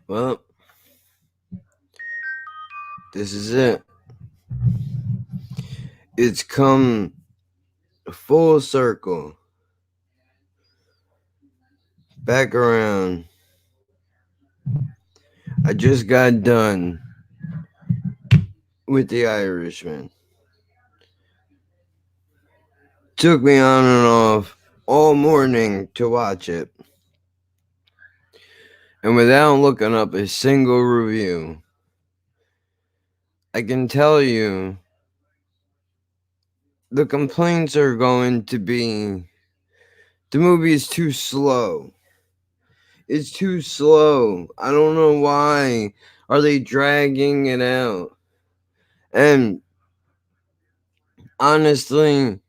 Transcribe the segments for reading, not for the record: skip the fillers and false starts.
Well, this is it. It's come full circle. Back around. I just got done with the Irishmen. Took me on and off all morning to watch it. And without looking up a single review, I can tell you the complaints are going to be the movie is too slow. It's too slow. I don't know why are they dragging it out. And honestly,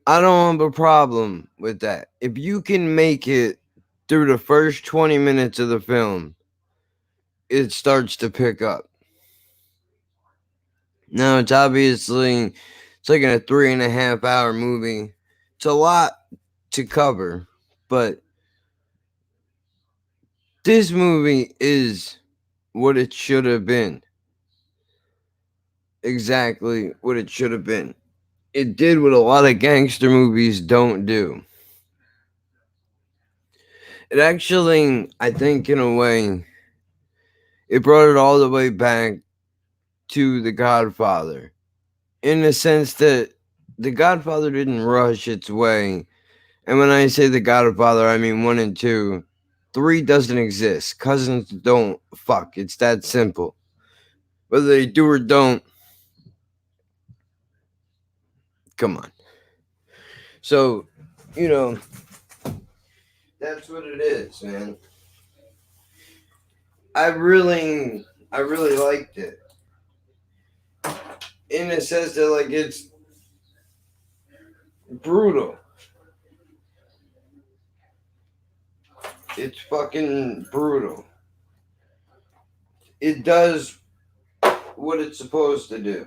I don't have a problem with that. If you can make it through the first 20 minutes of the film, it starts to pick up. Now it's obviously it's like a 3.5 hour movie. It's a lot to cover, but this movie is what it should have been. Exactly what it should have been. It did what a lot of gangster movies don't do. It actually, I think, in a way, it brought it all the way back to The Godfather, in the sense that The Godfather didn't rush its way. And when I say The Godfather, I mean 1 and 2. 3 doesn't exist. Cousins don't fuck. It's that simple. Whether they do or don't, come on. So, you know, that's what it is, man. I really liked it. In the sense that, like, it's brutal. It's fucking brutal. It does what it's supposed to do.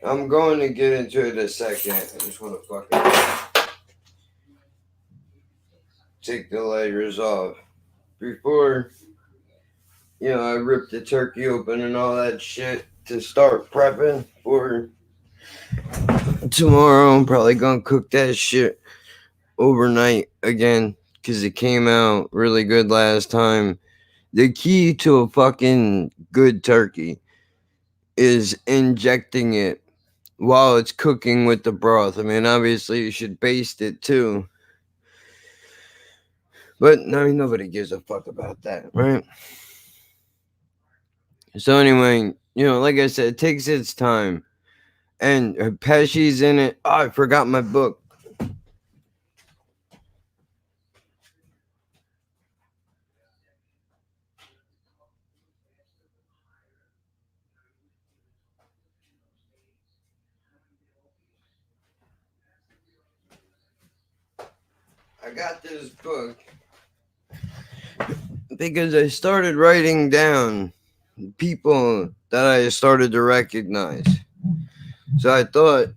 I'm going to get into it in a second. I just want to fucking take the layers off before, I rip the turkey open and all that shit to start prepping for tomorrow. I'm probably gonna cook that shit overnight again because it came out really good last time. The key to a fucking good turkey is injecting it while it's cooking with the broth. I mean, obviously, you should baste it too. But I mean, nobody gives a fuck about that, right? So anyway, like I said, it takes its time. And Pesci's in it. Oh, I forgot my book. I got this book because I started writing down people that I started to recognize. So I thought,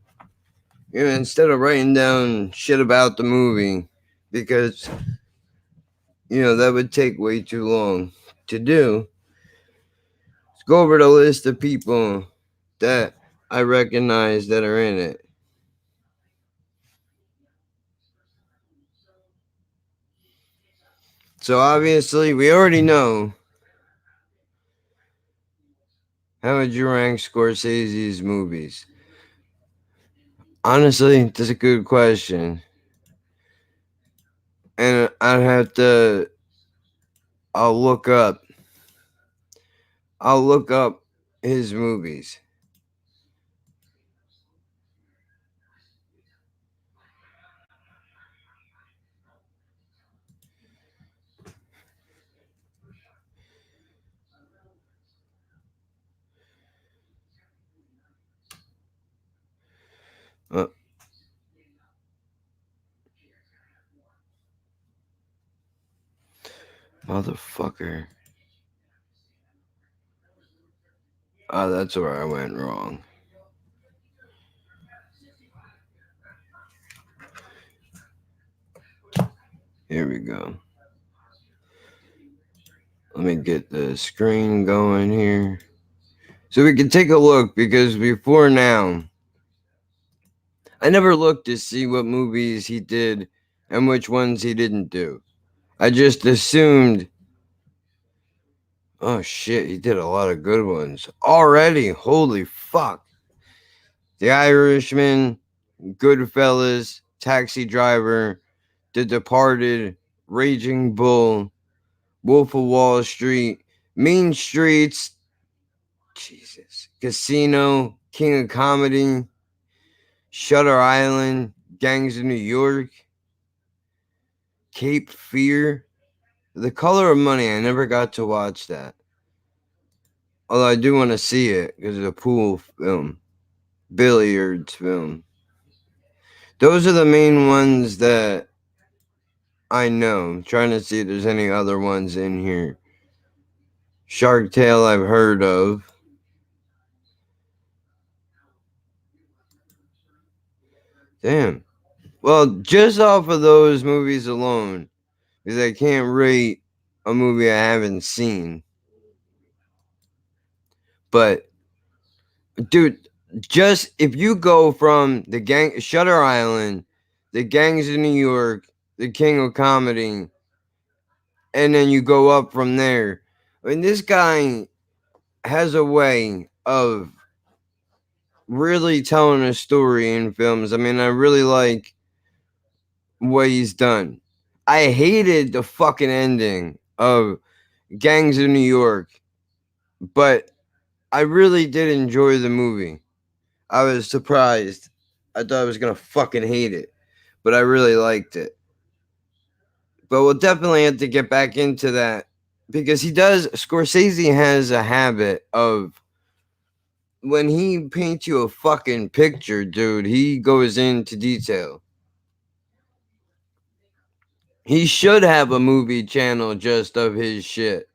instead of writing down shit about the movie, because, that would take way too long to do, let's go over the list of people that I recognize that are in it. So obviously, we already know how would you rank Scorsese's movies. Honestly, that's a good question. And I'll look up his movies. Uh, Motherfucker. Oh, that's where I went wrong. Here we go. Let me get the screen going here. So we can take a look, because before now, I never looked to see what movies he did and which ones he didn't do. I just assumed, oh shit, he did a lot of good ones already. Holy fuck. The Irishman, Goodfellas, Taxi Driver, The Departed, Raging Bull, Wolf of Wall Street, Mean Streets, Jesus, Casino, King of Comedy, Shutter Island, Gangs of New York, Cape Fear, The Color of Money. I never got to watch that. Although I do want to see it because it's a pool film, billiards film. Those are the main ones that I know. I'm trying to see if there's any other ones in here. Shark Tale I've heard of. Damn. Well, just off of those movies alone, because I can't rate a movie I haven't seen. But, dude, just if you go from the Shutter Island, the Gangs of New York, the King of Comedy, and then you go up from there. I mean, this guy has a way of really telling a story in films. I mean, I really like what he's done. I hated the fucking ending of Gangs of New York, but I really did enjoy the movie. I was surprised. I thought I was gonna fucking hate it, but I really liked it. But we'll definitely have to get back into that, because Scorsese has a habit of, when he paints you a fucking picture, dude, he goes into detail. He should have a movie channel just of his shit.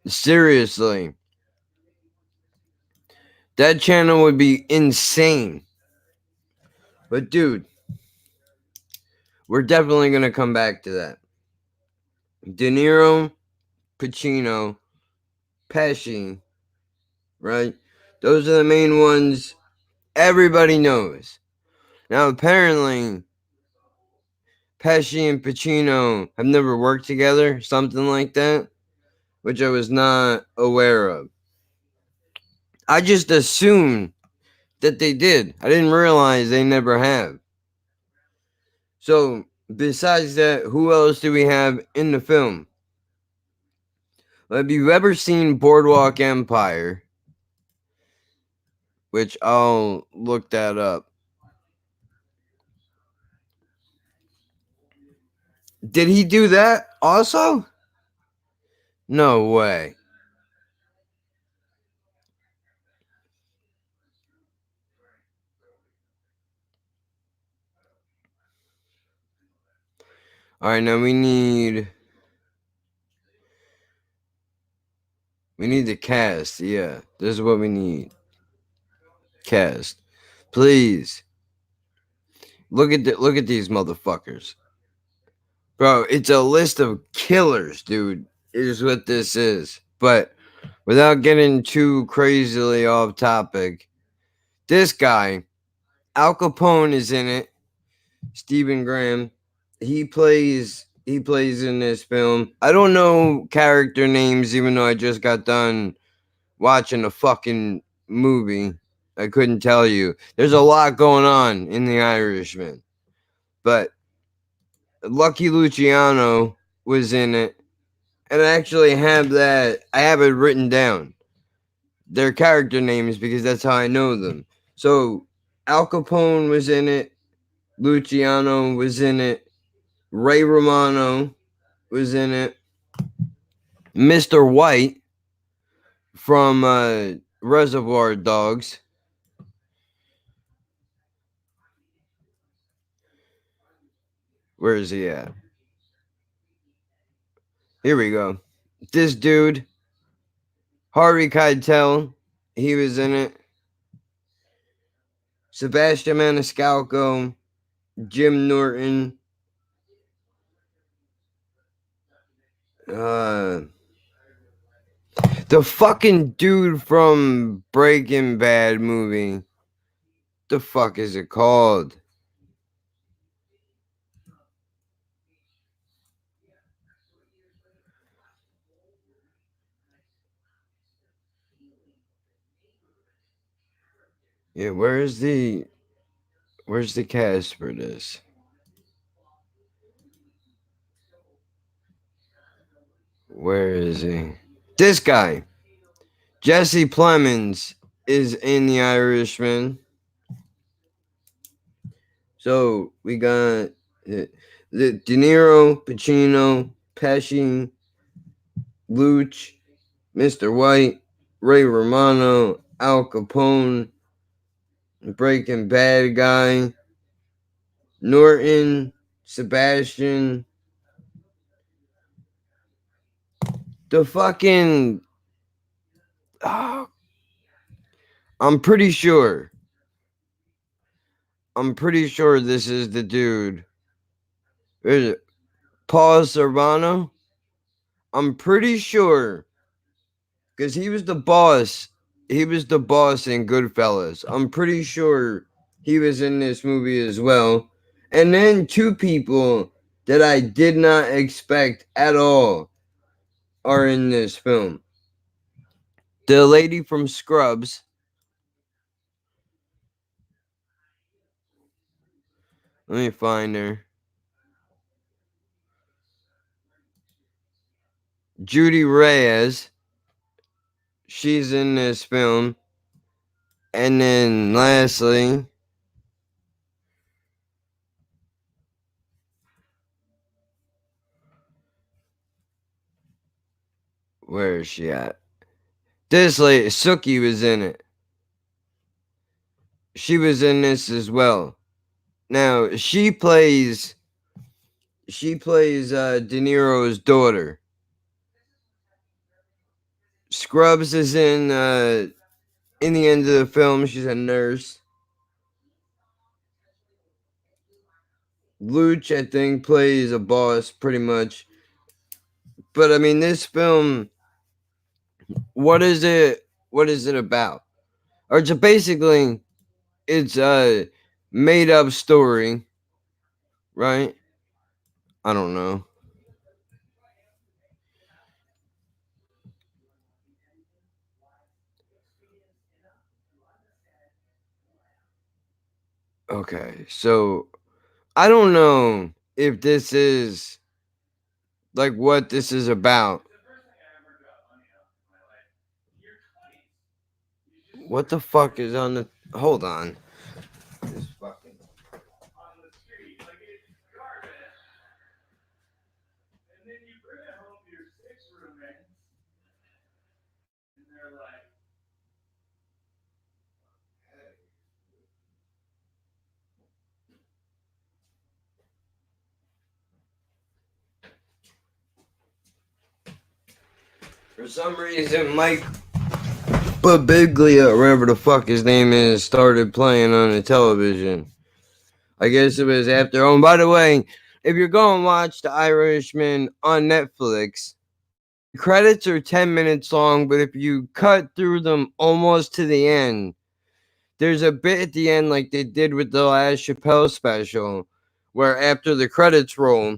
Seriously. That channel would be insane. But dude, we're definitely going to come back to that. De Niro, Pacino, Pesci, right? Those are the main ones everybody knows. Now, apparently, Pesci and Pacino have never worked together, something like that, which I was not aware of. I just assumed that they did. I didn't realize they never have. So, besides that, who else do we have in the film? Have you ever seen Boardwalk Empire? Which I'll look that up. Did he do that also? No way. All right, now we need the cast. Yeah, this is what we need. Cast. Please. Look at these motherfuckers. Bro, it's a list of killers, dude. Is what this is. But without getting too crazily off topic, this guy, Al Capone, is in it. Stephen Graham. He plays in this film. I don't know character names, even though I just got done watching the fucking movie. I couldn't tell you. There's a lot going on in The Irishman. But Lucky Luciano was in it. And I actually have that. I have it written down. Their character names, because that's how I know them. So Al Capone was in it. Luciano was in it. Ray Romano was in it. Mr. White from Reservoir Dogs. Where is he at? Here we go. This dude, Harvey Keitel, he was in it. Sebastian Maniscalco, Jim Norton, The fucking dude from Breaking Bad movie. The fuck is it called? Yeah, where's the cast for this? Where is he? This guy. Jesse Plemons is in The Irishman. So we got the De Niro, Pacino, Pesci, Luch, Mr. White, Ray Romano, Al Capone, Breaking Bad guy, Norton, Sebastian, the fucking. Oh, I'm pretty sure. This is the dude. Is it Paul Serrano? I'm pretty sure because he was the boss. He was the boss in Goodfellas. I'm pretty sure he was in this movie as well. And then two people that I did not expect at all are in this film. The lady from Scrubs. Let me find her. Judy Reyes. She's in this film. And then lastly, where is she at? This lady, Sookie, was in it. She was in this as well. Now she plays De Niro's daughter. Scrubs is in the end of the film. She's a nurse. Luch, I think, plays a boss pretty much. But I mean, this film, what is it? What is it about? Or it's basically, it's a made up story, right? I don't know. Okay, so I don't know if this is like what this is about. What the fuck is on the? Hold on. This fucking. For some reason, Mike Babiglia, or whatever the fuck his name is, started playing on the television. I guess it was after. Oh, and by the way, if you're going to watch The Irishman on Netflix, the credits are 10 minutes long, but if you cut through them almost to the end, there's a bit at the end like they did with the last Chappelle special, where after the credits roll,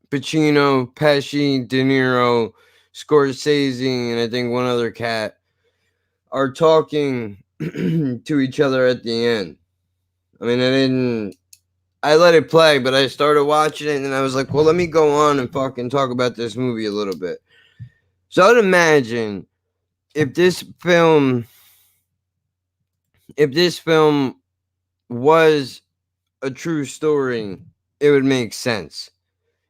Pacino, Pesci, De Niro, Scorsese, and I think one other cat are talking to each other at the end. I mean, I let it play, but I started watching it and I was like, well, let me go on and fucking talk about this movie a little bit. So I'd imagine if this film was a true story, it would make sense.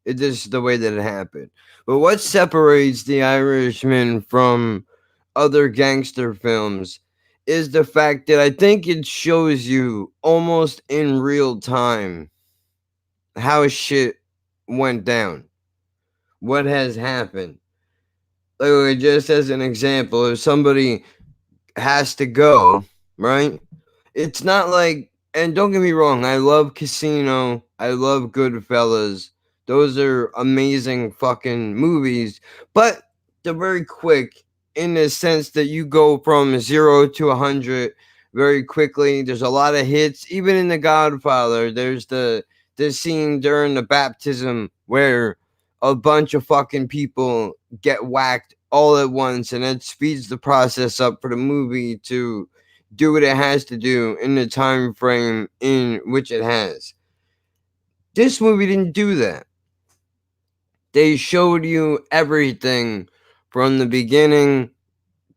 It is the way that it happened. But what separates The Irishman from other gangster films is the fact that I think it shows you almost in real time how shit went down. What has happened. Like, just as an example, if somebody has to go, right? It's not like, and don't get me wrong, I love Casino, I love Goodfellas. Those are amazing fucking movies. But they're very quick in the sense that you go from 0 to 100 very quickly. There's a lot of hits. Even in The Godfather, there's the scene during the baptism where a bunch of fucking people get whacked all at once, and it speeds the process up for the movie to do what it has to do in the time frame in which it has. This movie didn't do that. They showed you everything from the beginning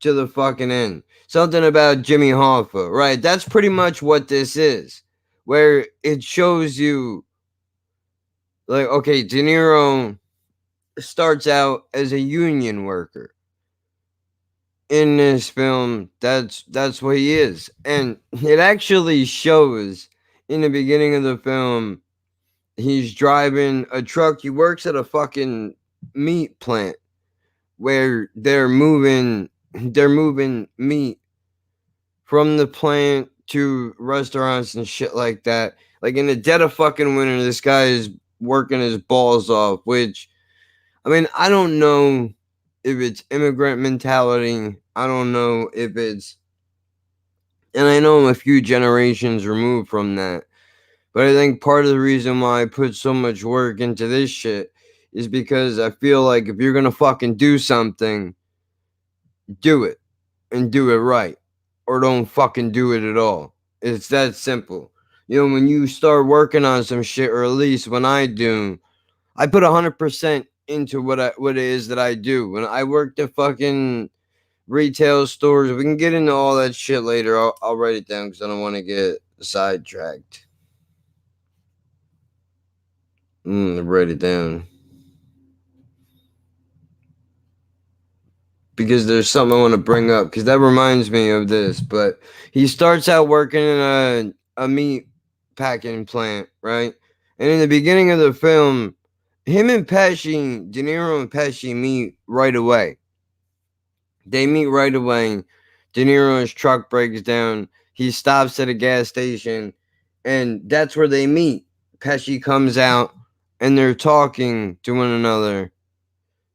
to the fucking end. Something about Jimmy Hoffa, right? That's pretty much what this is. Where it shows you, like, okay, De Niro starts out as a union worker. In this film, that's what he is. And it actually shows in the beginning of the film, he's driving a truck. He works at a fucking meat plant where they're moving meat from the plant to restaurants and shit like that. Like in the dead of fucking winter, this guy is working his balls off, which, I mean, I don't know if it's immigrant mentality. I don't know if it's, and I know I'm a few generations removed from that, but I think part of the reason why I put so much work into this shit is because I feel like if you're gonna fucking do something, do it and do it right, or don't fucking do it at all. It's that simple. You know, when you start working on some shit, or at least when I do, I put 100% into what it is that I do. When I worked at fucking retail stores, we can get into all that shit later. I'll write it down because I don't want to get sidetracked. Write it down. Because there's something I want to bring up, because that reminds me of this. But he starts out working in a meat packing plant, right? And in the beginning of the film, him and Pesci, De Niro and Pesci meet right away. They meet right away. De Niro's truck breaks down. He stops at a gas station, and that's where they meet. Pesci comes out, and they're talking to one another.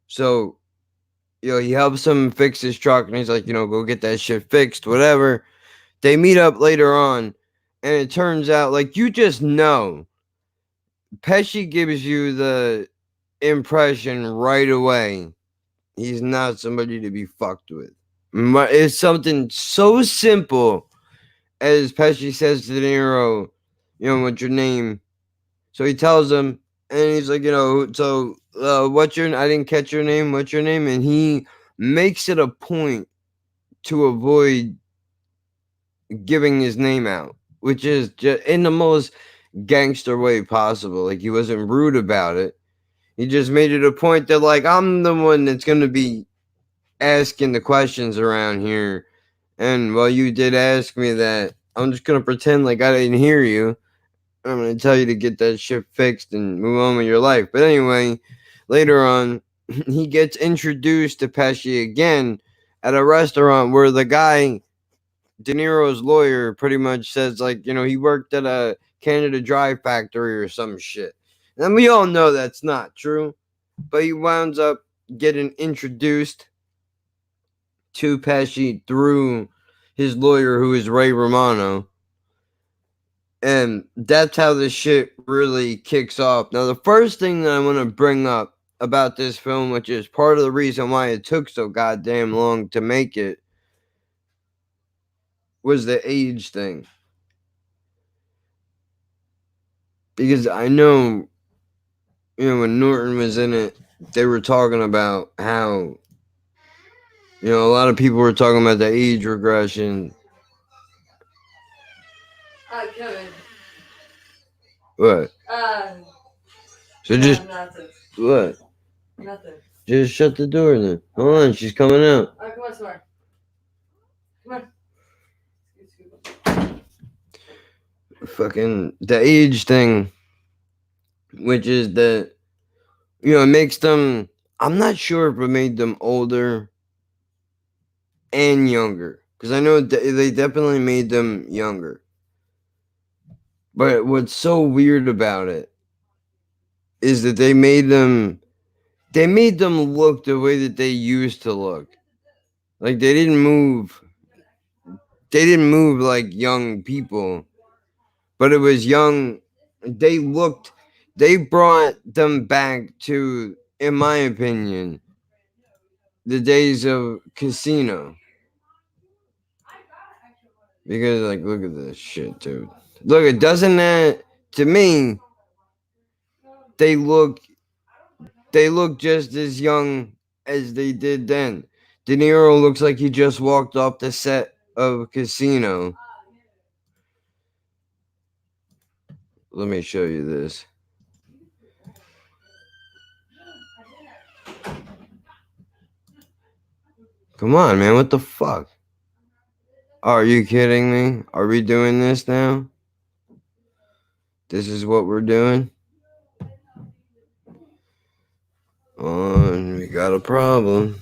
So, he helps him fix his truck, and he's like, go get that shit fixed, whatever. They meet up later on, and it turns out, like, you just know, Pesci gives you the impression right away he's not somebody to be fucked with. It's something so simple as Pesci says to De Niro, what's your name? So he tells him, and he's like, so what's your? I didn't catch your name. What's your name? And he makes it a point to avoid giving his name out, which is just in the most gangster way possible. Like, he wasn't rude about it. He just made it a point that, like, I'm the one that's gonna be asking the questions around here, and while you did ask me that, I'm just gonna pretend like I didn't hear you. I'm gonna tell you to get that shit fixed and move on with your life. But anyway, later on, he gets introduced to Pesci again at a restaurant where the guy, De Niro's lawyer, pretty much says, like, he worked at a Canada Dry factory or some shit. And we all know that's not true, but he winds up getting introduced to Pesci through his lawyer, who is Ray Romano. And that's how this shit really kicks off. Now, the first thing that I want to bring up about this film, which is part of the reason why it took so goddamn long to make it, was the age thing. Because I know, when Norton was in it, they were talking about how, a lot of people were talking about the age regression. Kevin. What? So just nothing. what? Nothing. Just shut the door then. Hold on, she's coming out. Come on, Smart. Come on. Fucking the age thing, which is that, it makes them, I'm not sure if it made them older and younger, because I know they definitely made them younger. But what's so weird about it is that they made them they made them look the way that they used to look. Like they didn't move. They didn't move like young people, but it was young. They looked. They brought them back to, in my opinion, the days of Casino. Because like, look at this shit, dude. Look, it doesn't that to me. They look. They look just as young as they did then. De Niro looks like he just walked off the set of Casino. Let me show you this. Come on, man. What the fuck? Are you kidding me? Are we doing this now? This is what we're doing? We got a problem.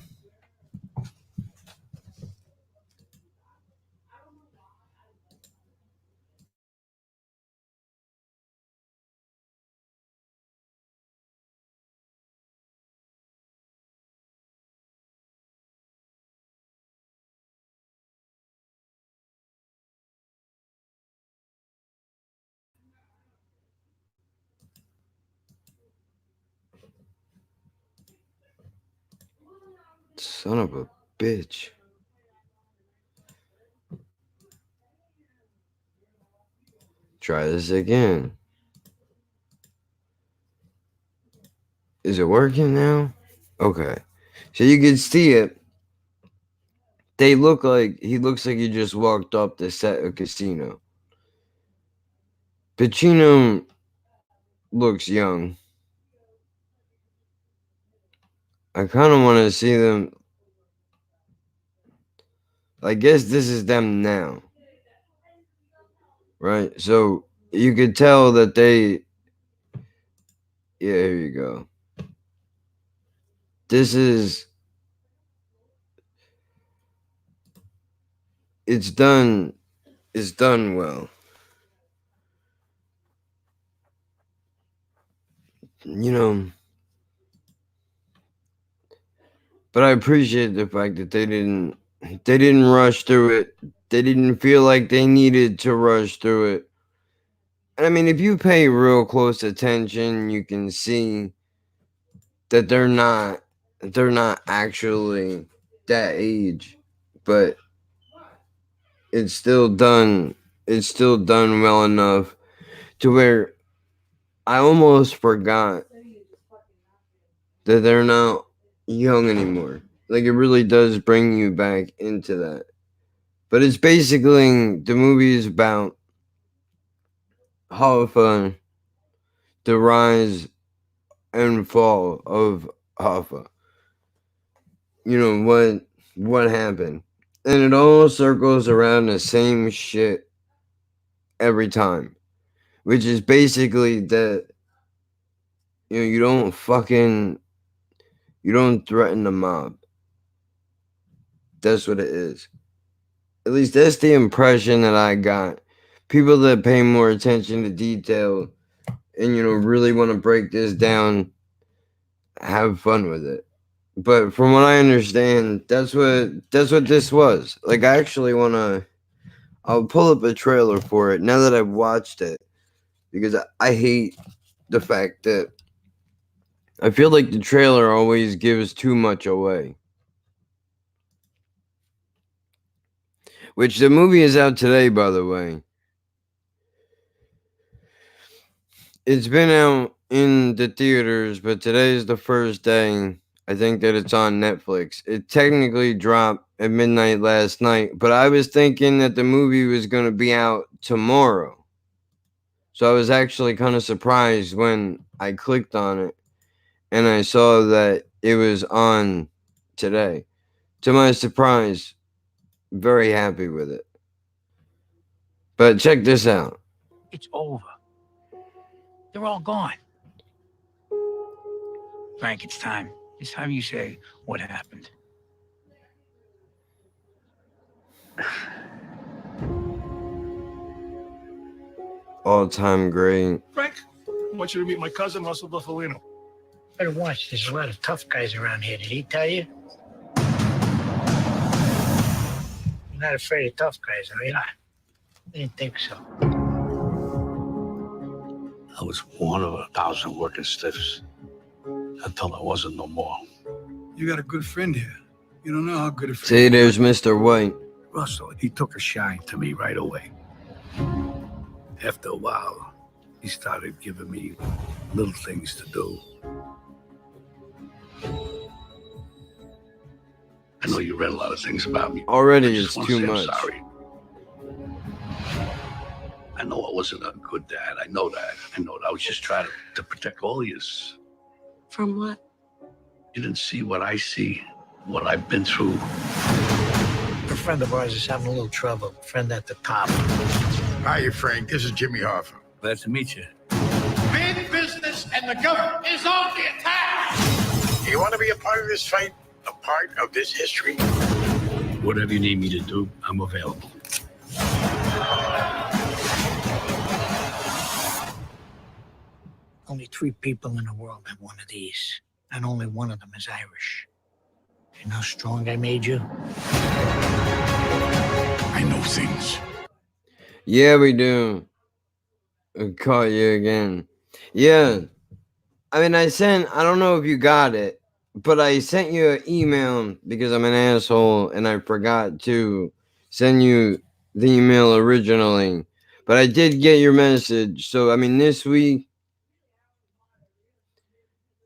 Son of a bitch. Try this again. Is it working now? Okay. So you can see it. He looks like he just walked off the set of Casino. Pacino looks young. I kind of want to see them. I guess this is them now. Right? So you could tell that they. Yeah, here you go. This is. It's done. It's done well. You know. But I appreciate the fact that they didn't rush through it. They didn't feel like they needed to rush through it. And I mean, if you pay real close attention, you can see that they're not actually that age, but it's still done well enough to where I almost forgot that they're not young anymore. Like it really does bring you back into that. But it's basically the movie is about Hoffa, the rise and fall of Hoffa. You know what happened, and it all circles around the same shit every time, which is basically that you don't threaten the mob. That's what it is. At least that's the impression that I got. People that pay more attention to detail and really want to break this down have fun with it. But from what I understand, that's what this was. Like I actually I'll pull up a trailer for it now that I've watched it, because I hate the fact that I feel like the trailer always gives too much away. Which the movie is out today, by the way. It's been out in the theaters, but today is the first day I think that it's on Netflix. It technically dropped at midnight last night, but I was thinking that the movie was going to be out tomorrow. So I was actually kind of surprised when I clicked on it and I saw that it was on today. To my surprise, very happy with it. But check this out. It's over. They're all gone. Frank, it's time. It's time you say what happened. All time great. Frank, I want you to meet my cousin, Russell Buffalino. Better watch. There's a lot of tough guys around here. Did he tell you? You're not afraid of tough guys, are you? I didn't think so. I was one of 1,000 working stiffs until I wasn't no more. You got a good friend here. You don't know how good a friend. See, there's Mr. White. Russell, he took a shine to me right away. After a while, he started giving me little things to do. I know you read a lot of things about me. Already I it's just wanna too say I'm much. sorry. I know I wasn't a good dad. I know that. I was just trying to protect all of you. From what? You didn't see what I see, what I've been through. A friend of ours is having a little trouble. Friend at the top. Hiya, Frank. This is Jimmy Hoffa. Glad to meet you. Big business and the government is on the attack. You want to be a part of this fight? A part of this history? Whatever you need me to do, I'm available. Only 3 people in the world have one of these, and only one of them is Irish. You know how strong I made you? I know things. Yeah, we do. I caught you again. Yeah. I mean, I don't know if you got it, but I sent you an email because I'm an asshole and I forgot to send you the email originally. But I did get your message. So, I mean, this week,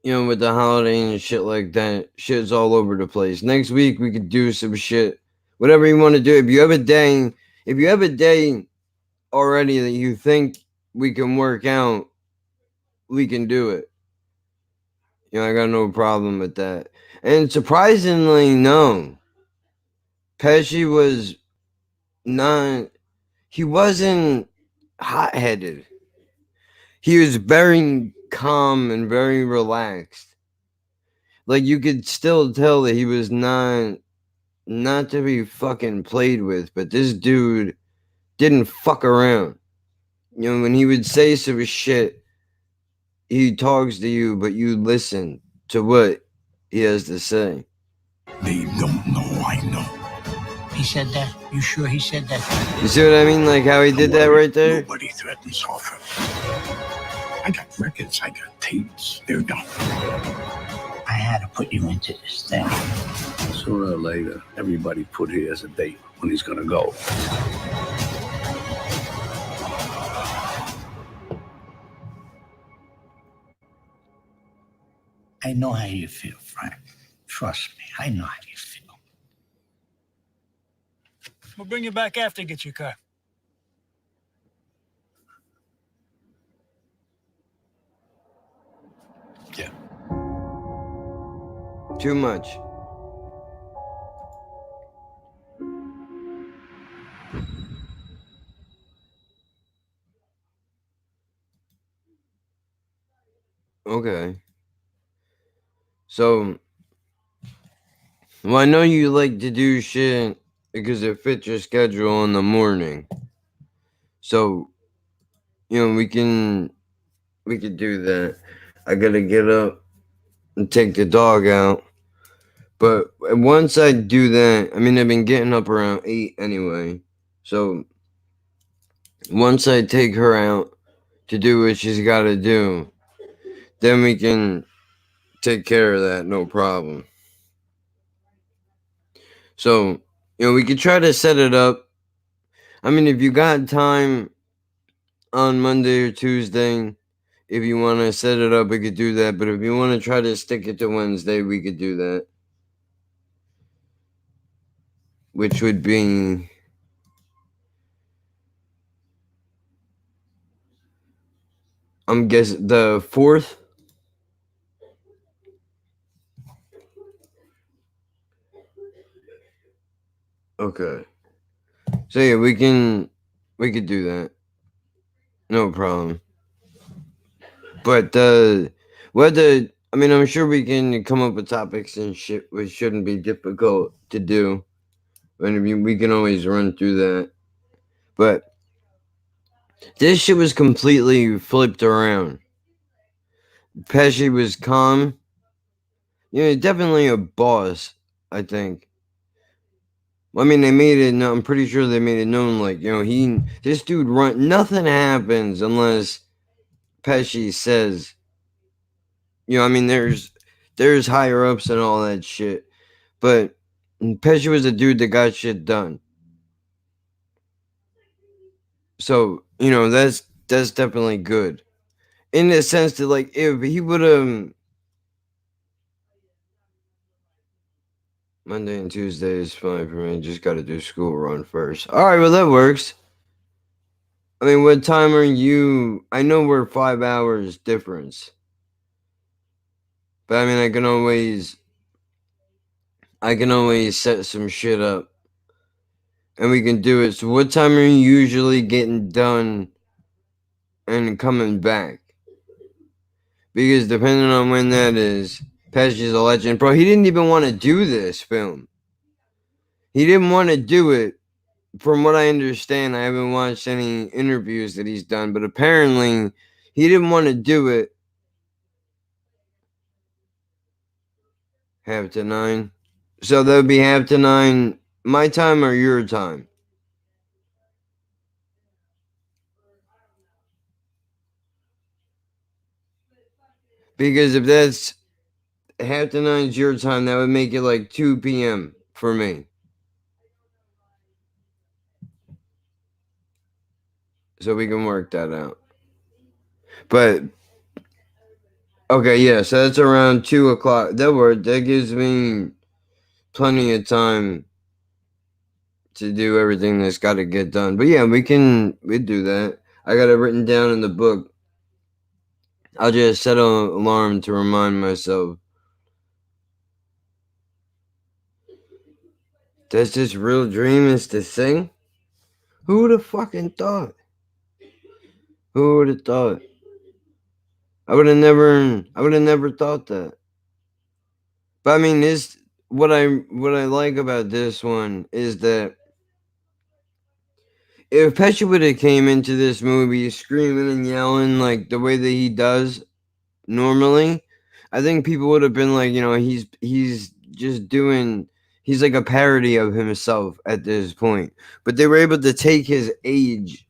with the holiday and shit like that, shit's all over the place. Next week, we could do some shit. Whatever you want to do. If you have a day already that you think we can work out, we can do it. I got no problem with that. And surprisingly, no. Pesci was not, he wasn't hot headed. He was very calm and very relaxed. Like, you could still tell that he was not to be fucking played with, but this dude didn't fuck around. When he would say some shit, he talks to you, but you listen to what he has to say. They don't know I know. He said that? You sure he said that? You see what I mean? Like how he did that right there? Nobody threatens Hoffa. I got records. I got tapes. They're done. I had to put you into this thing. Sooner or later, everybody put here as a date when he's gonna go. I know how you feel, Frank. Trust me, I know how you feel. We'll bring you back after you get your car. Yeah. Too much. Okay. So, well, I know you like to do shit because it fits your schedule in the morning. So, we could do that. I gotta get up and take the dog out. But once I do that, I mean, I've been getting up around 8 anyway. So, once I take her out to do what she's gotta do, then we can take care of that, no problem. So, we could try to set it up. I mean, if you got time on Monday or Tuesday, if you want to set it up, we could do that. But if you want to try to stick it to Wednesday, we could do that. Which would be... I'm guessing the 4th? Okay. So yeah, we could do that. No problem. But I mean, I'm sure we can come up with topics and shit which shouldn't be difficult to do. And we can always run through that. But this shit was completely flipped around. Pesci was calm definitely a boss, I think. I mean, they made it. I'm pretty sure they made it known. Like, this dude nothing happens unless Pesci says. I mean, there's higher ups and all that shit, but Pesci was a dude that got shit done. So that's definitely good, in the sense that, like, if he would have Monday and Tuesday is fine for me. Just got to do school run first. All right, well that works. I mean, what time are you? I know we're 5 hours difference, but I mean, I can always set some shit up, and we can do it. So, what time are you usually getting done and coming back? Because depending on when that is, Pesci's a legend, bro. He didn't even want to do this film. He didn't want to do it. From what I understand, I haven't watched any interviews that he's done, but apparently he didn't want to do it. 8:30. So that would be 8:30 my time or your time? Because if that's 8:30 is your time, that would make it like 2 p.m. for me. So we can work that out. But okay, yeah, so that's around 2 o'clock. That gives me plenty of time to do everything that's got to get done. But yeah, we do that. I got it written down in the book. I'll just set an alarm to remind myself. That's this real dream is to sing? Who would have fucking thought? Who would have thought? I would have never thought that. But I mean, what I like about this one is that if Pesci would have came into this movie screaming and yelling like the way that he does normally, I think people would have been like, he's just doing. He's like a parody of himself at this point. But they were able to take his age,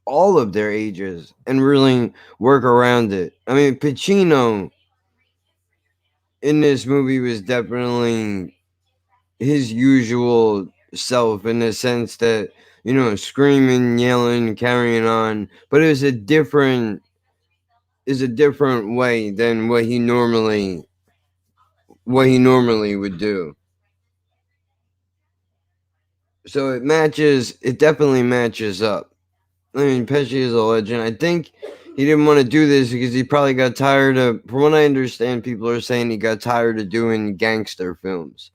all of their ages, and really work around it. I mean, Pacino in this movie was definitely his usual self, in the sense that, screaming, yelling, carrying on, but it was a different way than what he normally would do. So it definitely matches up. I mean, Pesci is a legend. I think he didn't want to do this because he probably got tired of, from what I understand, people are saying he got tired of doing gangster films.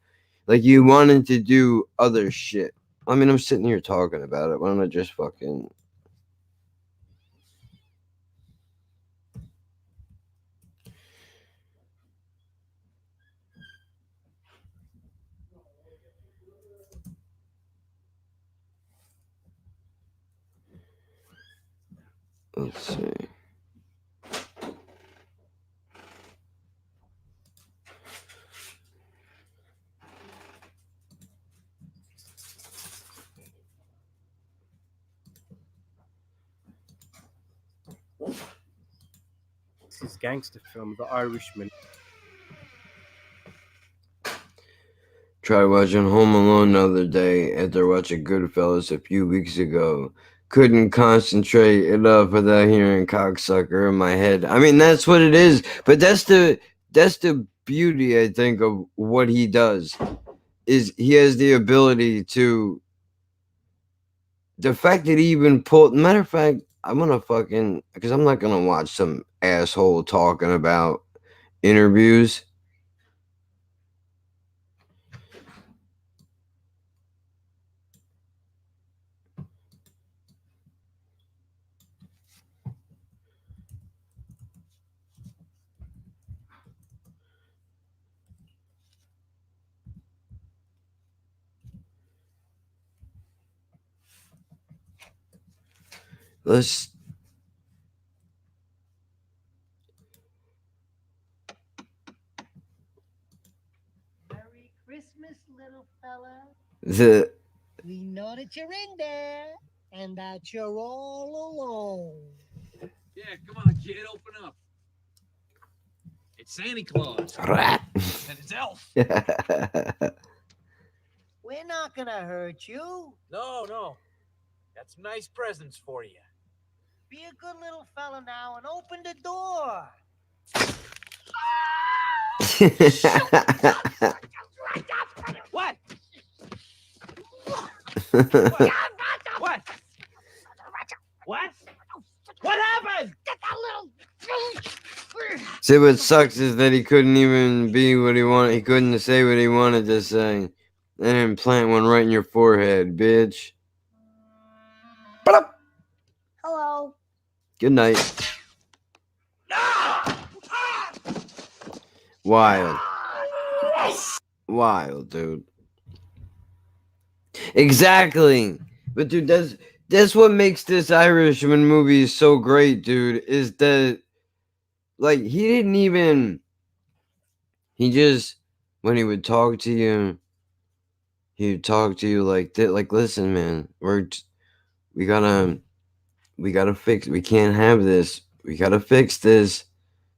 Like, he wanted to do other shit. I mean, I'm sitting here talking about it. Why don't I just fucking... Let's see. His gangster film, The Irishmen. Tried watching Home Alone the other day after watching Goodfellas a few weeks ago. Couldn't concentrate enough without hearing cocksucker in my head. I mean, that's what it is. But that's the beauty, I think, of what he does. Is he has the ability to... The fact that he even pulled... Matter of fact, I'm gonna fucking... Because I'm not gonna watch some asshole talking about interviews. Let's... Christmas, little fella. The We know that you're in there and that you're all alone. Yeah, come on, kid, open up. It's Santa Claus. rat. And it's Elf. We're not gonna hurt you. No. Got some nice presents for you. Be a good little fella now and open the door. What? What? What? What happened? See, what sucks is that he couldn't even be what he wanted. He couldn't say what he wanted to say. And then plant one right in your forehead, bitch. Hello. Good night. Wild. Wild, dude. Exactly. But dude, that's what makes this Irishman movie so great, dude, is that like he just when he would talk to you, he would talk to you like that, like, listen, man, we gotta fix, we can't have this. We gotta fix this.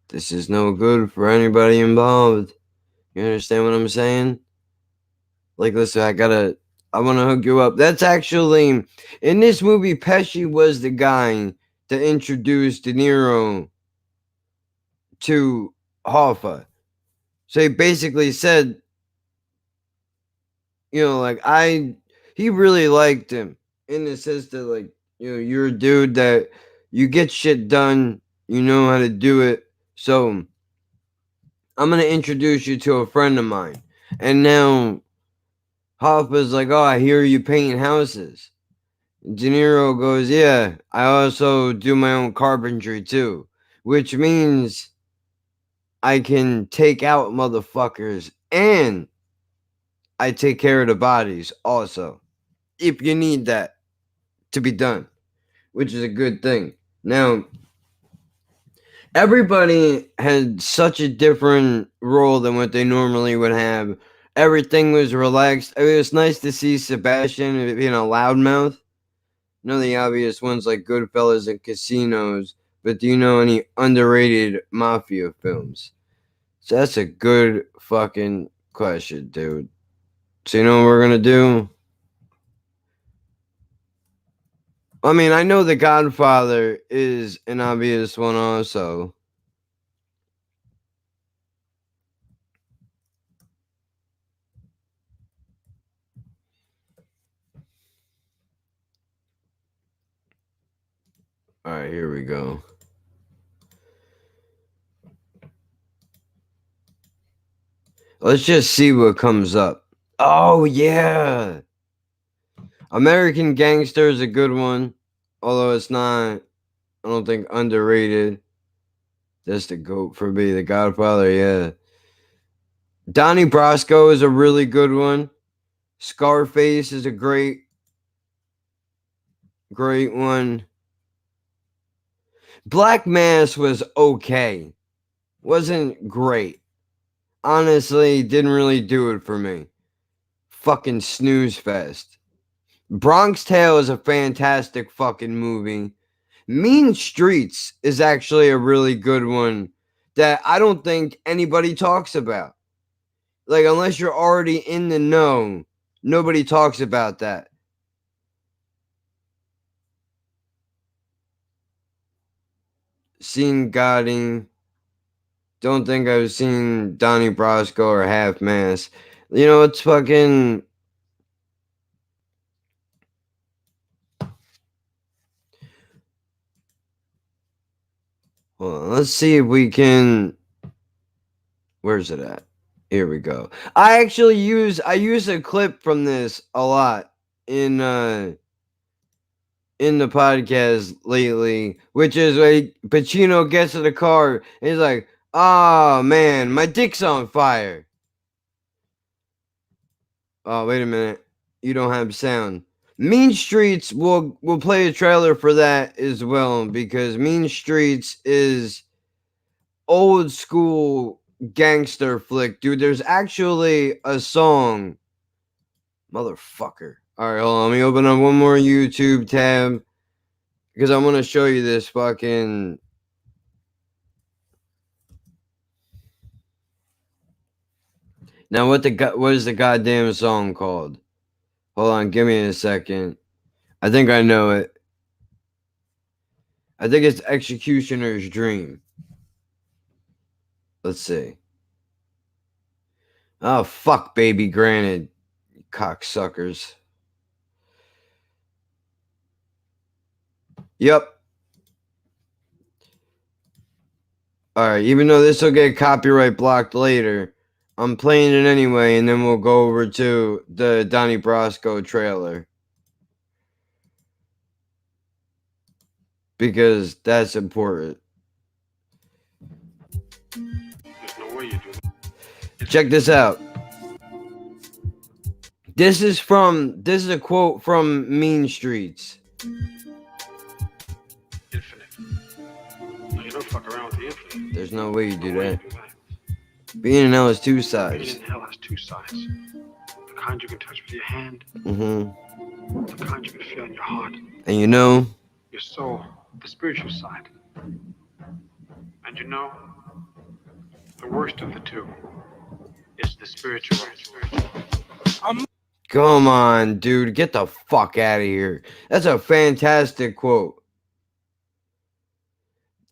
This is no good for anybody involved. You understand what I'm saying? Like, listen, I want to hook you up. That's actually, in this movie, Pesci was the guy to introduce De Niro to Hoffa. So he basically said, you know, like, he really liked him in the sense that, like, you know, you're a dude that you get shit done, you know how to do it. So I'm going to introduce you to a friend of mine. And now Hoffa's like, oh, I hear you paint houses. De Niro goes, yeah, I also do my own carpentry too, which means I can take out motherfuckers and I take care of the bodies also, if you need that to be done, which is a good thing. Now, everybody had such a different role than what they normally would have. Everything was relaxed. I mean, it was nice to see Sebastian being a loudmouth. You know the obvious ones like Goodfellas and Casinos, but do you know any underrated mafia films? So that's a good fucking question, dude. So you know what we're gonna do? I mean, I know The Godfather is an obvious one also. Alright, here we go. Let's just see what comes up. Oh, yeah. American Gangster is a good one. Although it's not, I don't think, underrated. That's the GOAT for me. The Godfather, yeah. Donnie Brasco is a really good one. Scarface is a great one. Black Mass was okay. Wasn't great. Honestly, didn't really do it for me. Fucking snooze fest. Bronx Tale is a fantastic fucking movie. Mean Streets is actually a really good one that I don't think anybody talks about. Like, unless you're already in the know, nobody talks about that. Seen Gotti. Don't think I've seen Donnie Brasco or Half Mass. You know, it's fucking. Hold on, let's see if we can. Where's it at? Here we go. I use a clip from this a lot in the podcast lately, which is like Pacino gets to the car and he's like, "Oh man, my dick's on fire." Oh, wait a minute. You don't have sound. Mean Streets, we'll play a trailer for that as well, because Mean Streets is old school gangster flick, dude. There's actually a song. Motherfucker. All right, hold on. Let me open up one more YouTube tab because I want to show you this fucking. Now, what is the goddamn song called? Hold on, give me a second. I think I know it. I think it's Executioner's Dream. Let's see. Oh, fuck, baby, granted. Cocksuckers. Yep. Alright, even though this will get copyright blocked later, I'm playing it anyway, and then we'll go over to the Donnie Brasco trailer. Because that's important. There's no way you do that. Check this out. This is a quote from Mean Streets. Infinite. No, you don't fuck around with the infinite. There's no way you do No way that. you do that. Being in hell has two Being sides. in hell has two sides. The kind you can touch with your hand, Mm-hmm. the kind you can feel in your heart, And you know, your soul, the spiritual side. And you know, the worst of the two is the spiritual. come on, dude, get the fuck out of here. That's a fantastic quote.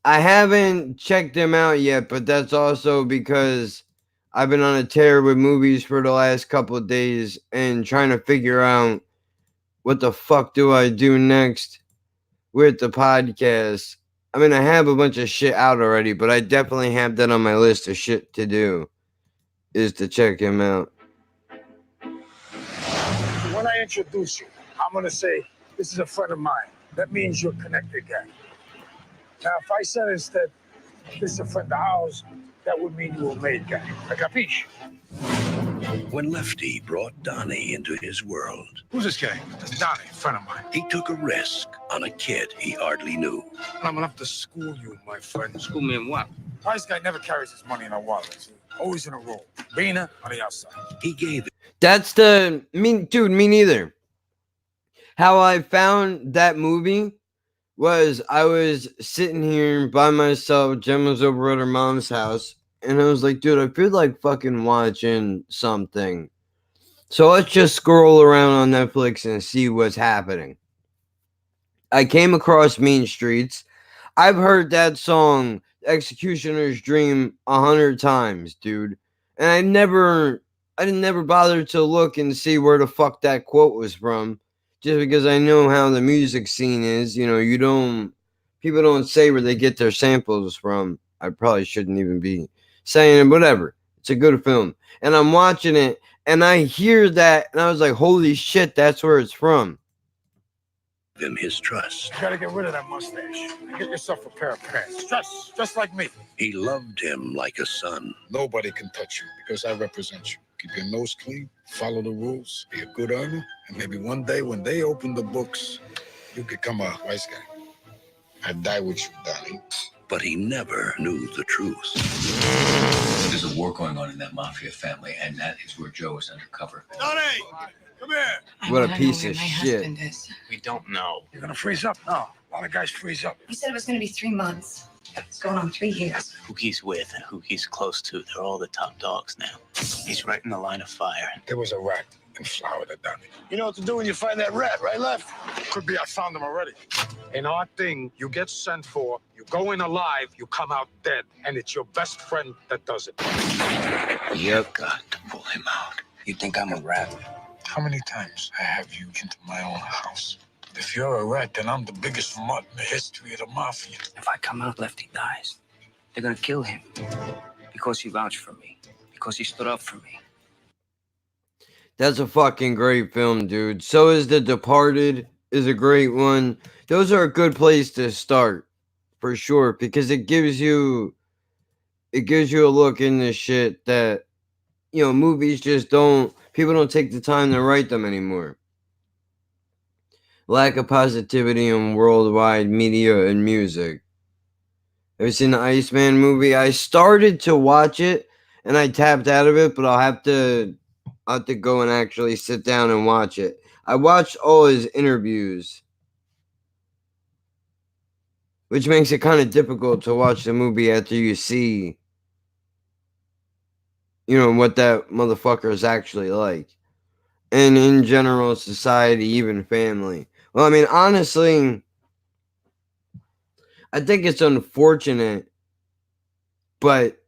I haven't checked them out yet, but that's also because I've been on a tear with movies for the last couple of days and trying to figure out what the fuck do I do next with the podcast. I mean, I have a bunch of shit out already, but I definitely have that on my list of shit to do, is to check him out. When I introduce you, I'm gonna say, this is a friend of mine. That means you're connected, guy. Now, if I said instead, this is a friend of ours, that would mean you were made, guy. A capiche? When Lefty brought Donnie into his world, Who's this guy? That's Donnie, a friend of mine. he took a risk on a kid he hardly knew. I'm gonna have to school you, my friend. School me in what? This guy never carries his money in a wallet. See? Always in a roll. Bina on the outside. He gave That's the dude, me neither. How I found that movie was I was sitting here by myself. Jem was over at her mom's house, and I was like, dude, I feel like fucking watching something. So let's just scroll around on Netflix and see what's happening. I came across Mean Streets. I've heard that song, Executioner's Dream, 100 times, dude. And I didn't never bother to look and see where the fuck that quote was from. Just because I know how the music scene is. You know, people don't say where they get their samples from. I probably shouldn't even be saying it, whatever. It's a good film. And I'm watching it, and I hear that, and I was like, holy shit, that's where it's from. him his trust. You gotta get rid of that mustache. Get yourself a pair of pants. Just like me. He loved him like a son. Nobody can touch you because I represent you. Keep your nose clean, follow the rules, be a good earner, and maybe one day when they open the books, you become a wise guy. I'd die with you, Donnie. But he never knew the truth. There's a war going on in that mafia family, and that is where Joe is undercover. Donnie, come here. What a piece of shit. We don't know. You're gonna freeze up? No. A lot of guys freeze up. You said it was going to be 3 months. It's going on 3 years. Who he's with and who he's close to, they're all the top dogs now. He's right in the line of fire. There was a rat in flour that Donnie. You know what to do when you find that rat, right, Left? Could be I found him already. In our thing, you get sent for, you go in alive, you come out dead, and it's your best friend that does it. Yep. Got to pull him out. You think I'm a rat? How many times I have you into my own house? If you're a rat, then I'm the biggest mutt in the history of the mafia. If I come out, Lefty dies. They're gonna kill him. Because he vouched for me. Because he stood up for me. That's a fucking great film, dude. So is The Departed, is a great one. Those are a good place to start, for sure, because it gives you a look into shit that, you know, movies just people don't take the time to write them anymore. Lack of positivity in worldwide media and music. Have you seen the Iceman movie? I started to watch it, and I tapped out of it, but I'll have to go and actually sit down and watch it. I watched all his interviews, which makes it kind of difficult to watch the movie after you see, what that motherfucker is actually like. And in general, society, even family. Well, I mean, honestly, I think it's unfortunate, but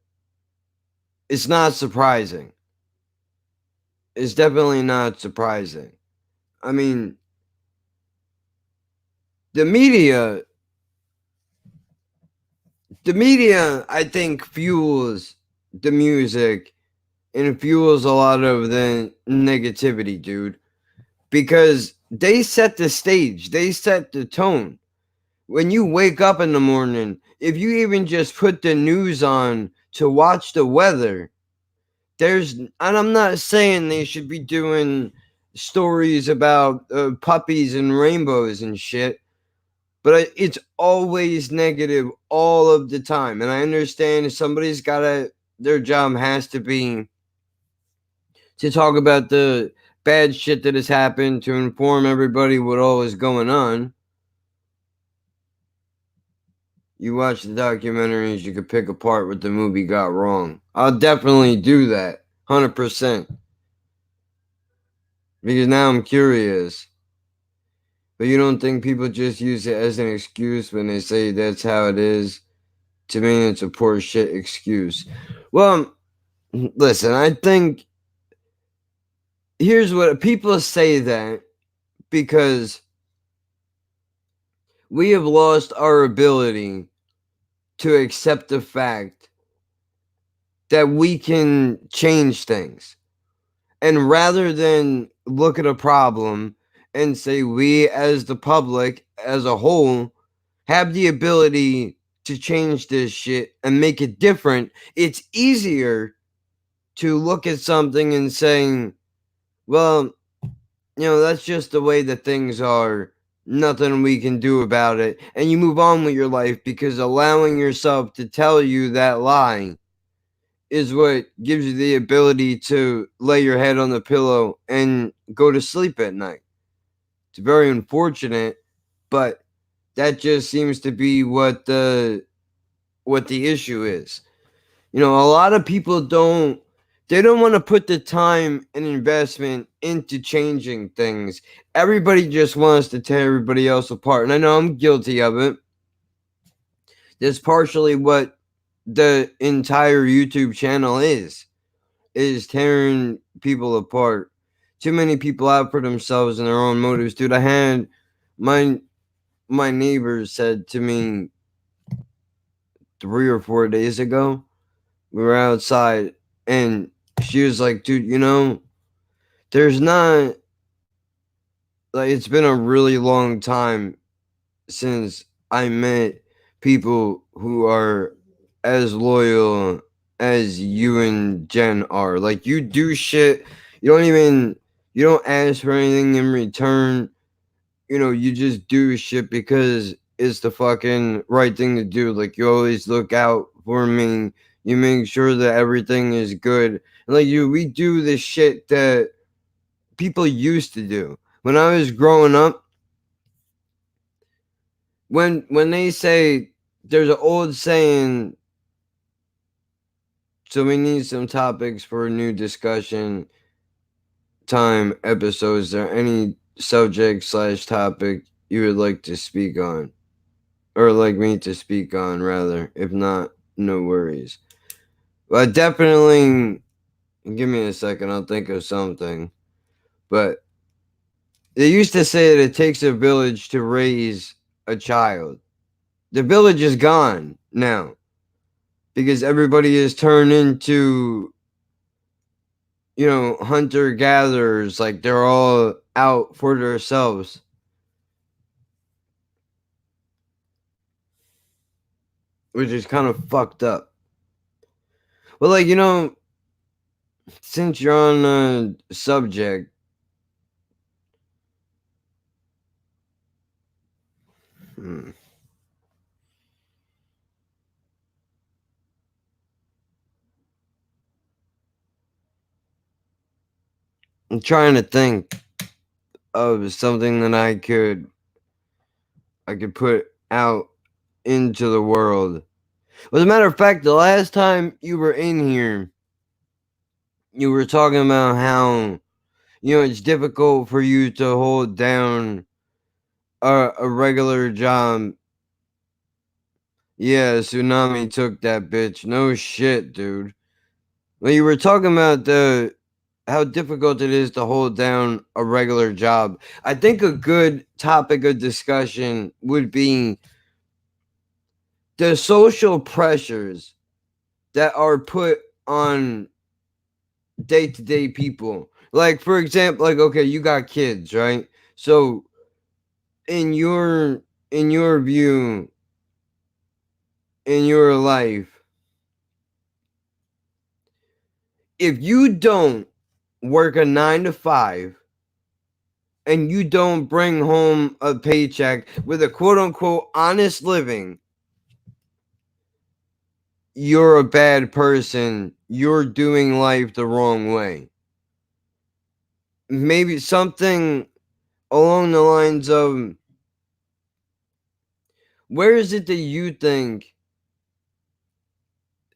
it's not surprising. It's definitely not surprising. I mean, the media, I think, fuels the music and fuels a lot of the negativity, dude. Because they set the stage, they set the tone. When you wake up in the morning, if you even just put the news on to watch the weather, and I'm not saying they should be doing stories about puppies and rainbows and shit, but it's always negative all of the time. And I understand somebody's gotta, their job has to be to talk about the bad shit that has happened, to inform everybody what all is going on. You watch the documentaries, you could pick apart what the movie got wrong. I'll definitely do that, 100%. Because now I'm curious. But you don't think people just use it as an excuse when they say that's how it is? To me, it's a poor shit excuse. Well, listen, I think here's what people say that because we have lost our ability to accept the fact that we can change things. And rather than look at a problem and say we as the public as a whole have the ability to change this shit and make it different, it's easier to look at something and saying, well, that's just the way that things are. Nothing we can do about it. And you move on with your life because allowing yourself to tell you that lie is what gives you the ability to lay your head on the pillow and go to sleep at night. It's very unfortunate, but that just seems to be what the issue is. A lot of people don't want to put the time and investment into changing things. Everybody just wants to tear everybody else apart. And I know I'm guilty of it. That's partially what the entire YouTube channel is tearing people apart. Too many people out for themselves and their own motives. Dude, I had my neighbor said to me 3 or 4 days ago, we were outside and she was like, dude, there's not, like, it's been a really long time since I met people who are as loyal as you and Jen are. Like, you do shit, you don't ask for anything in return. You just do shit because it's the fucking right thing to do. Like, you always look out for me. You make sure that everything is good. And like we do the shit that people used to do. When I was growing up, when they say there's an old saying, so we need some topics for a new discussion time episode. Is there any subject / topic you would like to speak on? Or like me to speak on, rather. If not, no worries. But definitely, give me a second, I'll think of something. But they used to say that it takes a village to raise a child. The village is gone now because everybody is turned into, hunter gatherers. Like, they're all out for themselves. Which is kind of fucked up. Well, like, since you're on the subject, I'm trying to think of something that I could put out into the world. As a matter of fact, the last time you were in here, you were talking about how, it's difficult for you to hold down a regular job. Yeah, tsunami took that bitch. No shit, dude. Well, you were talking about how difficult it is to hold down a regular job. I think a good topic of discussion would be the social pressures that are put on day-to-day people. Like, for example, like, okay, you got kids, right? So in your view, in your life, if you don't work a 9 to 5 and you don't bring home a paycheck with a quote unquote honest living, you're a bad person. You're doing life the wrong way. Maybe something along the lines of, where is it that you think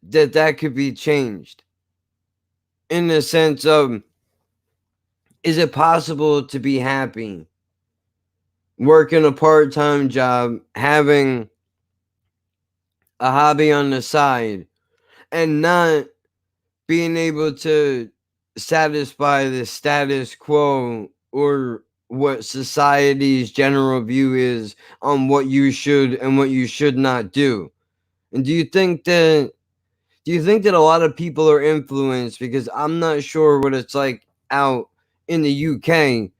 that could be changed? In the sense of, is it possible to be happy working a part-time job, having a hobby on the side, and not being able to satisfy the status quo or what society's general view is on what you should and what you should not do? And do you think that a lot of people are influenced? Because I'm not sure what it's like out in the UK,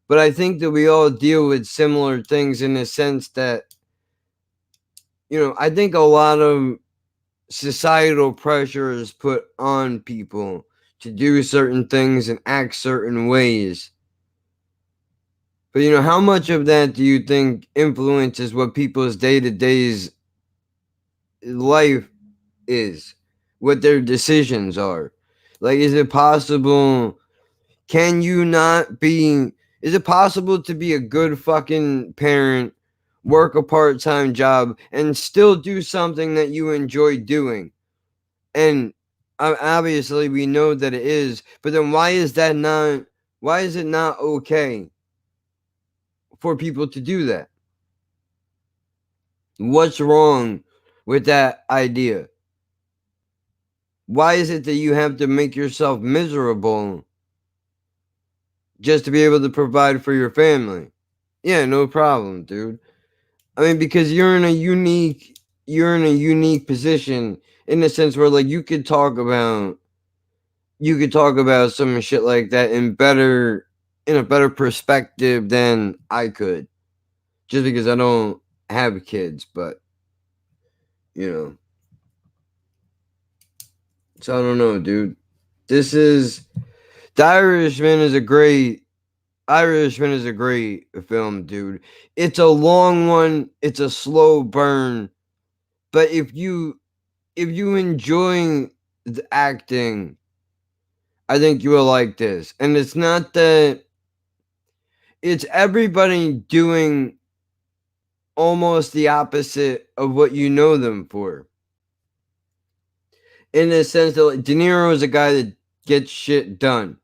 but I think that we all deal with similar things in the sense that, I think a lot of societal pressure is put on people to do certain things and act certain ways. But how much of that do you think influences what people's day-to-day's life is, what their decisions are? Like, is it possible, is it possible to be a good fucking parent, work a part-time job, and still do something that you enjoy doing? And obviously we know that it is, but then why is it not okay for people to do that? What's wrong with that idea? Why is it that you have to make yourself miserable just to be able to provide for your family? Yeah, no problem, dude. I mean, because you're in a unique position in the sense where, like, you could talk about some shit like that in a better perspective than I could, just because I don't have kids. But so I don't know, dude. The Irishman is a great film, dude. It's a long one. It's a slow burn. But if you enjoy the acting, I think you will like this. And it's not that it's everybody doing almost the opposite of what you know them for. In the sense that, like, De Niro is a guy that gets shit done.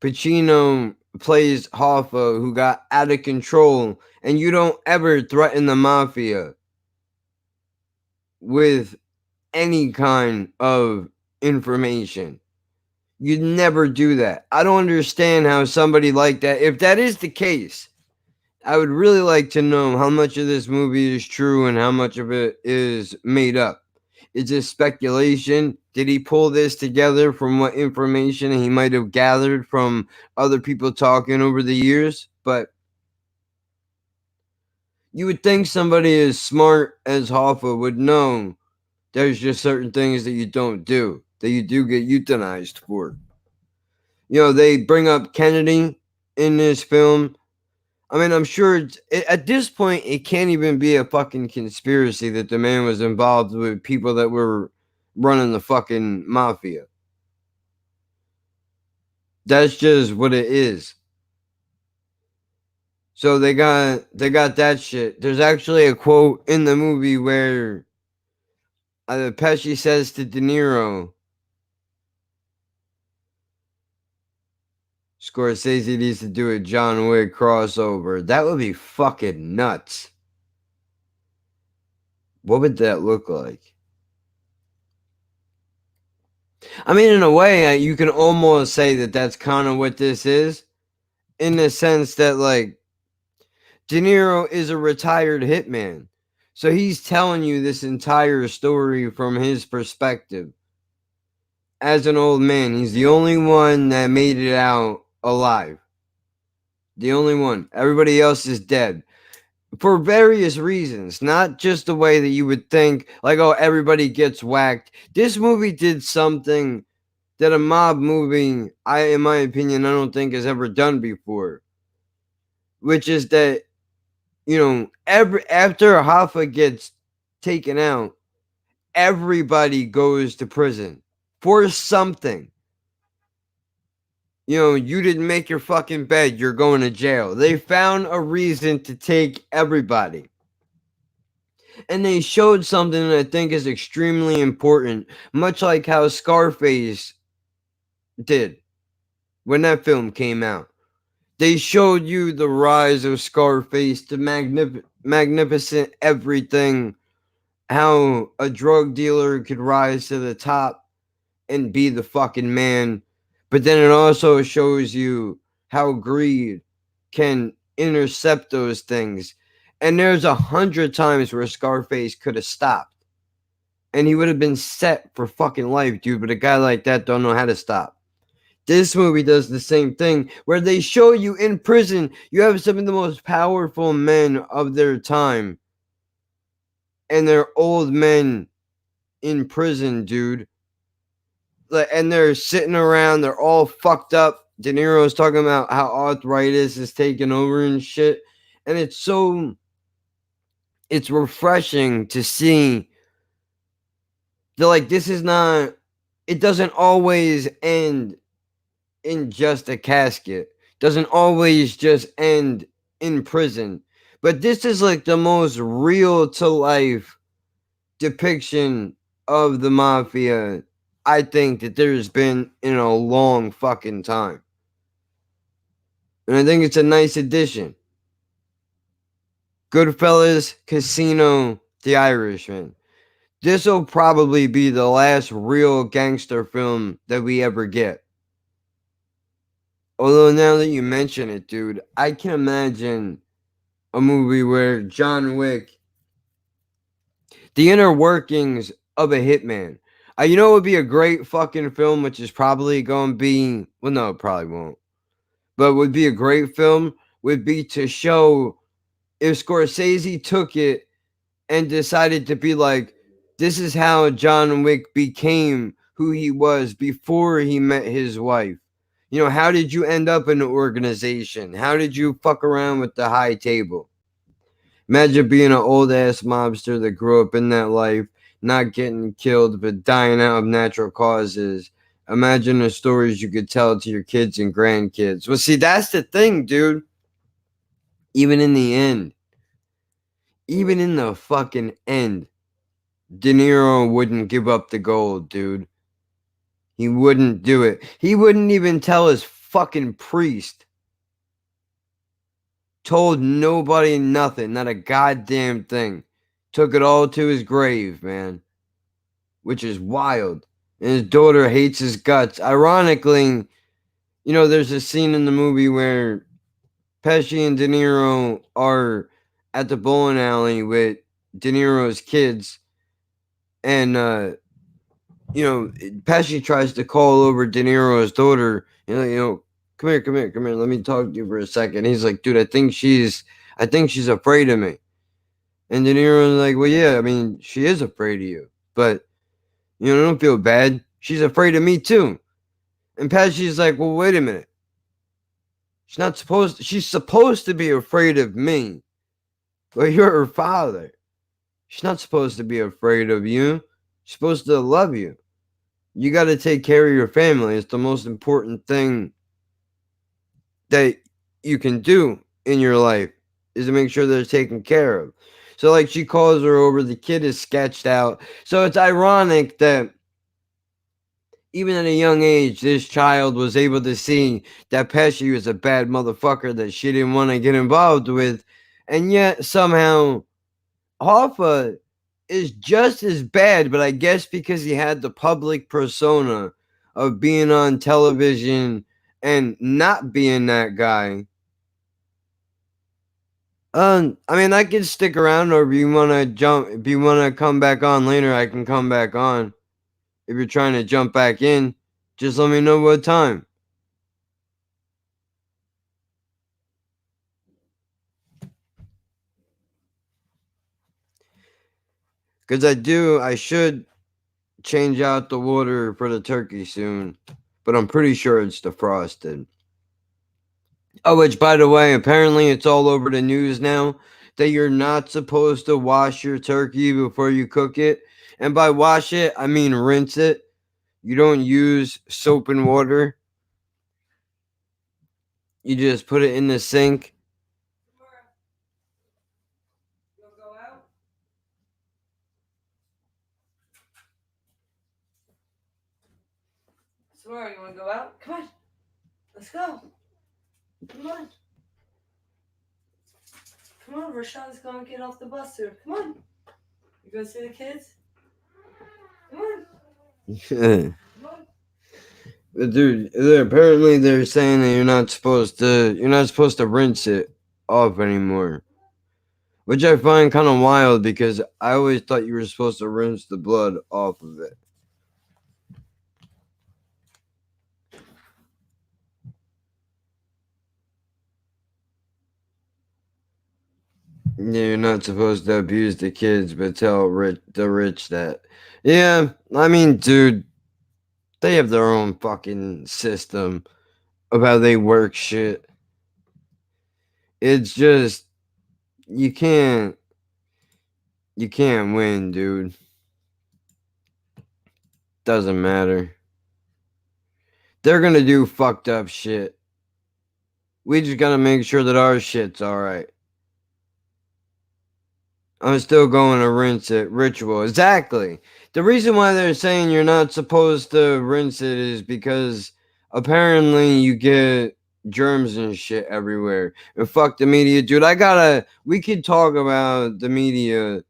Pacino plays Hoffa, who got out of control, and you don't ever threaten the mafia with any kind of information. You'd never do that. I don't understand how somebody like that, if that is the case, I would really like to know how much of this movie is true and how much of it is made up. Is this speculation? Did he pull this together from what information he might have gathered from other people talking over the years? But you would think somebody as smart as Hoffa would know there's just certain things that you don't do, that you do get euthanized for. They bring up Kennedy in this film. I mean, I'm sure at this point, it can't even be a fucking conspiracy that the man was involved with people that were running the fucking mafia. That's just what it is. So they got that shit. There's actually a quote in the movie where Pesci says to De Niro, Scorsese needs to do a John Wick crossover. That would be fucking nuts. What would that look like? I mean, in a way, you can almost say that that's kind of what this is, in the sense that, like, De Niro is a retired hitman. So he's telling you this entire story from his perspective. As an old man, he's the only one that made it out alive. The only one. Everybody else is dead. For various reasons, not just the way that you would think, like, oh, everybody gets whacked. This movie did something that a mob movie, in my opinion, I don't think has ever done before. Which is that, you know, after Hoffa gets taken out, everybody goes to prison for something. You know, you didn't make your fucking bed, you're going to jail. They found a reason to take everybody. And they showed something that I think is extremely important, much like how Scarface did when that film came out. They showed you the rise of Scarface, the magnificent everything, how a drug dealer could rise to the top and be the fucking man. But then it also shows you how greed can intercept those things. And there's 100 times where Scarface could have stopped. And he would have been set for fucking life, dude. But a guy like that don't know how to stop. This movie does the same thing, where they show you in prison, you have some of the most powerful men of their time. And they're old men in prison, dude. And they're sitting around, they're all fucked up. De Niro's talking about how arthritis is taking over and shit. And it's refreshing to see that, like, this is not, it doesn't always end in just a casket. Doesn't always just end in prison. But this is like the most real to life depiction of the mafia I think that there's been in a long fucking time. And I think it's a nice addition. Goodfellas, Casino, The Irishman. This will probably be the last real gangster film that we ever get. Although now that you mention it, dude, I can imagine a movie where John Wick, the inner workings of a hitman. You know it would be a great fucking film, which is probably going to be, well, no, it probably won't. But would be a great film, would be to show if Scorsese took it and decided to be like, this is how John Wick became who he was before he met his wife. You know, how did you end up in an organization? How did you fuck around with the high table? Imagine being an old ass mobster that grew up in that life, not getting killed, but dying out of natural causes. Imagine the stories you could tell to your kids and grandkids. Well, see, that's the thing, dude. Even in the end, even in the fucking end, De Niro wouldn't give up the gold, dude. He wouldn't do it. He wouldn't even tell his fucking priest. Told nobody nothing, not a goddamn thing. Took it all to his grave, man. Which is wild. And his daughter hates his guts. Ironically, you know, there's a scene in the movie where Pesci and De Niro are at the bowling alley with De Niro's kids. And, you know, Pesci tries to call over De Niro's daughter. You know, come here. Let me talk to you for a second. He's like, dude, I think she's afraid of me. And De Niro's like, well, yeah, I mean, she is afraid of you. But, you know, don't feel bad. She's afraid of me too. And Pesci's like, well, wait a minute. She's supposed to be afraid of me. But you're her father. She's not supposed to be afraid of you. She's supposed to love you. You got to take care of your family. It's the most important thing that you can do in your life is to make sure they're taken care of. So, like, she calls her over, the kid is sketched out. So it's ironic that even at a young age, this child was able to see that Pesci was a bad motherfucker that she didn't want to get involved with. And yet, somehow, Hoffa is just as bad, but I guess because he had the public persona of being on television and not being that guy. I mean, I can stick around, or if you want to come back on later, I can come back on. If you're trying to jump back in, just let me know what time. Because I should change out the water for the turkey soon, but I'm pretty sure it's defrosted. Oh, which, by the way, apparently it's all over the news now that you're not supposed to wash your turkey before you cook it. And by wash it, I mean rinse it. You don't use soap and water. You just put it in the sink. Samara, you want to go out? Come on. Let's go. Come on. Come on, Rashad's going to get off the bus soon. Come on. You go see the kids? Come on. Come on. But dude, apparently they're saying that you're not supposed to rinse it off anymore. Which I find kind of wild because I always thought you were supposed to rinse the blood off of it. Yeah, you're not supposed to abuse the kids, but tell the rich that. Yeah, I mean, dude, they have their own fucking system of how they work shit. It's just you can't win, dude. Doesn't matter. They're gonna do fucked up shit. We just gotta make sure that our shit's alright. I'm still going to rinse it. Ritual. Exactly. The reason why they're saying you're not supposed to rinse it is because apparently you get germs and shit everywhere. And fuck the media, dude. We could talk about the media.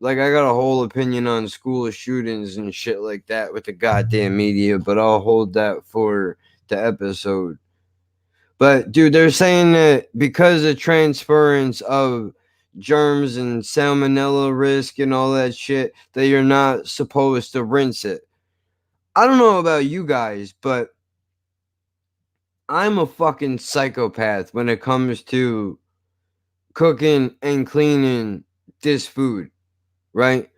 Like, I got a whole opinion on school shootings and shit like that with the goddamn media, but I'll hold that for the episode. But, dude, they're saying that because of transference of germs and salmonella risk and all that shit, that you're not supposed to rinse it. I don't know about you guys, but I'm a fucking psychopath when it comes to cooking and cleaning this food, right?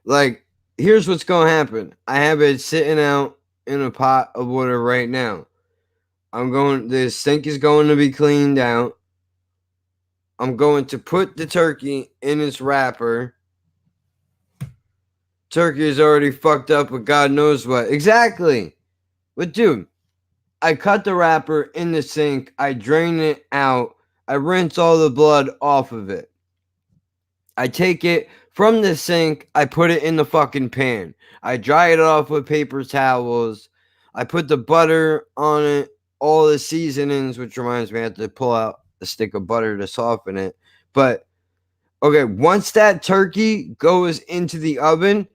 Like, here's what's gonna happen. I have it sitting out in a pot of water right now. The sink is going to be cleaned out. I'm going to put the turkey in its wrapper. Turkey is already fucked up with God knows what. Exactly. But dude, I cut the wrapper in the sink. I drain it out. I rinse all the blood off of it. I take it from the sink. I put it in the fucking pan. I dry it off with paper towels. I put the butter on it, all the seasonings, which reminds me I have to pull out a stick of butter to soften it. But okay, once that turkey goes into the oven,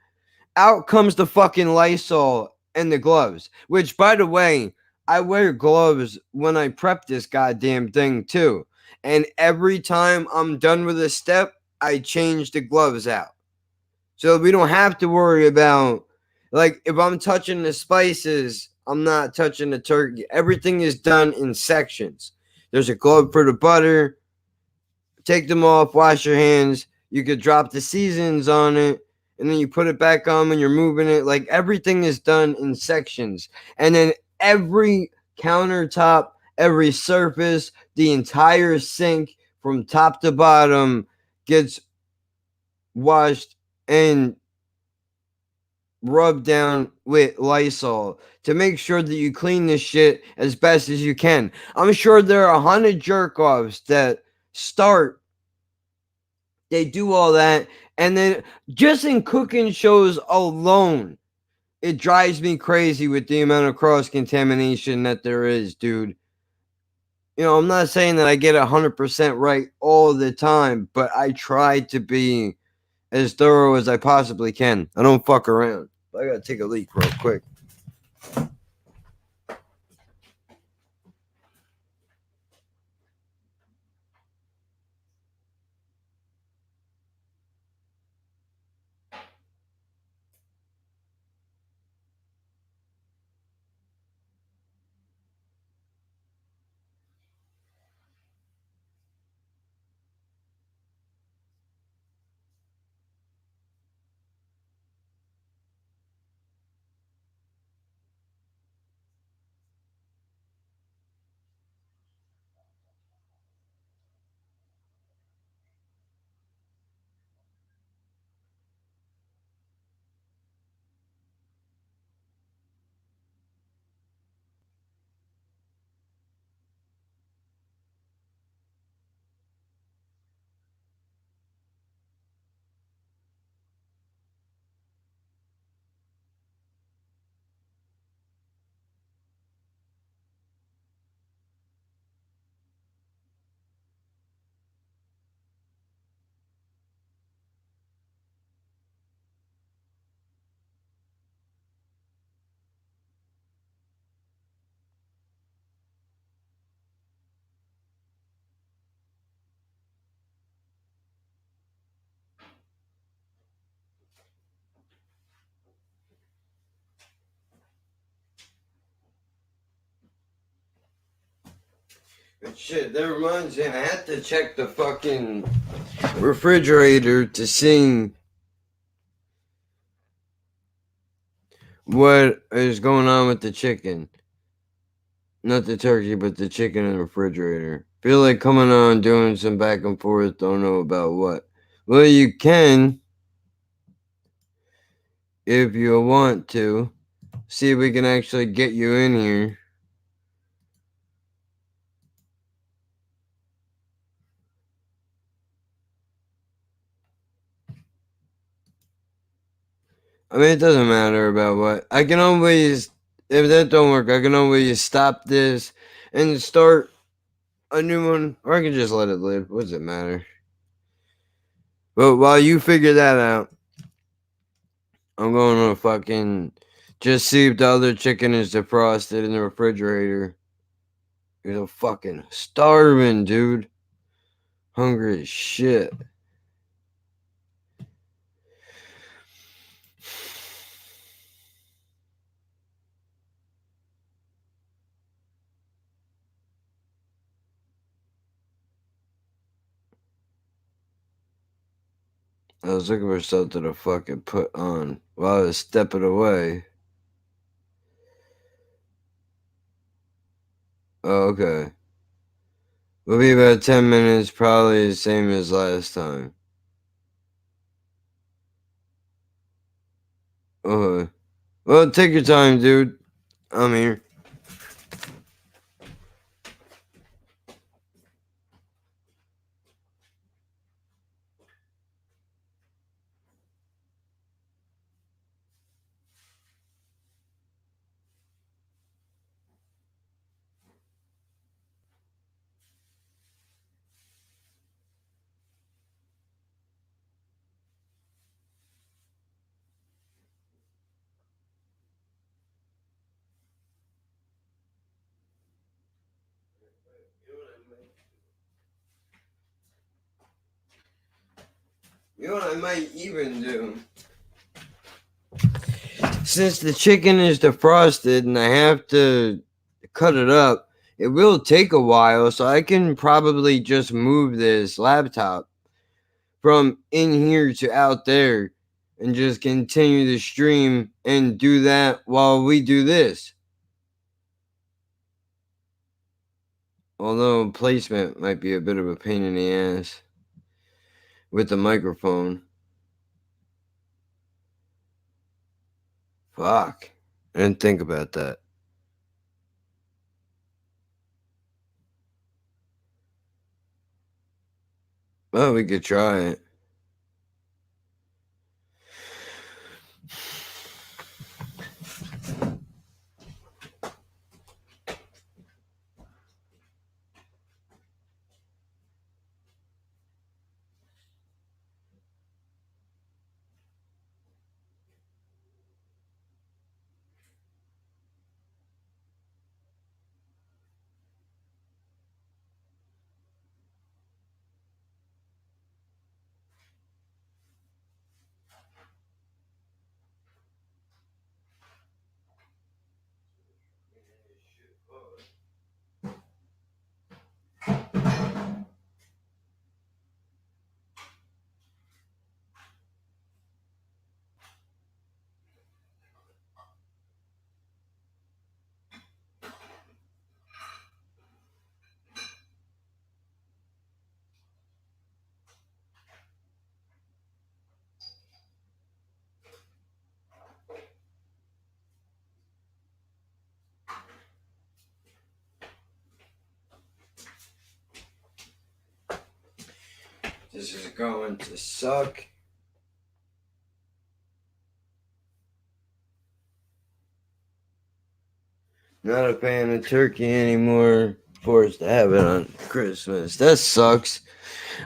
out comes the fucking Lysol and the gloves. Which, by the way, I wear gloves when I prep this goddamn thing too. And every time I'm done with a step, I change the gloves out. So we don't have to worry about, like, if I'm touching the spices, I'm not touching the turkey. Everything is done in sections. There's a glove for the butter. Take them off, wash your hands. You could drop the seasons on it, and then you put it back on when you're moving it. Like, everything is done in sections. And then every countertop, every surface, the entire sink from top to bottom gets washed and rubbed down with Lysol to make sure that you clean this shit as best as you can. I'm sure there are 100 jerk offs that start, they do all that, and then just in cooking shows alone, it drives me crazy with the amount of cross contamination that there is, dude. You know, I'm not saying that I get 100% right all the time, but I try to be as thorough as I possibly can. I don't fuck around. I gotta take a leak real quick. But shit, that reminds me, I had to check the fucking refrigerator to see what is going on with the chicken. Not the turkey, but the chicken in the refrigerator. Feel like coming on doing some back and forth, don't know about what. Well, you can, if you want to. See if we can actually get you in here. I mean, it doesn't matter about what. I can always, if that don't work, I can always stop this and start a new one. Or I can just let it live. What does it matter? But while you figure that out, I'm going to fucking just see if the other chicken is defrosted in the refrigerator. You're fucking starving, dude. Hungry as shit. I was looking for something to fucking put on while I was stepping away. Oh, okay. We'll be about 10 minutes, probably the same as last time. Okay. Well, take your time, dude. I'm here. You know what I might even do? Since the chicken is defrosted and I have to cut it up, it will take a while, so I can probably just move this laptop from in here to out there and just continue the stream and do that while we do this. Although placement might be a bit of a pain in the ass with the microphone. Fuck. I didn't think about that. Well, we could try it. This is going to suck. Not a fan of turkey anymore. Forced to have it on Christmas. That sucks.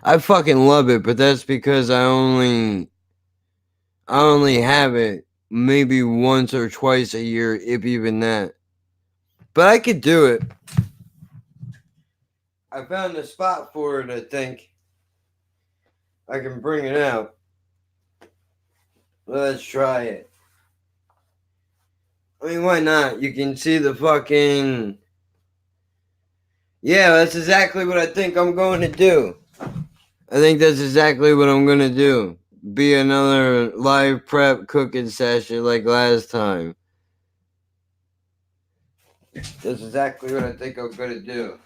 I fucking love it, but that's because I only have it maybe once or twice a year, if even that. But I could do it. I found a spot for it, I think. I can bring it out. Let's try it. I mean, why not? You can see the fucking... Yeah, that's exactly what I think I'm going to do. I think that's exactly what I'm going to do. Be another live prep cooking session like last time. That's exactly what I think I'm going to do.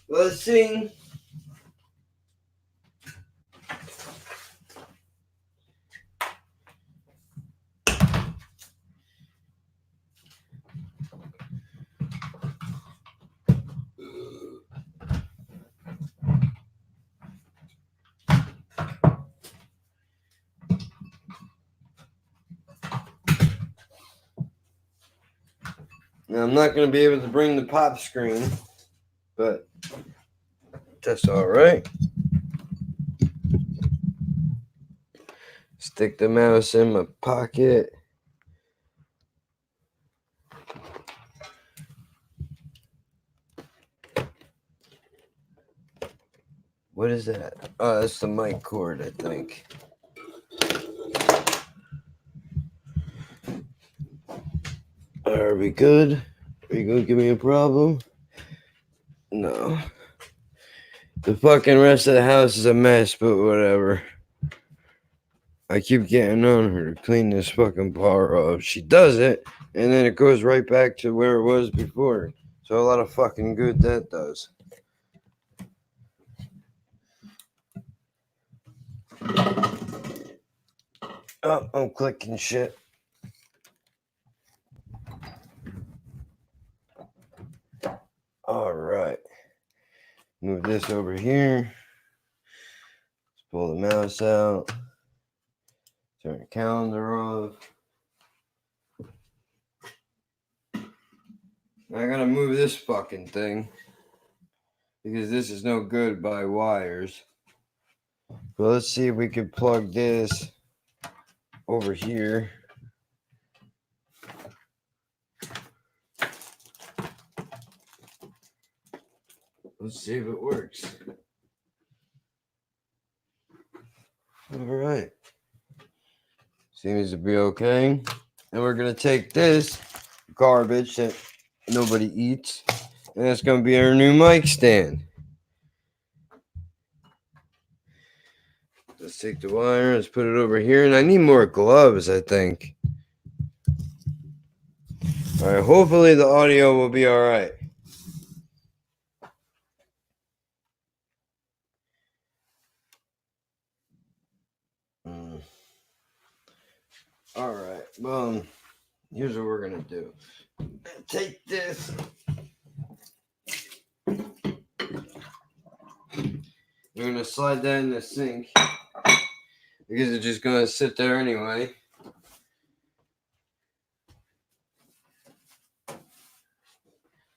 Let's see. Now, I'm not going to be able to bring the pop screen, but that's all right. Stick the mouse in my pocket. What is that? Oh, that's the mic cord, I think. Are we good? Are you going to give me a problem? No. The fucking rest of the house is a mess, but whatever. I keep getting on her to clean this fucking bar off. She does it, and then it goes right back to where it was before. So a lot of fucking good that does. Oh, I'm clicking shit. All right. Move this over here. Let's pull the mouse out. Turn the calendar off. I gotta move this fucking thing because this is no good by wires. But let's see if we can plug this over here. Let's see if it works. All right. Seems to be okay. And we're going to take this garbage that nobody eats, and that's going to be our new mic stand. Let's take the wire, let's put it over here, and I need more gloves, I think. All right, hopefully the audio will be all right. All right, well, Here's what we're gonna do. Take this. We're gonna slide that in the sink because it's just gonna sit there anyway.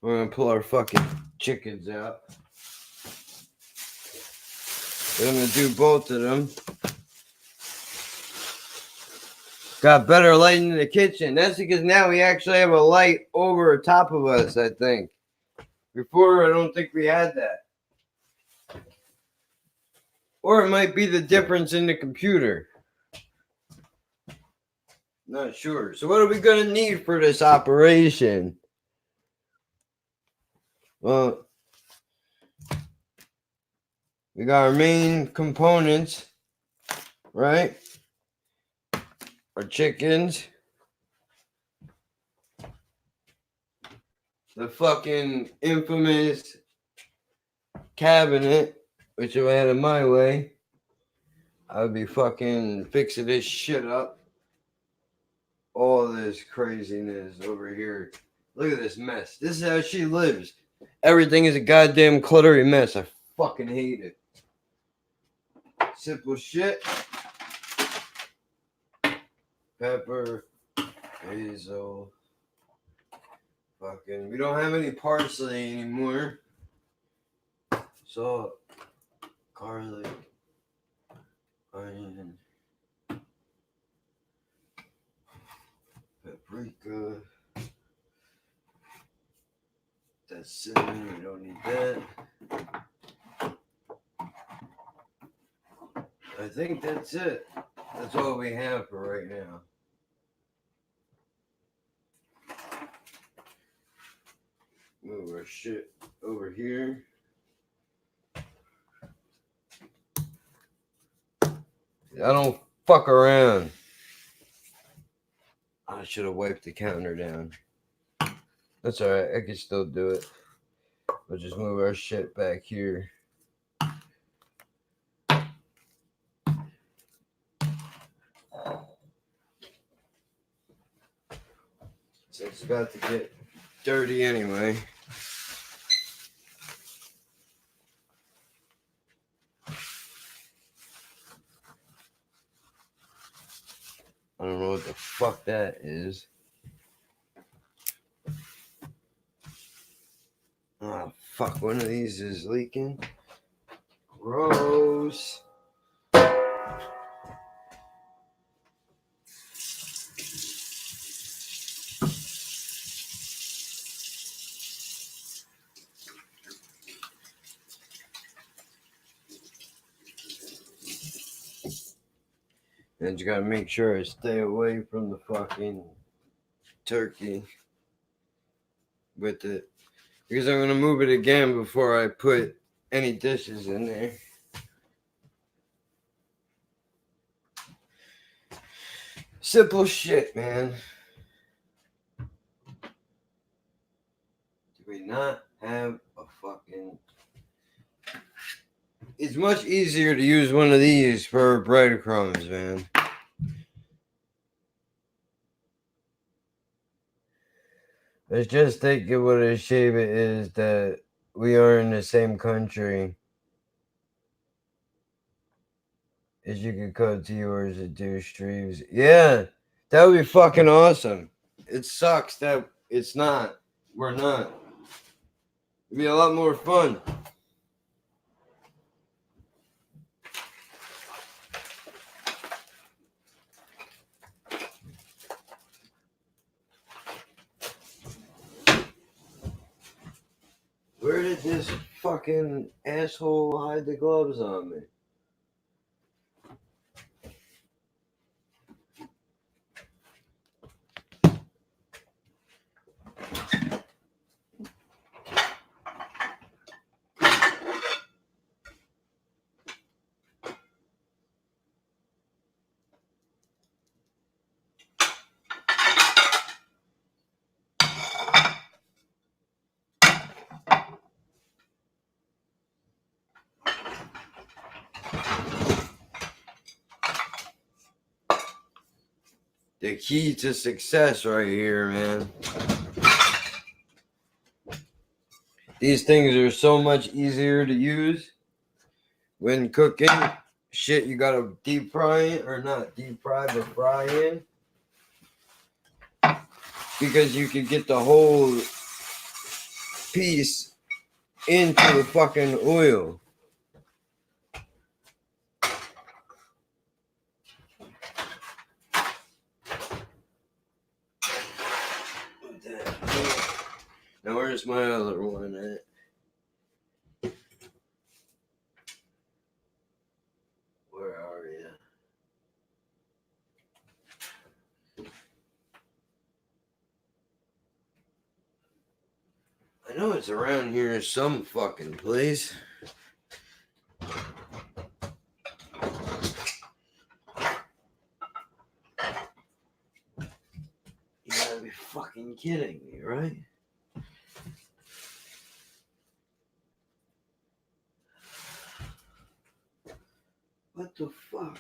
We're gonna pull our fucking chickens out. We're gonna do both of them. Got better lighting in the kitchen. That's because now we actually have a light over top of us, I think. Before, I don't think we had that. Or it might be the difference in the computer. Not sure. So what are we going to need for this operation? Well, we got our main components, right? Our chickens. The fucking infamous cabinet, which if I had it my way, I would be fucking fixing this shit up. All this craziness over here. Look at this mess. This is how she lives. Everything is a goddamn cluttery mess. I fucking hate it. Simple shit. Pepper, basil. Fucking, we don't have any parsley anymore. Salt, garlic, onion, paprika. That's cinnamon. We don't need that. I think that's it. That's all we have for right now. Move our shit over here. I don't fuck around. I should have wiped the counter down. That's alright. I can still do it. We'll just move our shit back here. So it's about to get dirty anyway. I don't know what the fuck that is. Oh, fuck. One of these is leaking. Gross. And you gotta make sure I stay away from the fucking turkey with it. Because I'm gonna move it again before I put any dishes in there. Simple shit, man. Do we not have a fucking... It's much easier to use one of these for breadcrumbs, man. Let's just think of what a shame it is that we are in the same country. As you could cut to yours at two streams. Yeah, that would be fucking awesome. It sucks that it's not. We're not. It'd be a lot more fun. Where did this fucking asshole hide the gloves on me? the key to success right here, man. These things are so much easier to use when cooking. Shit, you gotta deep fry it, or not deep fry, but fry in. Because you can get the whole piece into the fucking oil. Now where's my other one at? Where are you? I know it's around here some fucking place. You gotta be fucking kidding me, right? What the fuck?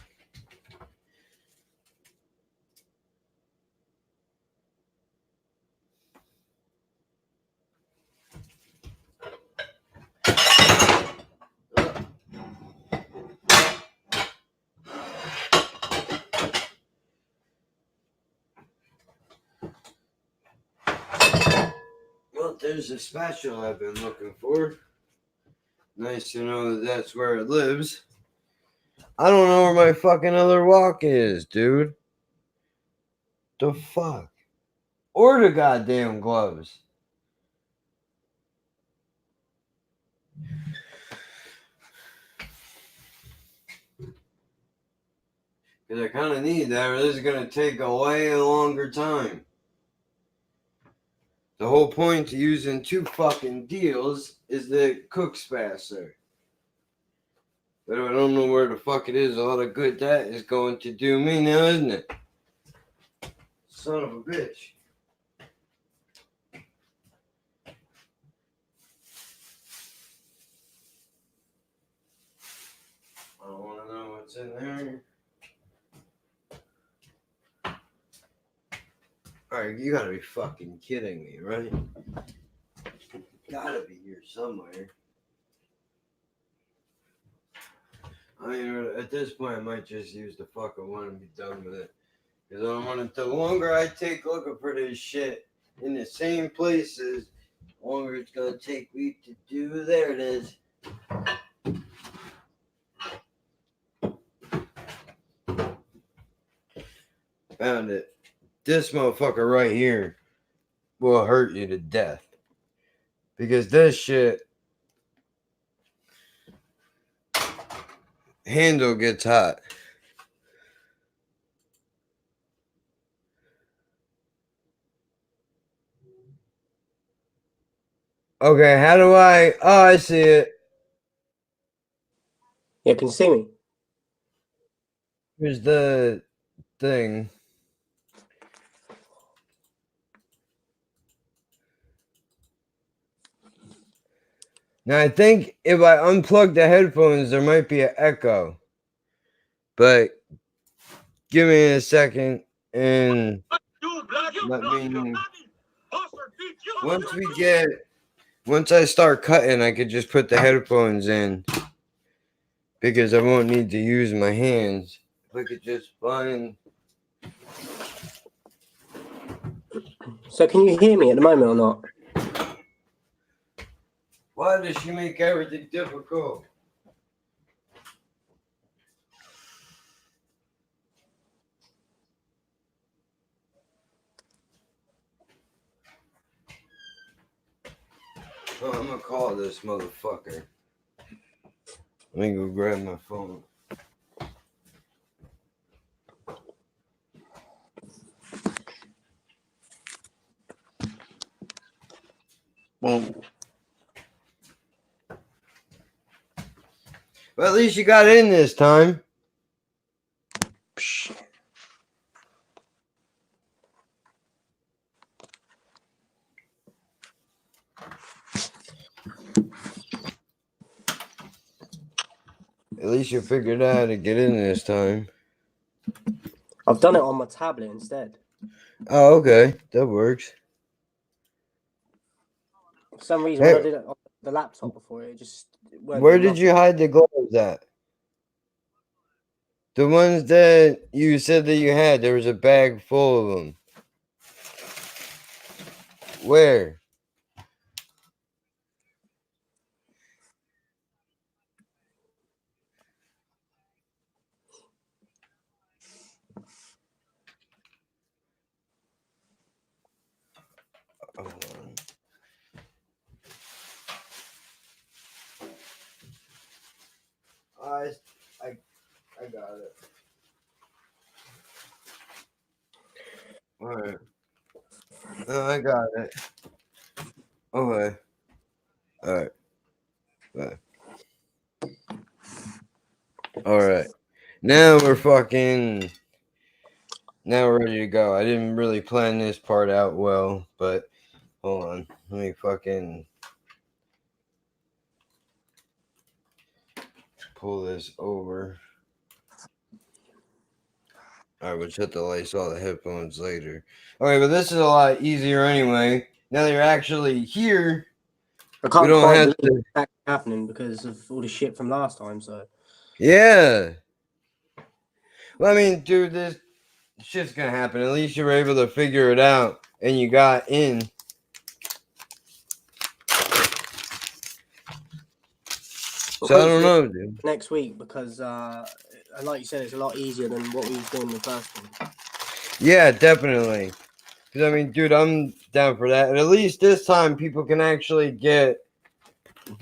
Well, there's a spatula I've been looking for. Nice to know that that's where it lives. I don't know where my fucking other wok is, dude. The fuck? Or the goddamn gloves. Because I kind of need that, or this is going to take a way longer time. The whole point to using two fucking deals is that it cooks faster. But I don't know where the fuck it is. All the good that is going to do me now, isn't it? Son of a bitch. I don't want to know what's in there. Alright, you gotta be fucking kidding me, right? Gotta be here somewhere. I mean, at this point, I might just use the fucking one and be done with it. Because I don't want it. The longer I take looking for this shit in the same places, the longer it's gonna take me to do. There it is. Found it. This motherfucker right here will hurt you to death. Because this shit handle gets hot. Okay, how do I... Oh, I see it. Yeah, can you see me? Here's the thing. Now, I think if I unplug the headphones, there might be an echo. But give me a second and let me... Once I start cutting, I could just put the headphones in. Because I won't need to use my hands. If I could just find... So can you hear me at the moment or not? Why does she make everything difficult? Oh, I'm gonna call this motherfucker. Let me go grab my phone. Well, at least you got in this time. Psh. At least you figured out how to get in this time. I've done it on my tablet instead. Oh, okay. That works. For some reason, when I did it on the laptop before, it just weren't Where doing did nothing. you hide the gloves at? The ones that you said that you had, there was a bag full of them. Where? I got it. All right. No, I got it. Okay. All right. Bye. All right. Now we're fucking. Now we're ready to go. I didn't really plan this part out well, but hold on. Let me fucking pull this over. All right, we'll shut the lights, all the headphones later. Okay, but this is a lot easier anyway. Now that you're actually here, I can't we don't quite have believe to. it's happening because of all the shit from last time. So Yeah. Well, I mean, dude, this shit's gonna happen. At least you were able to figure it out and you got in. So I don't know, dude. Next week because, like you said, it's a lot easier than what we was doing the first one. Yeah, definitely. Because, I mean, dude, I'm down for that. And at least this time, people can actually get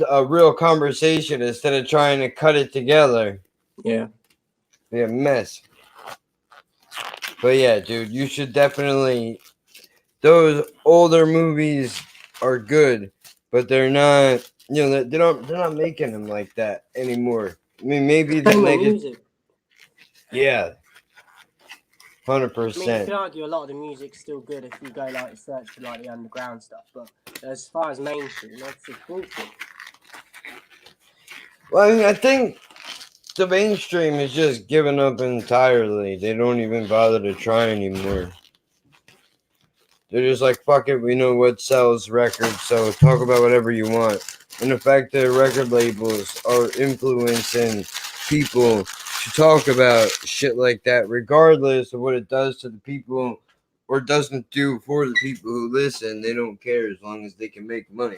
a real conversation instead of trying to cut it together. Yeah. Be a mess. But yeah, dude, you should definitely. Those older movies are good, but they're not. You know, they don't. They're not making them like that anymore. I mean, maybe the music. Yeah. 100%. I mean, you could argue a lot of the music's still good if you go like search for like the underground stuff, but as far as mainstream, that's just bullshit. Well, I mean, I think the mainstream is just giving up entirely. They don't even bother to try anymore. They're just like, fuck it, we know what sells records, so talk about whatever you want. And the fact that record labels are influencing people to talk about shit like that, regardless of what it does to the people or doesn't do for the people who listen, they don't care as long as they can make money.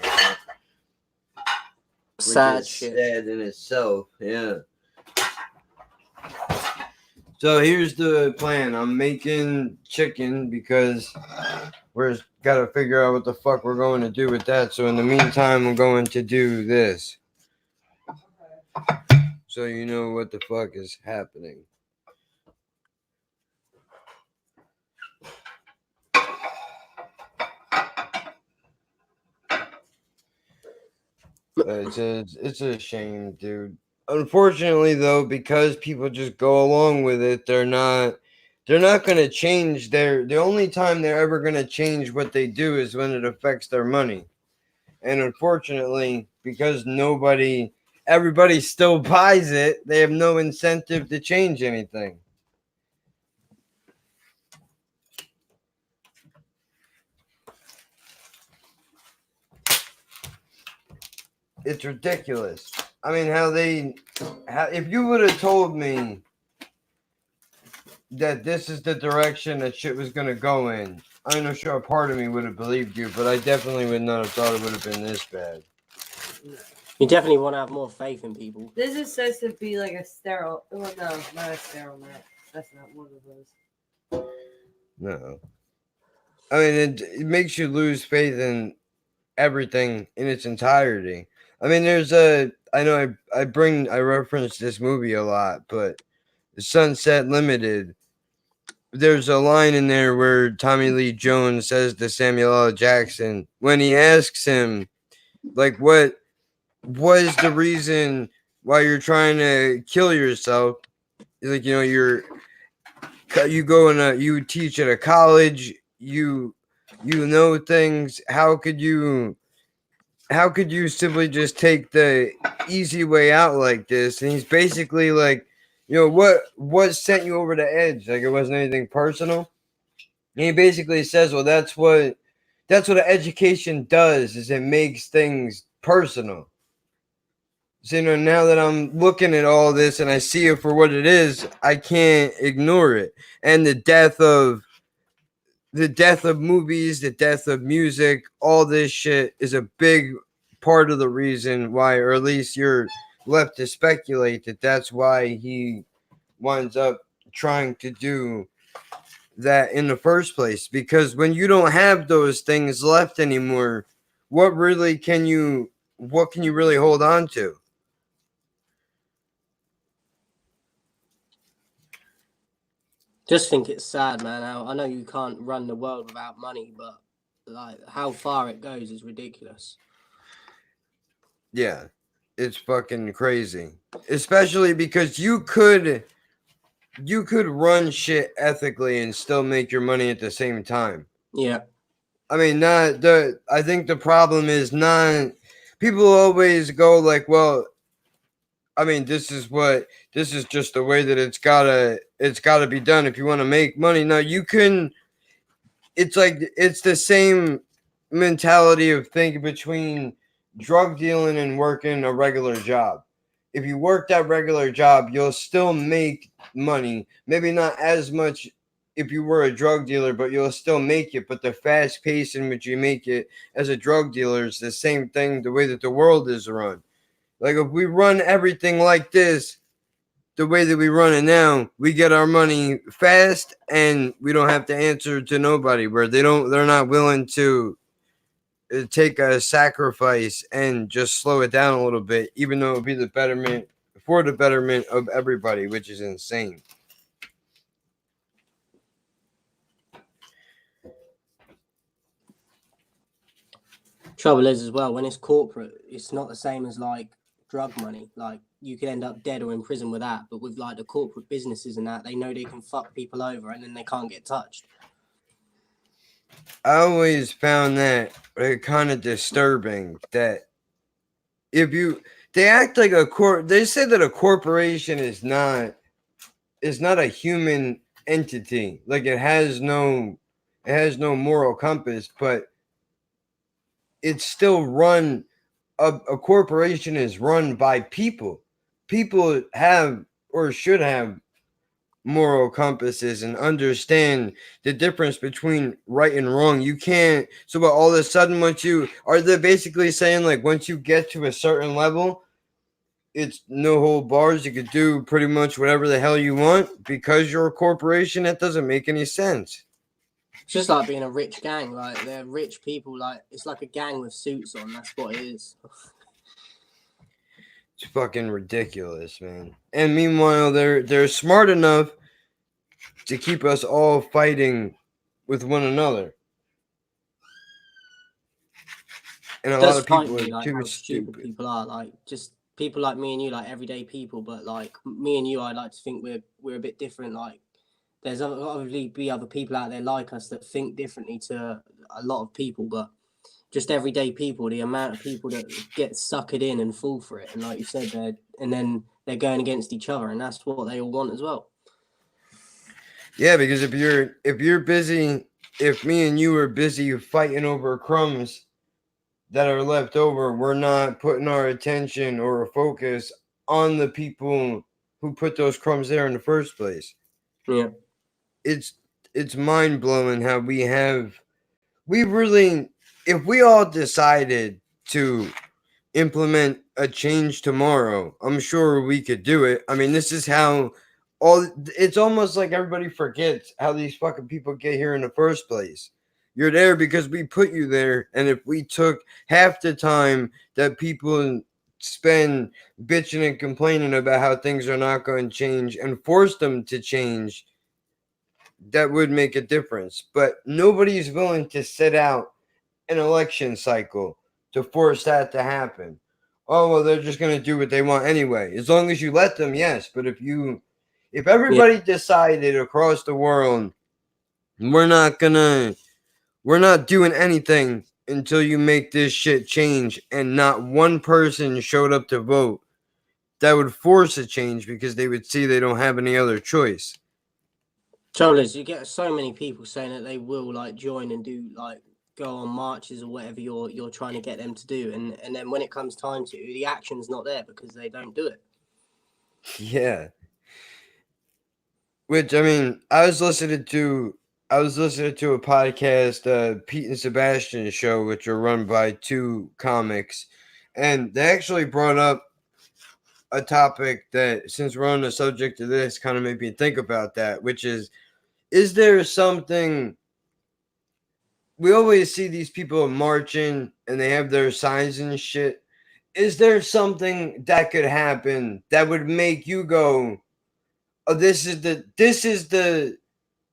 Sad shit. Sad in itself, yeah. So here's the plan. I'm making chicken because we're got to figure out what the fuck we're going to do with that. So in the meantime, I'm going to do this. So you know what the fuck is happening. It's a shame, dude. Unfortunately, though, because people just go along with it, they're not going to change the only time they're ever going to change what they do is when it affects their money. And unfortunately, because everybody still buys it, they have no incentive to change anything. It's ridiculous. I mean, if you would have told me that this is the direction that shit was going to go in, I'm not sure a part of me would have believed you, but I definitely would not have thought it would have been this bad. You definitely want to have more faith in people. This is supposed to be like a sterile. Well, no, not a sterile net. That's not one of those. No. I mean, it makes you lose faith in everything in its entirety. I mean, I know I reference this movie a lot, but Sunset Limited, there's a line in there where Tommy Lee Jones says to Samuel L. Jackson, when he asks him, like, what is the reason why you're trying to kill yourself? He's like, you teach at a college, you know things. How could you simply just take the easy way out like this? And he's basically like, what sent you over the edge? Like, it wasn't anything personal. And he basically says, well, that's what an education does, is it makes things personal. So, now that I'm looking at all this and I see it for what it is, I can't ignore it. And the death of movies, the death of music, all this shit is a big part of the reason why, or at least you're left to speculate that that's why he winds up trying to do that in the first place. Because when you don't have those things left anymore, what can you really hold on to? Just think it's sad, man. I know you can't run the world without money, but like how far it goes is ridiculous. Yeah, it's fucking crazy. Especially because you could run shit ethically and still make your money at the same time. Yeah. I mean, I think the problem is not, people always go like, well, I mean, this is just the way that it's gotta be done if you want to make money. No, you can. It's like, it's the same mentality of thinking between drug dealing and working a regular job. If you work that regular job, you'll still make money. Maybe not as much if you were a drug dealer, but you'll still make it. But the fast pace in which you make it as a drug dealer is the same thing, the way that the world is run. Like, if we run everything like this, the way that we run it now, we get our money fast and we don't have to answer to nobody, where they're not willing to take a sacrifice and just slow it down a little bit, even though it would be the betterment of everybody, which is insane. Trouble is as well, when it's corporate, it's not the same as like drug money. Like, you could end up dead or in prison with that, but with like the corporate businesses and that, they know they can fuck people over and then they can't get touched. I always found that kind of disturbing, that they act like they say that a corporation is not a human entity. Like, it has no moral compass, but it's still run. A corporation is run by people. People have, or should have, moral compasses and understand the difference between right and wrong. You can't. So, but all of a sudden, they're basically saying, like, once you get to a certain level, it's no hold bars. You could do pretty much whatever the hell you want because you're a corporation? That doesn't make any sense. It's just like being a rich gang. Like, they're rich people. Like, it's like a gang with suits on. That's what it is. It's fucking ridiculous, man. And meanwhile, they're smart enough to keep us all fighting with one another. And a lot of people are too stupid. People are, like, just people like me and you, like everyday people. But like me and you, I like to think we're a bit different. Like, there's obviously be other people out there like us that think differently to a lot of people, but just everyday people, the amount of people that get suckered in and fall for it, and like you said, then they're going against each other, and that's what they all want as well. Yeah, because if you're busy, if me and you are busy fighting over crumbs that are left over, we're not putting our attention or focus on the people who put those crumbs there in the first place. Yeah. It's mind-blowing how if we all decided to implement a change tomorrow, I'm sure we could do it. I mean, this is how it's almost like everybody forgets how these fucking people get here in the first place. You're there because we put you there, and if we took half the time that people spend bitching and complaining about how things are not going to change and force them to change, that would make a difference. But nobody's willing to sit out an election cycle to force that to happen. Oh, well, they're just going to do what they want anyway. As long as you let them, yes. But if everybody decided across the world, we're not doing anything until you make this shit change, and not one person showed up to vote, that would force a change because they would see they don't have any other choice. Trouble is, you get so many people saying that they will like join and do like go on marches or whatever you're trying to get them to do, and then when it comes time to, the action's not there because they don't do it. Yeah. Which, I mean, I was listening to a podcast, Pete and Sebastian show, which are run by two comics, and they actually brought up a topic that, since we're on the subject of this, kind of made me think about that, which is there something? We always see these people marching and they have their signs and shit. Is there something that could happen that would make you go, "Oh, this is the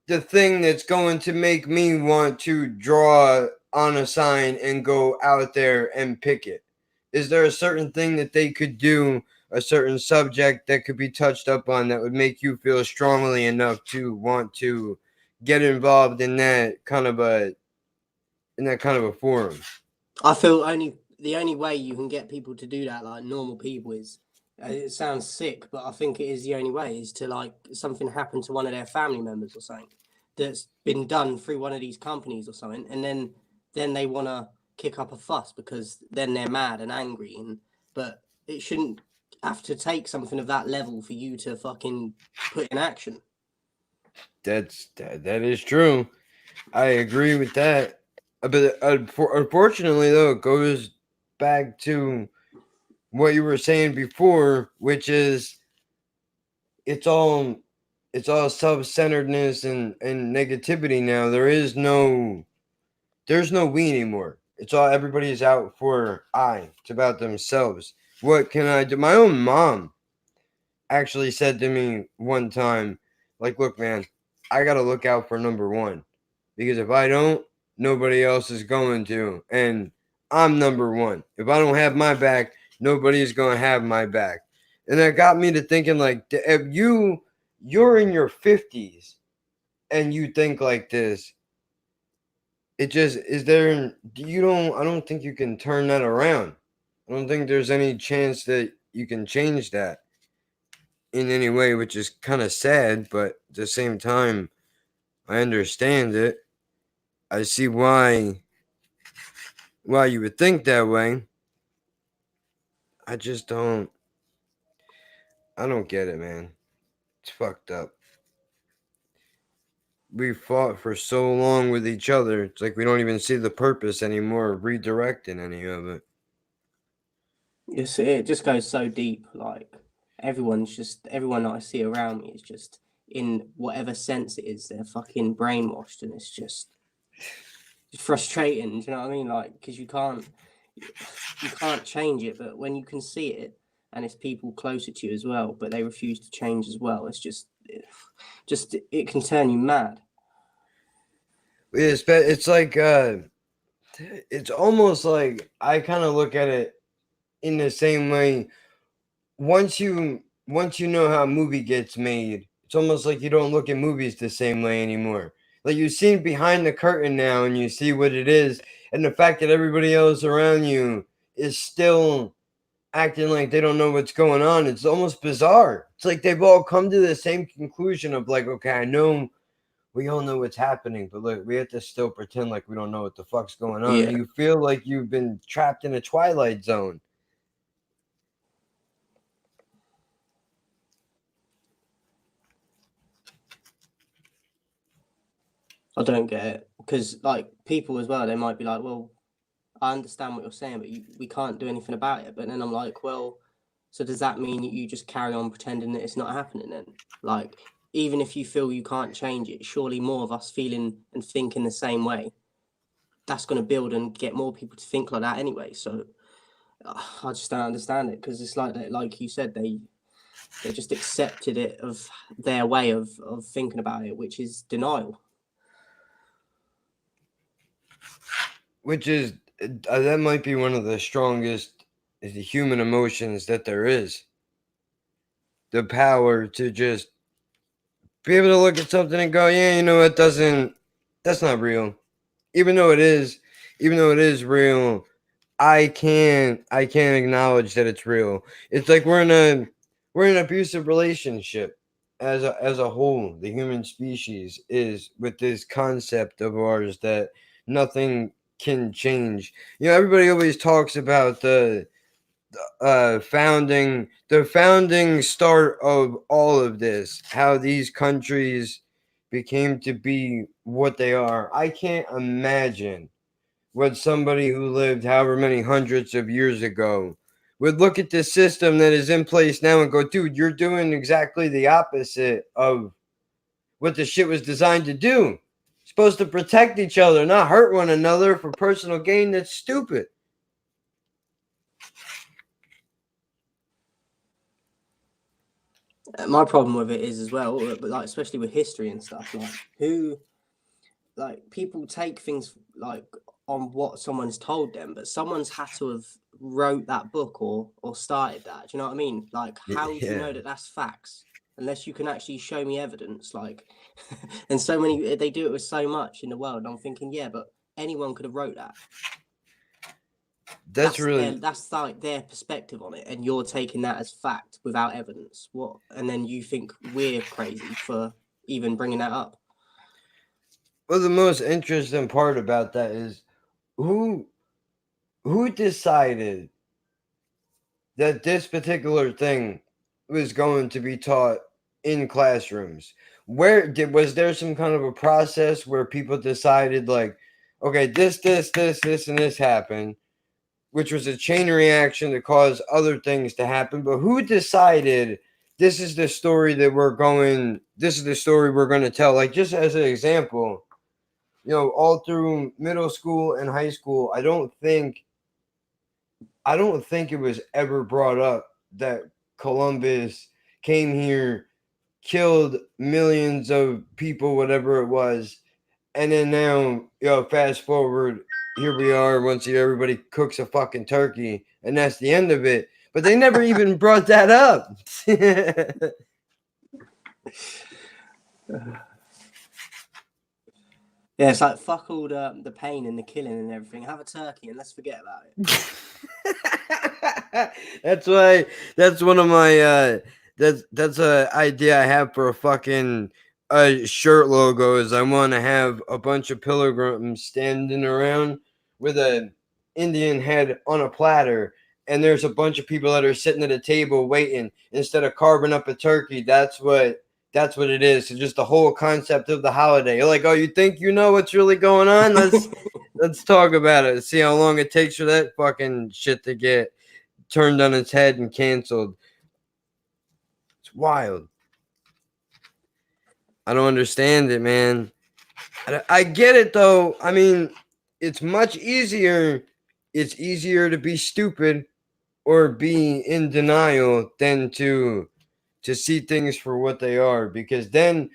thing that's going to make me want to draw on a sign and go out there and pick it"? Is there a certain thing that they could do, a certain subject that could be touched up on that would make you feel strongly enough to want to get involved in that kind of a forum? I feel the only way you can get people to do that, like normal people, is it sounds sick, but I think it is the only way is to like something happen to one of their family members or something that's been done through one of these companies or something, and then they want to kick up a fuss because then they're mad and angry, but it shouldn't have to take something of that level for you to fucking put in action. That is true. I agree with that. But unfortunately, though, it goes back to what you were saying before, which is it's all self-centeredness and negativity now. There's no we anymore. It's all, everybody's out for I. It's about themselves. What can I do? My own mom actually said to me one time, like, "Look, man, I got to look out for number one. Because if I don't, nobody else is going to. And I'm number one. If I don't have my back, nobody's going to have my back." And that got me to thinking, like, if you're in your 50s and you think like this, it just is there. I don't think you can turn that around. I don't think there's any chance that you can change that in any way, which is kind of sad, but at the same time, I understand it. I see why you would think that way. I just don't. I don't get it, man. It's fucked up. We fought for so long with each other. It's like we don't even see the purpose anymore of redirecting any of it. It just goes so deep. Like everyone that I see around me is just, in whatever sense it is, they're fucking brainwashed, and it's just frustrating. Do you know what I mean? Like, because you can't change it, but when you can see it, and it's people closer to you as well, but they refuse to change as well, it's just it can turn you mad. It's like it's almost like I kind of look at it in the same way. Once you know how a movie gets made, it's almost like you don't look at movies the same way anymore. Like, you've seen behind the curtain now and you see what it is, and the fact that everybody else around you is still acting like they don't know what's going on, it's almost bizarre. It's like they've all come to the same conclusion of, like, okay, I know we all know what's happening, but look, we have to still pretend like we don't know what the fuck's going on. Yeah. And you feel like you've been trapped in a twilight zone. I don't get it, because like people as well, they might be like, well, I understand what you're saying, but we can't do anything about it. But then I'm like, well, so does that mean you just carry on pretending that it's not happening then? Like, even if you feel you can't change it, surely more of us feeling and thinking the same way, that's going to build and get more people to think like that anyway. So I just don't understand it, because it's like you said, they just accepted it of their way of thinking about it, which is denial. Which is, that might be one of the strongest human emotions that there is. The power to just be able to look at something and go, yeah, you know what, that's not real. Even though it is real, I can't acknowledge that it's real. It's like we're in we're in an abusive relationship as a whole. The human species is with this concept of ours that nothing can change. Everybody always talks about the founding start of all of this, how these countries became to be what they are. I can't imagine what somebody who lived however many hundreds of years ago would look at the system that is in place now and go, dude, you're doing exactly the opposite of what the shit was designed to do. Supposed to protect each other, not hurt one another for personal gain. That's stupid. My problem with it is as well, but like especially with history and stuff, like people take things like on what someone's told them, but someone's had to have wrote that book or started that. Do you know what I mean? Like, how do you know that that's facts unless you can actually show me evidence? Like, and so many they do it with so much in the world. And I'm thinking, yeah, but anyone could have wrote that. That's like their perspective on it, and you're taking that as fact without evidence. What? And then you think we're crazy for even bringing that up. Well, the most interesting part about that is who decided that this particular thing was going to be taught in classrooms. Was there some kind of a process where people decided, like, okay, this, and this happened, which was a chain reaction to cause other things to happen? But who decided this is the story we're going to tell? Like, just as an example, all through middle school and high school, I don't think it was ever brought up that Columbus came here, killed millions of people, whatever it was, and then now, fast forward, here we are. Once everybody cooks a fucking turkey, and that's the end of it. But they never even brought that up. Yeah, it's like fuck all the pain and the killing and everything. Have a turkey and let's forget about it. That's one of my that's a idea I have for a fucking shirt logo. Is I want to have a bunch of pilgrims standing around with an Indian head on a platter, and there's a bunch of people that are sitting at a table waiting. Instead of carving up a turkey, that's what it is. So just the whole concept of the holiday. You're like, oh, you think you know what's really going on? Let's talk about it. See how long it takes for that fucking shit to get turned on its head and canceled. It's wild. I don't understand it, man. I get it though. I mean, it's much easier. It's easier to be stupid or be in denial than to see things for what they are, because then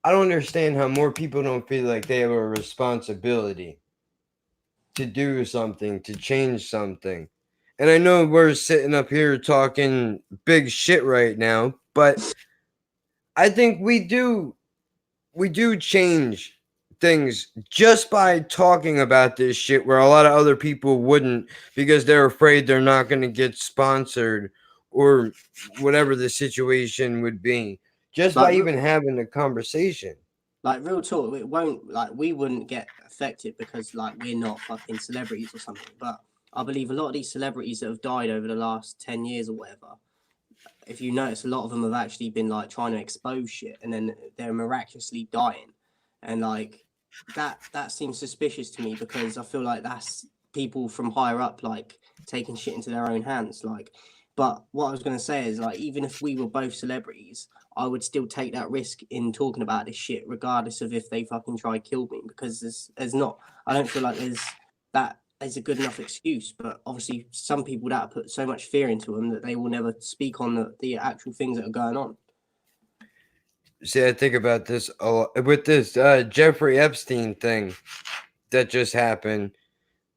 I don't understand how more people don't feel like they have a responsibility to do something, to change something. And I know we're sitting up here talking big shit right now, but I think we do change things just by talking about this shit, where a lot of other people wouldn't, because they're afraid they're not going to get sponsored or whatever the situation would be, just by even having a conversation. Like, real talk, it won't, like, we wouldn't get affected because, like, we're not fucking celebrities or something. But I believe a lot of these celebrities that have died over the last 10 years or whatever, if you notice, a lot of them have actually been, like, trying to expose shit, and then they're miraculously dying. And, like, that seems suspicious to me, because I feel like that's people from higher up, like, taking shit into their own hands. Like, but what I was going to say is, like, even if we were both celebrities, I would still take that risk in talking about this shit, regardless of if they fucking try to kill me, because there's not, I don't feel like there's a good enough excuse. But obviously some people that put so much fear into them that they will never speak on the actual things that are going on. See, I think about this a lot with this Jeffrey Epstein thing that just happened.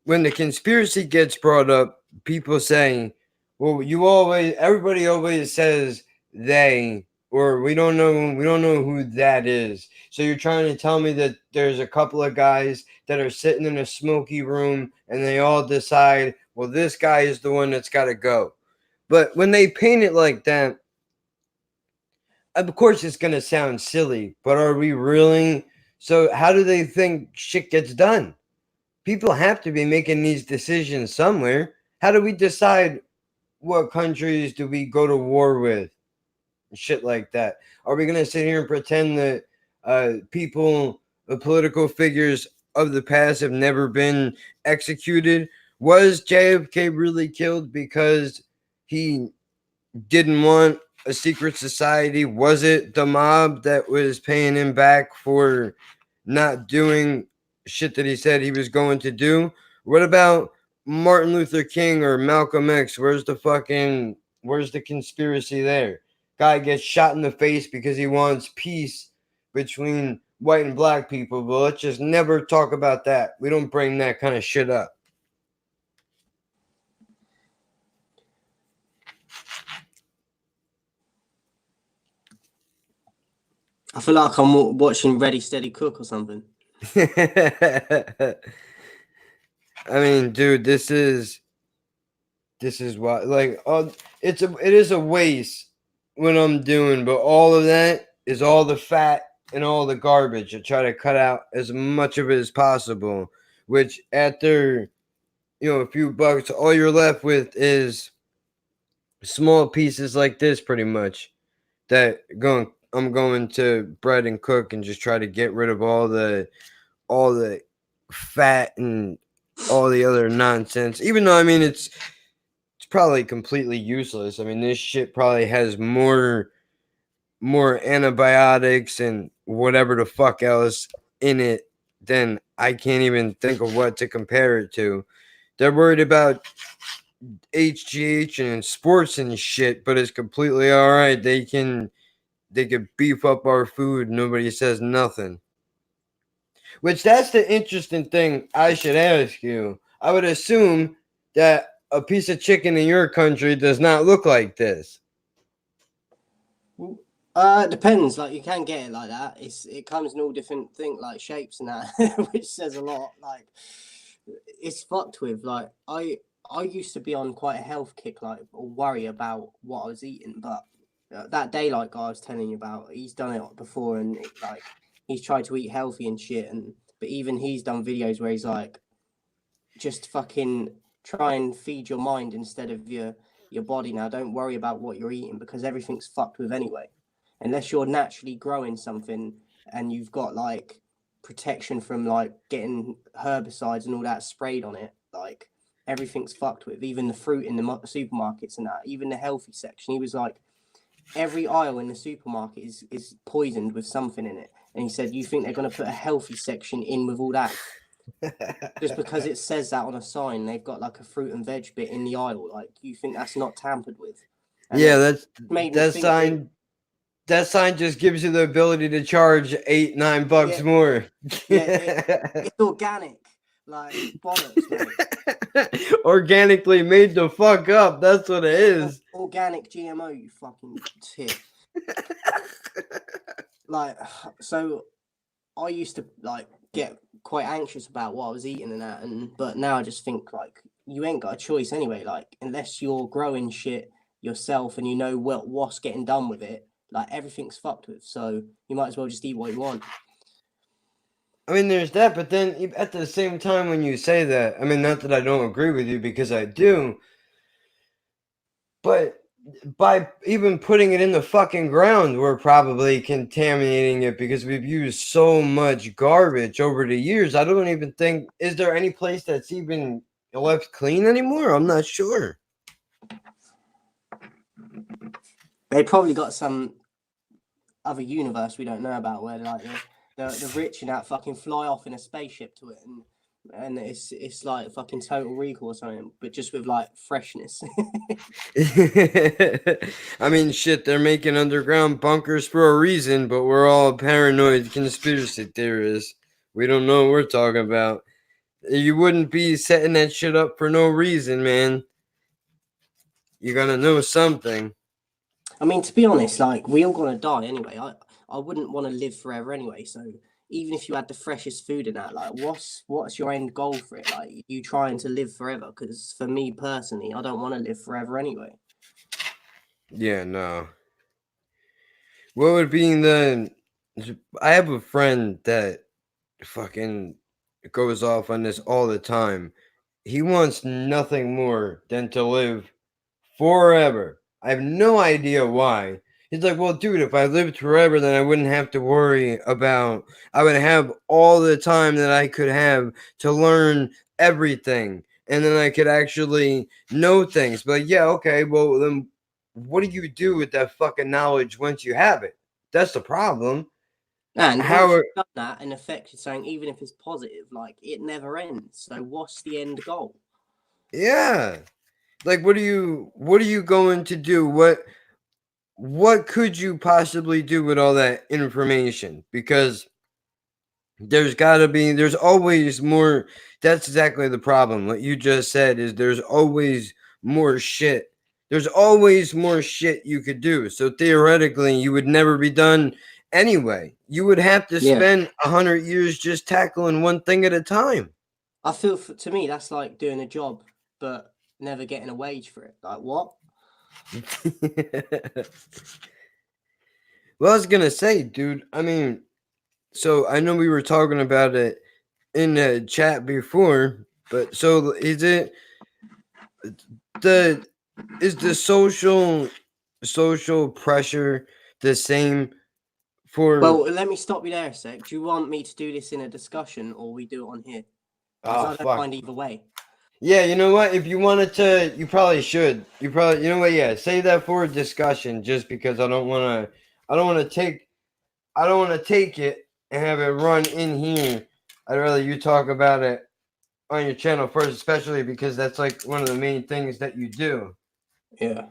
When the conspiracy gets brought up, people say, well, everybody always says they, or we don't know who that is. So you're trying to tell me that there's a couple of guys that are sitting in a smoky room and they all decide, well, this guy is the one that's got to go. But when they paint it like that, of course it's gonna sound silly, but are we really? So how do they think shit gets done? People have to be making these decisions somewhere. How do we decide what countries do we go to war with? Shit like that. Are we gonna sit here and pretend that people, the political figures of the past, have never been executed? Was JFK really killed because he didn't want a secret society? Was it the mob that was paying him back for not doing shit that he said he was going to do? What about Martin Luther King or Malcolm X? Where's the conspiracy there? Guy gets shot in the face because he wants peace between white and black people, but let's just never talk about that. We don't bring that kind of shit up. I feel like I'm watching Ready Steady Cook or something. I mean, dude, this is what, like, it is a waste when I'm doing, but all of that is all the fat and all the garbage. I try to cut out as much of it as possible, which after a few bucks, all you're left with is small pieces like this, pretty much. I'm going to bread and cook and just try to get rid of all the fat and all the other nonsense. Even though, I mean, it's probably completely useless. I mean, this shit probably has more antibiotics and whatever the fuck else in it than I can't even think of what to compare it to. They're worried about HGH and sports and shit, but it's completely all right. They could beef up our food. Nobody says nothing. Which, that's the interesting thing I should ask you. I would assume that a piece of chicken in your country does not look like this. It depends. Like, you can get it like that. It comes in all different like shapes and that, which says a lot. Like, it's fucked with. Like, I used to be on quite a health kick, like, or worry about what I was eating. But that daylight guy I was telling you about, he's done it before, and he's tried to eat healthy and shit. But even he's done videos where he's like, just fucking try and feed your mind instead of your body now. Don't worry about what you're eating because everything's fucked with anyway. Unless you're naturally growing something and you've got like protection from like getting herbicides and all that sprayed on it, like everything's fucked with. Even the fruit in the supermarkets and that, even the healthy section. He was like, every aisle in the supermarket is poisoned with something in it. And he said, you think they're going to put a healthy section in with all that? Just because it says that on a sign, they've got like a fruit and veg bit in the aisle. Like, you think that's not tampered with? And yeah, that sign just gives you the ability to charge $8-9 more. It's organic, like bollocks, mate. Organically made the fuck up. That's what it is. Organic GMO, you fucking tit. Like, so I used to like get quite anxious about what I was eating and that, but now I just think like you ain't got a choice anyway. Like, unless you're growing shit yourself and you know what's getting done with it, like everything's fucked with. So you might as well just eat what you want. I mean, there's that, but then at the same time, when you say that, I mean, not that I don't agree with you because I do, but by even putting it in the fucking ground, we're probably contaminating it because we've used so much garbage over the years. I don't even think, is there any place that's even left clean anymore? I'm not sure. They probably got some other universe we don't know about where like the rich and that fucking fly off in a spaceship to it, and it's like fucking Total Recall or something, but just with like freshness. I mean, shit, they're making underground bunkers for a reason, but we're all paranoid conspiracy theorists. We don't know what we're talking about. You wouldn't be setting that shit up for no reason, man. You're gonna know something. I mean, to be honest, like, we all gonna die anyway. I wouldn't want to live forever anyway. So even if you had the freshest food and that, like, what's your end goal for it? Like, you trying to live forever? Because for me personally, I don't want to live forever anyway. Yeah, no. What would be the? I have a friend that fucking goes off on this all the time. He wants nothing more than to live forever. I have no idea why. He's like, well, dude, if I lived forever, then I wouldn't have to worry about. I would have all the time that I could have to learn everything, and then I could actually know things. But yeah, okay, well, then what do you do with that fucking knowledge once you have it? That's the problem. And How? once you've done that and affected something, even if it's positive, like it never ends. So what's the end goal? Yeah. Like, what are you going to do? What could you possibly do with all that information? Because there's always more. That's exactly the problem. What you just said is there's always more shit. There's always more shit you could do. So theoretically, you would never be done anyway. You would have to Yeah. spend 100 years just tackling one thing at a time. I feel to me that's like doing a job but never getting a wage for it. Like what? Well, I was gonna say, dude. I mean, so I know we were talking about it in the chat before, but so the is the social pressure the same for? Well, let me stop you there a sec. Do you want me to do this in a discussion or we do it on here? Because I don't Fuck. mind either way. Yeah, you know what? If you wanted to, you probably should. You know what? Yeah, save that for a discussion. Just because I don't want to take it and have it run in here. I'd rather you talk about it on your channel first, especially because that's like one of the main things that you do. Yeah.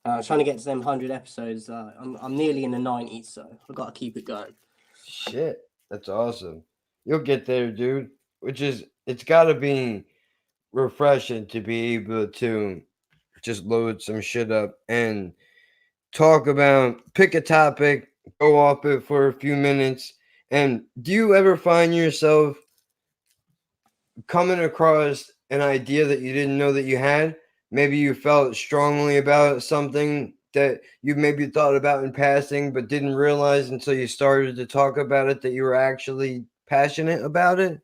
Trying to get to them 100 episodes. I'm nearly in the 90s, so I've got to keep it going. Shit, that's awesome. You'll get there, dude. It's got to be refreshing to be able to just load some shit up and pick a topic, go off it for a few minutes. And do you ever find yourself coming across an idea that you didn't know that you had? Maybe you felt strongly about something that you maybe thought about in passing, but didn't realize until you started to talk about it that you were actually passionate about it?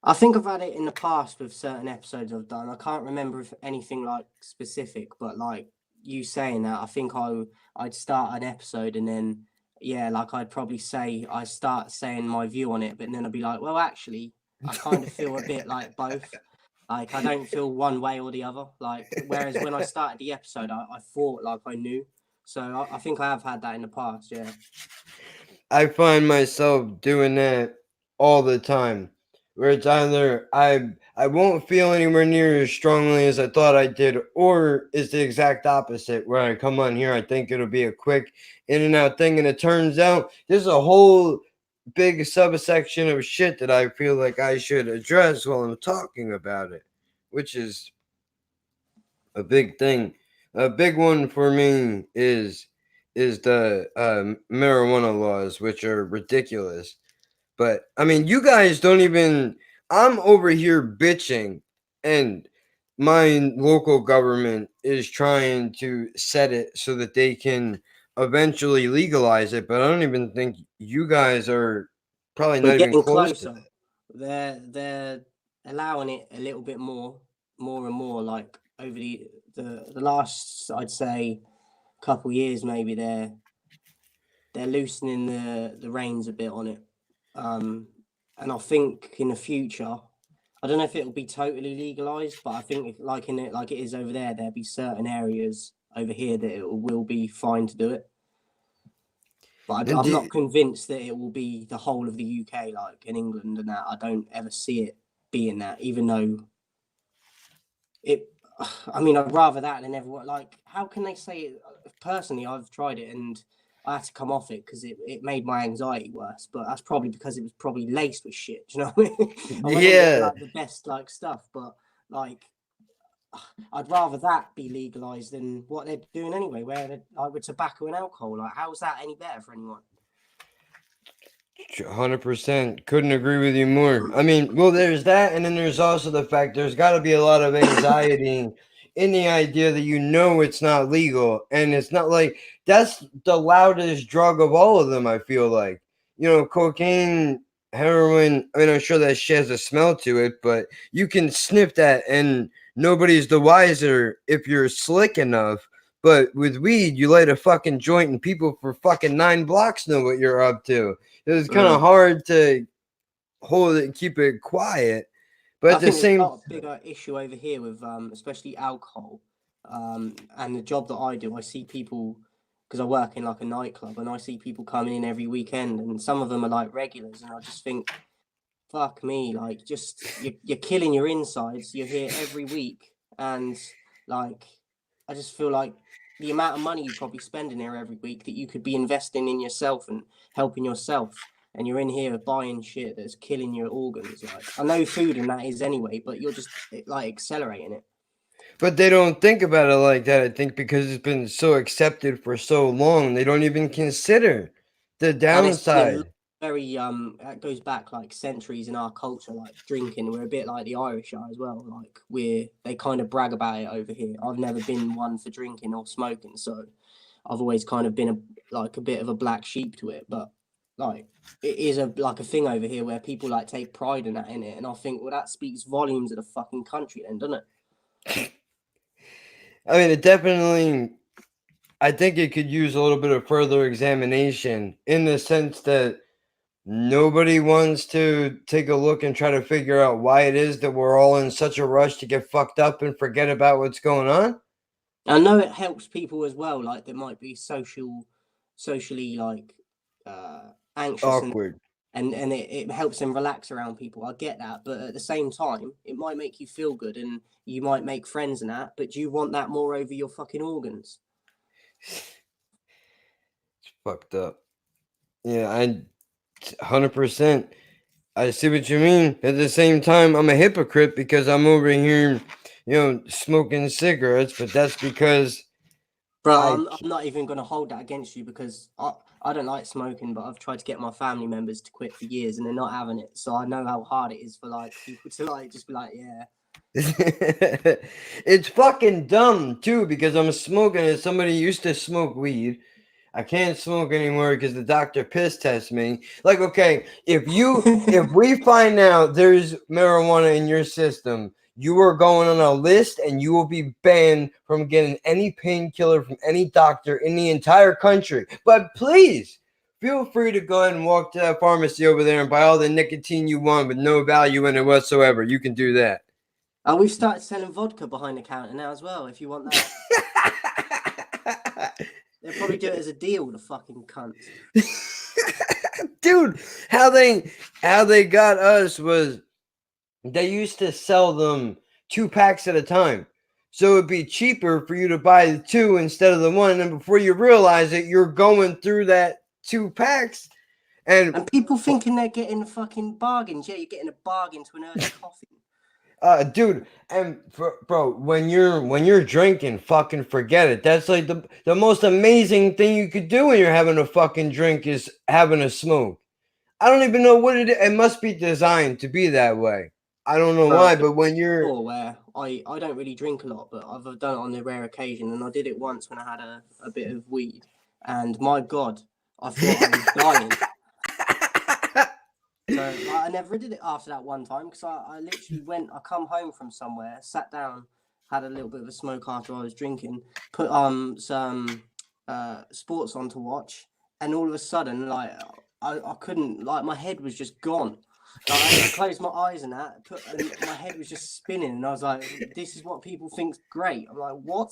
I think I've had it in the past with certain episodes I've done. I can't remember if anything like specific, but like you saying that, I think I'd start an episode and then yeah, like I'd probably I start saying my view on it, but then I'd be like, well, actually, I kind of feel a bit like both. Like I don't feel one way or the other. Like whereas when I started the episode, I thought like I knew. So I think I have had that in the past. Yeah. I find myself doing that all the time, where it's either I won't feel anywhere near as strongly as I thought I did, or it's the exact opposite, where I come on here, I think it'll be a quick in and out thing, and it turns out there's a whole big subsection of shit that I feel like I should address while I'm talking about it, which is a big thing. A big one for me is the marijuana laws, which are ridiculous. But I mean, you guys don't even. I'm over here bitching, and my local government is trying to set it so that they can eventually legalize it. But I don't even think you guys are probably We're not even getting close to closer. They're allowing it a little bit more and more. Like over the last, I'd say, couple years, maybe they're loosening the reins a bit on it. And I think in the future, I don't know if it'll be totally legalized, but I think like it is over there, there'll be certain areas over here that it will be fine to do it. But I'm not convinced that it will be the whole of the UK, like in England and that. I don't ever see it being that, even though it. I mean, I'd rather that than everyone. Like, how can they say it? Personally, I've tried it and I had to come off it because it made my anxiety worse. But that's probably because it was probably laced with shit. Do you know what I mean? I wasn't getting, like the best like stuff, but like I'd rather that be legalized than what they're doing anyway, where they're like with tobacco and alcohol. Like, how's that any better for anyone? 100%. Couldn't agree with you more. I mean, well, there's that, and then there's also the fact there's got to be a lot of anxiety in the idea that you know it's not legal, and it's not like that's the loudest drug of all of them. I feel like, cocaine, heroin. I mean, I'm sure that shit has a smell to it, but you can sniff that, and nobody's the wiser if you're slick enough. But with weed, you light a fucking joint, and people for fucking 9 blocks know what you're up to. It's kind of hard to hold it and keep it quiet. But I at the think there's a same, lot of bigger issue over here with especially alcohol, and the job that I do. I see people because I work in like a nightclub, and I see people coming in every weekend, and some of them are like regulars, and I just think, fuck me, like just you're killing your insides. You're here every week, and like I just feel like the amount of money you probably spend in here every week that you could be investing in yourself and helping yourself, and you're in here buying shit that's killing your organs. Like I know food and that is anyway, but you're just like accelerating it. but they don't think about it like that. I think because it's been so accepted for so long, they don't even consider the And it's been downside. very that goes back like centuries in our culture, like drinking. We're a bit like the Irish are as well. Like they kind of brag about it over here. I've never been one for drinking or smoking, so I've always kind of been a bit of a black sheep to it. But like it is a thing over here where people like take pride in it, and I think, well, that speaks volumes of the fucking country then, doesn't it? I mean, it definitely. I think it could use a little bit of further examination in the sense that nobody wants to take a look and try to figure out why it is that we're all in such a rush to get fucked up and forget about what's going on. I know it helps people as well, like they might be socially like anxious, Awkward. and it helps them relax around people. I get that, but at the same time, it might make you feel good, and you might make friends and that. But do you want that more over your fucking organs? It's fucked up. Yeah, 100%. I see what you mean. At the same time, I'm a hypocrite because I'm over here, smoking cigarettes, but that's because Bro, I'm not even going to hold that against you because I don't like smoking, but I've tried to get my family members to quit for years and they're not having it. So I know how hard it is for like people to like just be like, yeah. It's fucking dumb too because I'm smoking and somebody used to smoke weed. I can't smoke anymore because the doctor piss tests me. Like, okay, if we find out there's marijuana in your system, you are going on a list and you will be banned from getting any painkiller from any doctor in the entire country. But please feel free to go ahead and walk to that pharmacy over there and buy all the nicotine you want with no value in it whatsoever. You can do that. We've started selling vodka behind the counter now as well, if you want that. They'll probably do it as a deal, the fucking cunts. Dude, how they got us was they used to sell them 2 packs at a time. So it'd be cheaper for you to buy the 2 instead of the 1. And before you realize it, you're going through that 2 packs. And people thinking they're getting fucking bargains. Yeah, you're getting a bargain to an early coffee. Dude, and bro, when you're drinking, fucking forget it. That's like the most amazing thing you could do when you're having a fucking drink is having a smoke. I don't even know what it is. It must be designed to be that way. I don't know why, but when you're where I don't really drink a lot, but I've done it on the rare occasion, and I did it once when I had a bit of weed, and my God, I thought I was dying. So I never did it after that one time because I literally I come home from somewhere, sat down, had a little bit of a smoke after I was drinking, put some sports on to watch, and all of a sudden, like I couldn't, like my head was just gone. Like, I closed my eyes and that, and my head was just spinning, and I was like, "This is what people think's great." I'm like, "What?"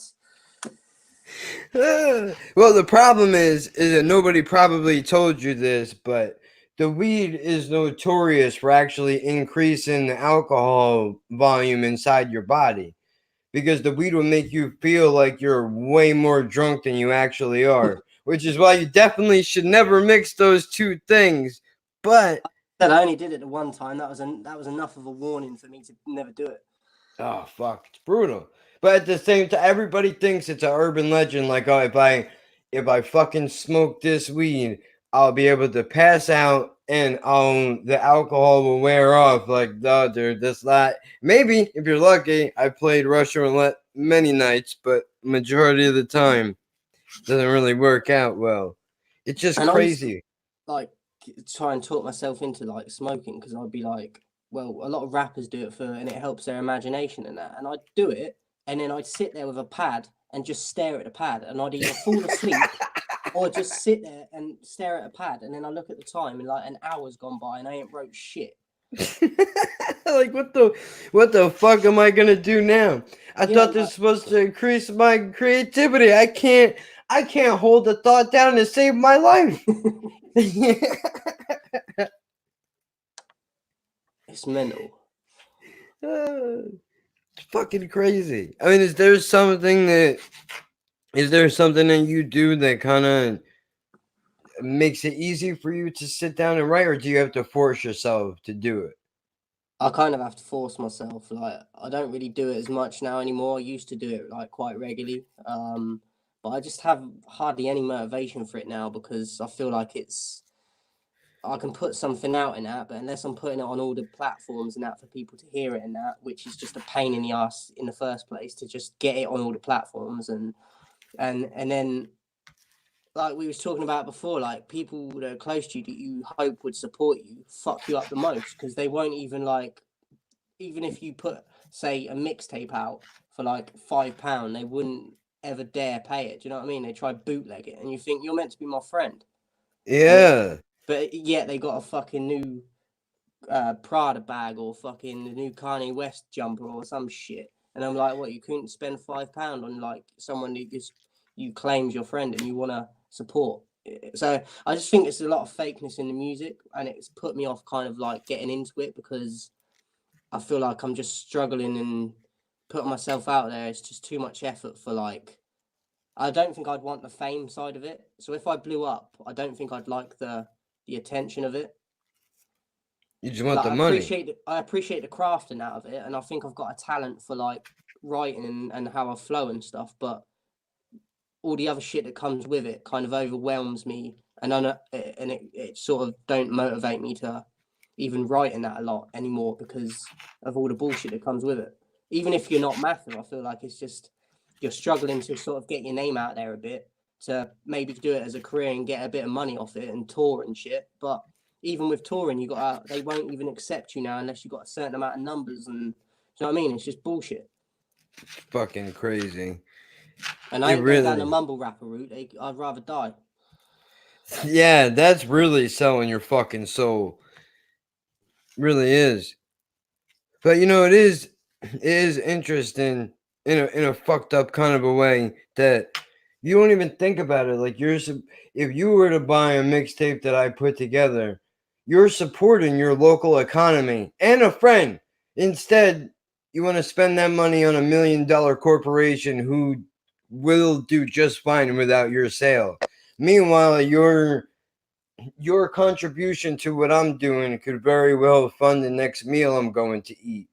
Well, the problem is that nobody probably told you this, but the weed is notorious for actually increasing the alcohol volume inside your body because the weed will make you feel like you're way more drunk than you actually are, which is why you definitely should never mix those two things. But I only did it the one time. That was enough of a warning for me to never do it. Oh, fuck, it's brutal. But at the same time, everybody thinks it's an urban legend. Like, oh, if I fucking smoke this weed, I'll be able to pass out and the alcohol will wear off. Like, no, dude, this not. Maybe if you're lucky, I played Russian roulette many nights, but majority of the time doesn't really work out well. It's just And I used to, crazy. like, try and talk myself into like smoking because I'd be like, well, a lot of rappers do it and it helps their imagination and that. And I'd do it, and then I'd sit there with a pad and just stare at the pad, and I'd either fall asleep or just sit there and stare at a pad, and then I look at the time and like an hour's gone by and I ain't wrote shit. Like, what the fuck am I gonna do now? I thought this was supposed to increase my creativity. I can't hold the thought down to save my life. It's mental. It's fucking crazy. I mean, is there something that you do that kind of makes it easy for you to sit down and write, or do you have to force yourself to do it? I kind of have to force myself. Like, I don't really do it as much now anymore. I used to do it like quite regularly. But I just have hardly any motivation for it now because I feel like I can put something out in that, but unless I'm putting it on all the platforms and that for people to hear it and that, which is just a pain in the ass in the first place to just get it on all the platforms and then, like we was talking about before, like people that are close to you that you hope would support you fuck you up the most because they won't even like, even if you put say a mixtape out for like £5, they wouldn't ever dare pay it. Do you know what I mean? They try bootleg it, and you think you're meant to be my friend. Yeah. But yet they got a fucking new Prada bag or fucking the new Kanye West jumper or some shit. And I'm like, what, you couldn't spend £5 on like someone that you claims your friend and you want to support? So I just think it's a lot of fakeness in the music, and it's put me off kind of like getting into it because I feel like I'm just struggling and putting myself out there. It's just too much effort for like, I don't think I'd want the fame side of it. So if I blew up, I don't think I'd like the attention of it. You just want Like, the money. I appreciate the craft and out of it, and I think I've got a talent for like writing and how I flow and stuff. But all the other shit that comes with it kind of overwhelms me, and it sort of don't motivate me to even writing that a lot anymore because of all the bullshit that comes with it. Even if you're not massive, I feel like it's just you're struggling to sort of get your name out there a bit to maybe do it as a career and get a bit of money off it and tour and shit. But even with touring, they won't even accept you now unless you got a certain amount of numbers, and you know what I mean? It's just bullshit. It's fucking crazy. And I ain't going down the mumble rapper route. I'd rather die. Yeah, that's really selling your fucking soul. Really is. But you know, it is interesting in a fucked up kind of a way that you don't even think about it. Like if you were to buy a mixtape that I put together, you're supporting your local economy and a friend. Instead, you want to spend that money on $1 million corporation who will do just fine without your sale. Meanwhile, your contribution to what I'm doing could very well fund the next meal I'm going to eat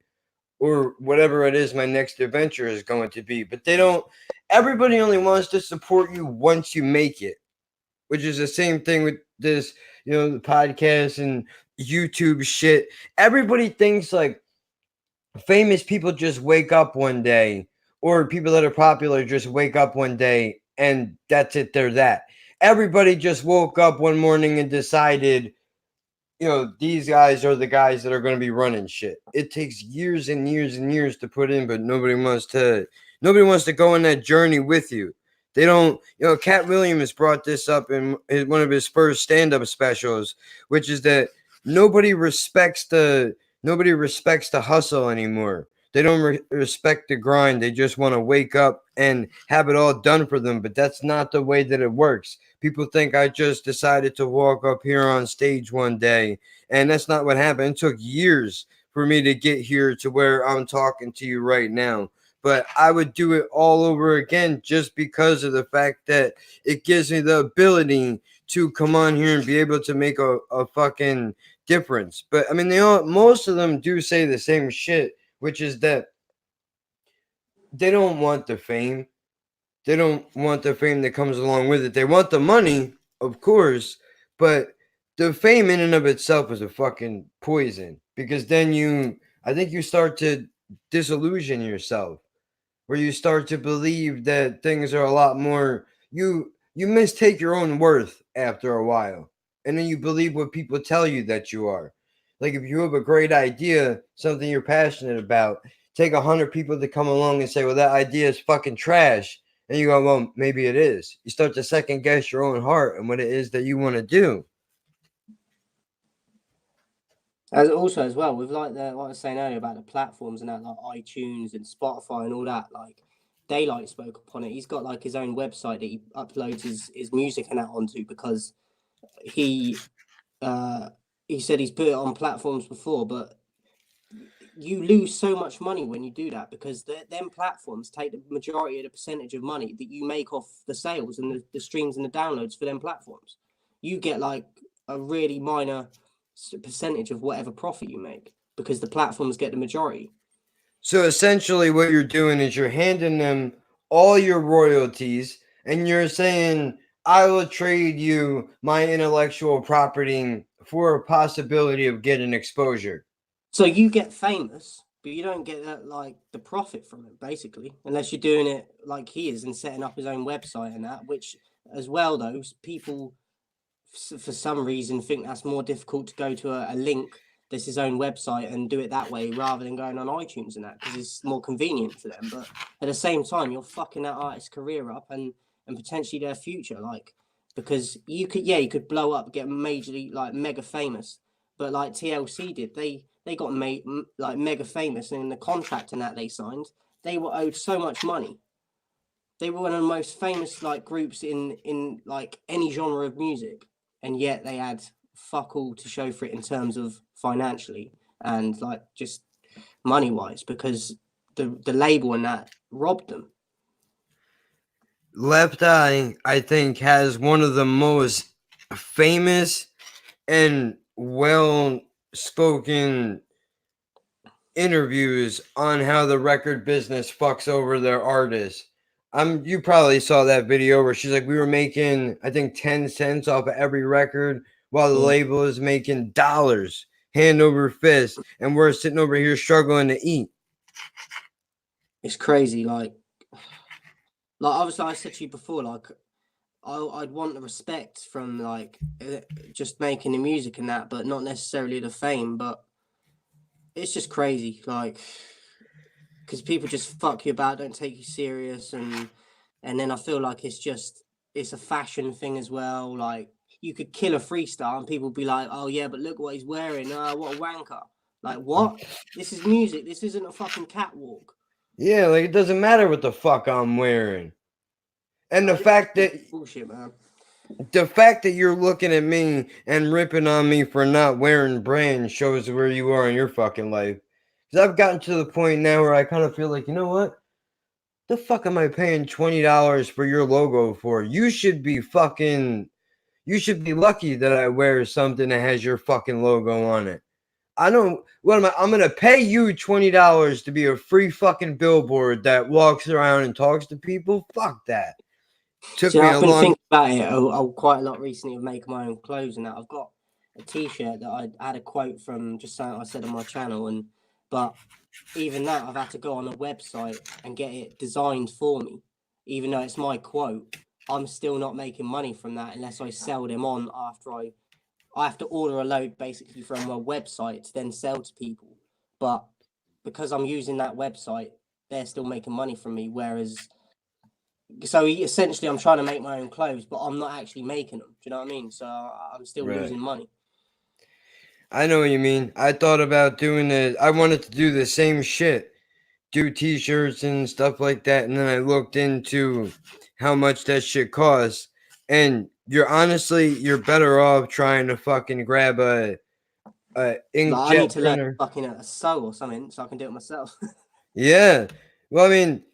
or whatever it is my next adventure is going to be. But everybody only wants to support you once you make it, which is the same thing with this, the podcast and YouTube shit. Everybody thinks like famous people just wake up one day, or people that are popular just wake up one day and that's it, they're that. Everybody just woke up one morning and decided, these guys are the guys that are going to be running shit. It takes years and years and years to put in, but nobody wants to go on that journey with you. They don't, Cat Williams brought this up in one of his first stand-up specials, which is that nobody respects the hustle anymore. They don't respect the grind. They just want to wake up and have it all done for them, but that's not the way that it works. People think I just decided to walk up here on stage one day, and that's not what happened. It took years for me to get here to where I'm talking to you right now. But I would do it all over again just because of the fact that it gives me the ability to come on here and be able to make a fucking difference. But I mean, most of them do say the same shit, which is that they don't want the fame. They don't want the fame that comes along with it. They want the money, of course, But the fame in and of itself is a fucking poison, because then I think you start to disillusion yourself, where you start to believe that things are a lot more. You mistake your own worth after a while, and then you believe what people tell you that you are. Like if you have a great idea, something you're passionate about, take 100 people to come along and say, "Well, that idea is fucking trash," and you go, "Well, maybe it is." You start to second guess your own heart and what it is that you want to do. As also as well with like what I was saying earlier about the platforms and that, like iTunes and Spotify and all that, like Daylight spoke upon it. He's got like his own website that he uploads his music and that onto, because he he said he's put it on platforms before, but you lose so much money when you do that, because them platforms take the majority of the percentage of money that you make off the sales and the streams and the downloads for them platforms. You get like a really minor percentage of whatever profit you make, because the platforms get the majority. So essentially, what you're doing is you're handing them all your royalties, and you're saying, "I will trade you my intellectual property for a possibility of getting exposure." So you get famous, but you don't get that, like the profit from it, basically, unless you're doing it like he is and setting up his own website and that. Which, as well, though, people for some reason think that's more difficult to go to a link that's his own website and do it that way rather than going on iTunes and that, because it's more convenient for them. But at the same time, you're fucking that artist's career up and potentially their future, like, because you could blow up, get majorly like mega famous, but like TLC did, they got made like mega famous, and in the contract and that they signed, they were owed so much money. They were one of the most famous like groups in like any genre of music, and yet they had fuck all to show for it in terms of financially and like just money wise, because the label and that robbed them. Left Eye, I think, has one of the most famous and well spoken interviews on how the record business fucks over their artists. You probably saw that video where she's like, "We were making, I think, 10 cents off of every record, while the label is making dollars hand over fist, and we're sitting over here struggling to eat." It's crazy. Like obviously I said to you before, like I'd want the respect from like just making the music and that, but not necessarily the fame. But it's just crazy, like, because people just fuck you about, don't take you serious, and then I feel like it's a fashion thing as well. Like you could kill a freestyle and people be like, "Oh yeah, but look what he's wearing. What a wanker!" Like what? This is music. This isn't a fucking catwalk. Yeah, like it doesn't matter what the fuck I'm wearing. And the fact that bullshit, man. The fact that you're looking at me and ripping on me for not wearing brand shows where you are in your fucking life. Because I've gotten to the point now where I kind of feel like, you know what? The fuck am I paying $20 for your logo for? You should be lucky that I wear something that has your fucking logo on it. I'm gonna pay you $20 to be a free fucking billboard that walks around and talks to people? Fuck that. I've been thinking about it quite a lot recently of making my own clothes and that. I've got a t-shirt that I had a quote from just something I said on my channel, but even that I've had to go on a website and get it designed for me. Even though it's my quote, I'm still not making money from that unless I sell them on after I have to order a load basically from a website to then sell to people. But because I'm using that website, they're still making money from me, whereas so essentially I'm trying to make my own clothes, but I'm not actually making them. Do you know what I mean? So I'm still losing money. I know what you mean. I thought about doing it. I wanted to do the same shit, do t-shirts and stuff like that, and then I looked into how much that shit costs, and you're better off trying to fucking grab a inkjet I need to printer. learn fucking a sew or something so I can do it myself. Yeah. Well, I mean,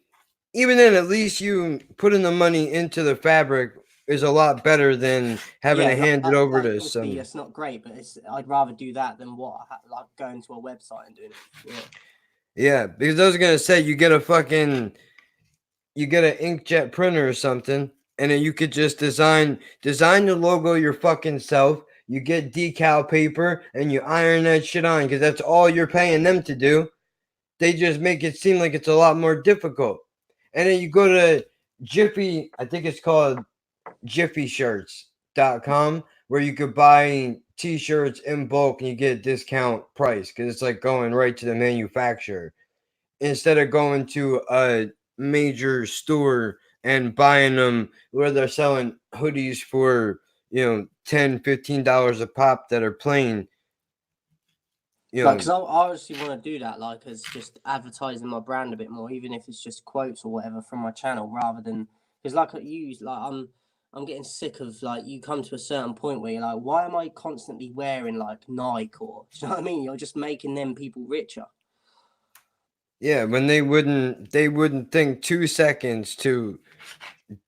even then, at least you putting the money into the fabric is a lot better than having to hand it over to someone. It's not great, but I'd rather do that than like going to a website and doing it. Yeah, because I was gonna say you get an inkjet printer or something, and then you could just design the logo your fucking self. You get decal paper and you iron that shit on because that's all you're paying them to do. They just make it seem like it's a lot more difficult. And then you go to Jiffy, I think it's called jiffyshirts.com, where you could buy t-shirts in bulk and you get a discount price because it's like going right to the manufacturer instead of going to a major store and buying them where they're selling hoodies for $10-15 a pop that are plain. Like, because I obviously want to do that, like, as just advertising my brand a bit more, even if it's just quotes or whatever from my channel, rather than because, like, I'm getting sick of like you come to a certain point where you're like, why am I constantly wearing like Nike or do you know what I mean? You're just making them people richer. Yeah, when they wouldn't think 2 seconds to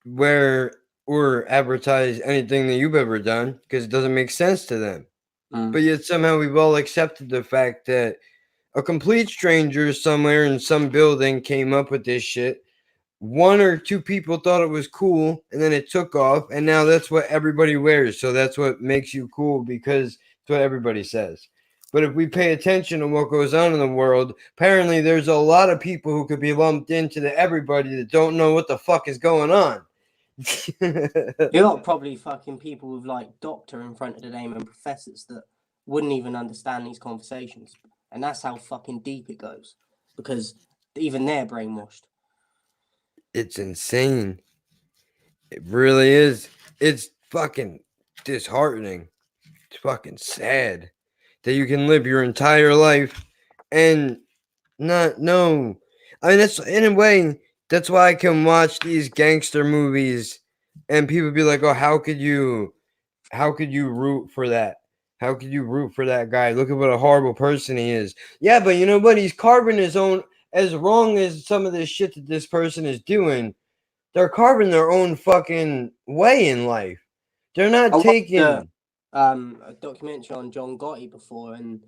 wear or advertise anything that you've ever done because it doesn't make sense to them. But yet somehow we've all accepted the fact that a complete stranger somewhere in some building came up with this shit. One or two people thought it was cool and then it took off and now that's what everybody wears. So that's what makes you cool because it's what everybody says. But if we pay attention to what goes on in the world, apparently there's a lot of people who could be lumped into the everybody that don't know what the fuck is going on. You're probably fucking people with like doctor in front of the name and professors that wouldn't even understand these conversations. And that's how fucking deep it goes. Because even they're brainwashed. It's insane. It really is. It's fucking disheartening. It's fucking sad that you can live your entire life and not know. I mean, that's in a way, that's why I can watch these gangster movies and people be like, oh, how could you root for that? How could you root for that guy? Look at what a horrible person he is. Yeah, but you know what? He's carving his own, as wrong as some of this shit that this person is doing, they're carving their own fucking way in life. They're not taking a documentary on John Gotti before, and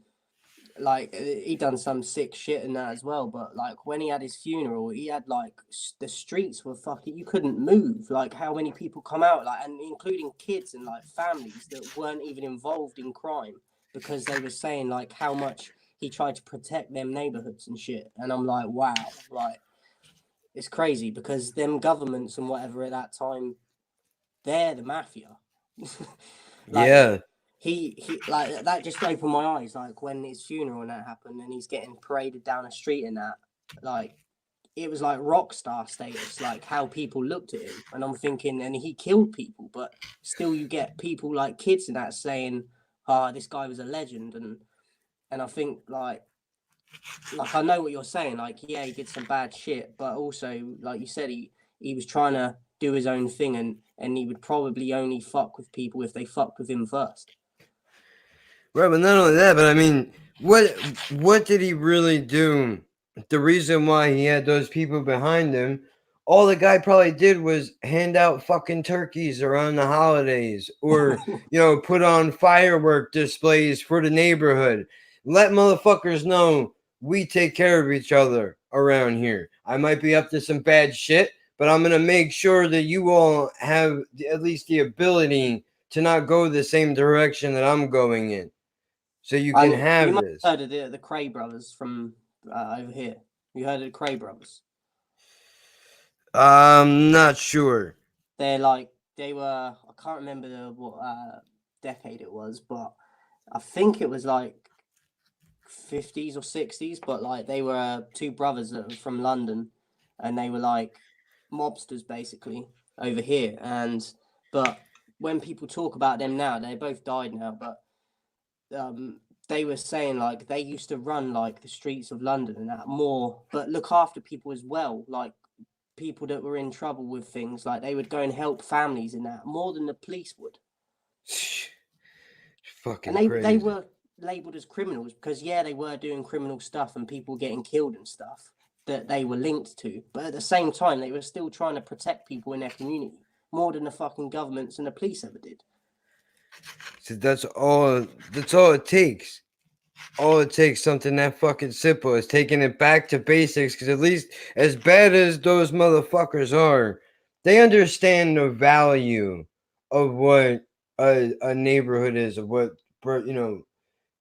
like he done some sick shit in that as well. But like when he had his funeral, he had like the streets were fucking, you couldn't move. Like how many people come out, like, and including kids and like families that weren't even involved in crime because they were saying like how much he tried to protect them neighborhoods and shit. And I'm like, wow, like it's crazy because them governments and whatever at that time, they're the mafia. Like, yeah. he like that just opened my eyes. Like when his funeral and that happened, and he's getting paraded down the street and that, like it was like rock star status. Like how people looked at him, and I'm thinking, and he killed people, but still you get people like kids and that saying, "Ah, this guy was a legend," and I think like I know what you're saying. Like yeah, he did some bad shit, but also like you said, he was trying to do his own thing, and he would probably only fuck with people if they fucked with him first. Right, but not only that, but I mean, what did he really do? The reason why he had those people behind him, all the guy probably did was hand out fucking turkeys around the holidays or, put on firework displays for the neighborhood. Let motherfuckers know we take care of each other around here. I might be up to some bad shit, but I'm going to make sure that you all have at least the ability to not go the same direction that I'm going in. So you can have you this. Heard of the Cray brothers from over here? You heard of the Cray brothers? I'm not sure. They're like they were. I can't remember what decade it was, but I think it was like 50s or 60s. But like they were two brothers that were from London, and they were like mobsters basically over here. But when people talk about them now, they both died now, but they were saying like they used to run like the streets of London and that more, but look after people as well, like people that were in trouble with things. Like they would go and help families in that more than the police would. Fucking and crazy. They were labeled as criminals because they were doing criminal stuff and people getting killed and stuff that they were linked to, but at the same time they were still trying to protect people in their community more than the fucking governments and the police ever did. So that's all it takes. All it takes, something that fucking simple, is taking it back to basics. Because at least as bad as those motherfuckers are, They understand the value of what a neighborhood is, of what,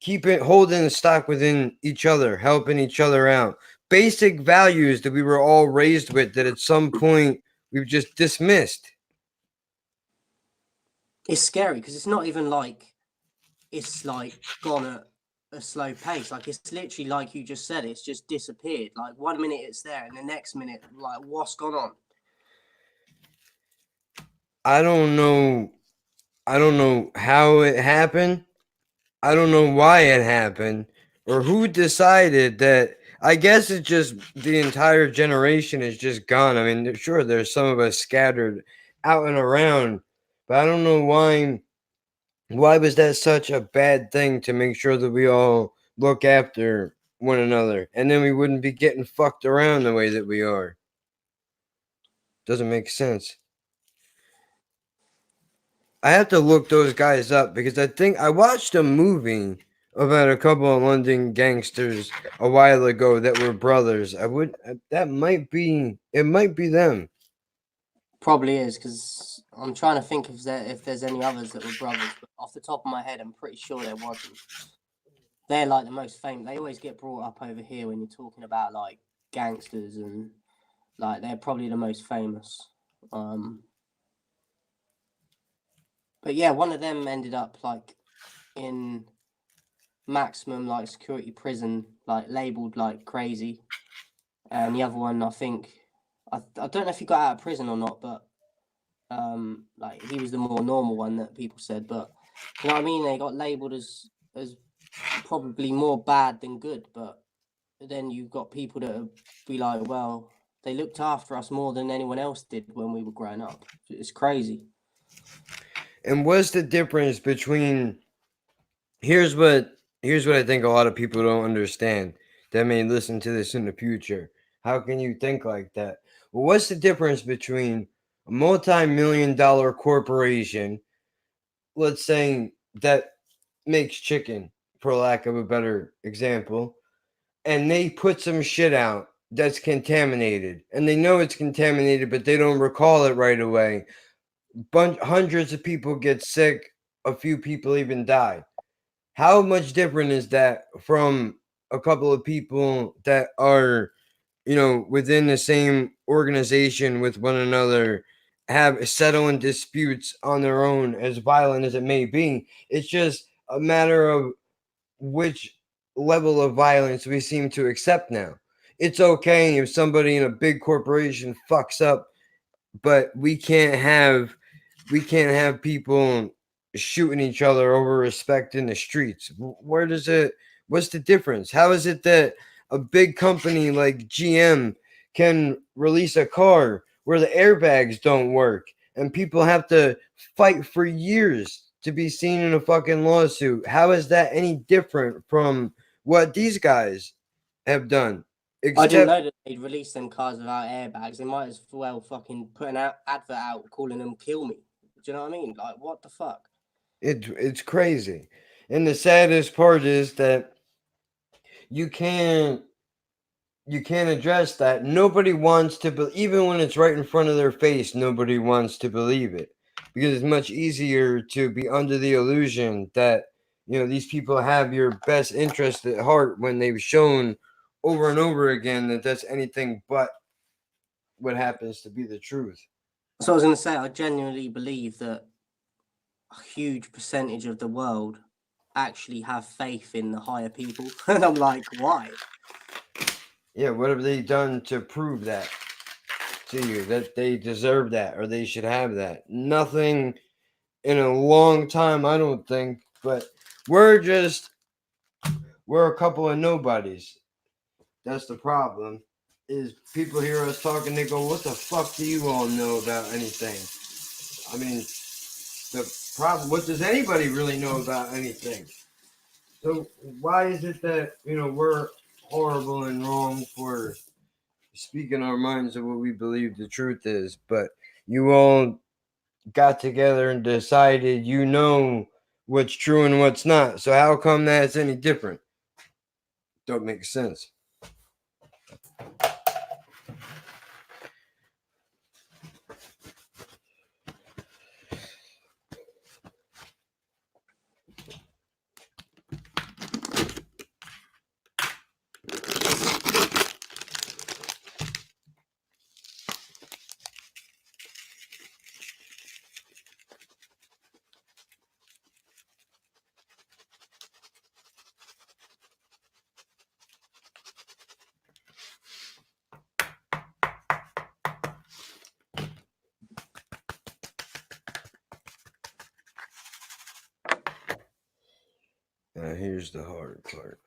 keep it holding stock within each other, helping each other out. Basic values that we were all raised with that at some point we've just dismissed. It's scary because it's not even like it's like gone at a slow pace. Like it's literally like you just said, it's just disappeared. Like 1 minute it's there, and the next minute, like what's gone on? I don't know. I don't know how it happened. I don't know why it happened or who decided that. I guess it's just the entire generation is just gone. I mean, sure, there's some of us scattered out and around, but I don't know why was that such a bad thing to make sure that we all look after one another and then we wouldn't be getting fucked around the way that we are. Doesn't make sense. I have to look those guys up because I think I watched a movie about a couple of London gangsters a while ago that were brothers. That might be it might be them. Probably is because I'm trying to think if there's any others that were brothers, but off the top of my head, I'm pretty sure there wasn't. They're like the most famous. They always get brought up over here when you're talking about like gangsters, and like they're probably the most famous. But yeah, one of them ended up like in maximum like security prison, like labeled like crazy, and the other one, I think, I don't know if he got out of prison or not, but like he was the more normal one that people said. But you know what I mean? They got labeled as probably more bad than good, but then you've got people that be like, well, they looked after us more than anyone else did when we were growing up. It's crazy. And what's the difference between here's what I think a lot of people don't understand that may listen to this in the future. How can you think like that? Well, what's the difference between a multi-million-dollar corporation, let's say, that makes chicken, for lack of a better example, and they put some shit out that's contaminated, and they know it's contaminated, but they don't recall it right away. Hundreds of people get sick, a few people even die. How much different is that from a couple of people that are, within the same organization with one another, have settling disputes on their own, as violent as it may be? It's just a matter of which level of violence we seem to accept now. It's okay if somebody in a big corporation fucks up, but we can't have people shooting each other over respect in the streets. What's the difference? How is it that a big company like GM can release a car where the airbags don't work and people have to fight for years to be seen in a fucking lawsuit? How is that any different from what these guys have done? I didn't Except know that they'd release them cars without airbags. They might as well fucking put an advert out calling them "Kill Me." Do you know what I mean? Like, what the fuck? it's crazy. And the saddest part is that you can't you can't address that. Nobody wants to even when it's right in front of their face, nobody wants to believe it because it's much easier to be under the illusion that these people have your best interest at heart when they've shown over and over again that that's anything but what happens to be the truth. So I was going to say, I genuinely believe that a huge percentage of the world actually have faith in the higher people, and I'm like, why? Yeah, what have they done to prove that to you that they deserve that or they should have that? Nothing in a long time, I don't think. But we're a couple of nobodies. That's the problem. Is people hear us talking, they go, "What the fuck do you all know about anything?" I mean, the problem. What does anybody really know about anything? So why is it that we're horrible and wrong for speaking our minds of what we believe the truth is, but you all got together and decided what's true and what's not. So how come that's any different? Don't make sense. Now here's the hard part.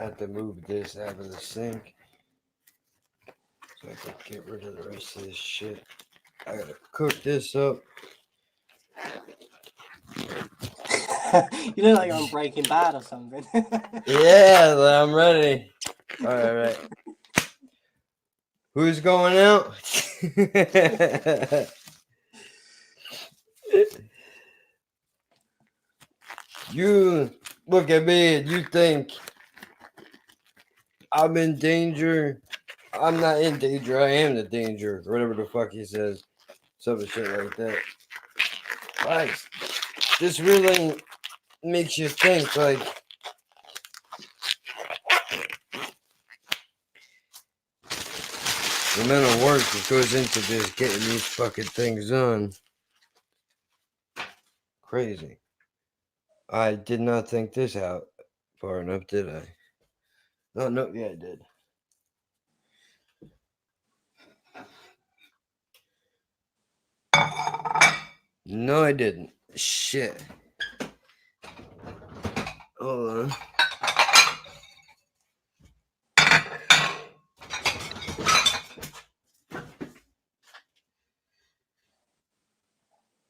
I have to move this out of the sink so I can get rid of the rest of this shit. I gotta cook this up. You look like you're on Breaking Bad or something. Yeah, I'm ready. All right. Who's going out? You look at me and you think I'm in danger. I'm not in danger. I am the danger. Or whatever the fuck he says. Some shit like that. Like, this really makes you think, like, the amount of work that goes into just getting these fucking things done. Crazy. I did not think this out far enough, did I? Oh, no, yeah, I did. No, I didn't. Shit. Hold on.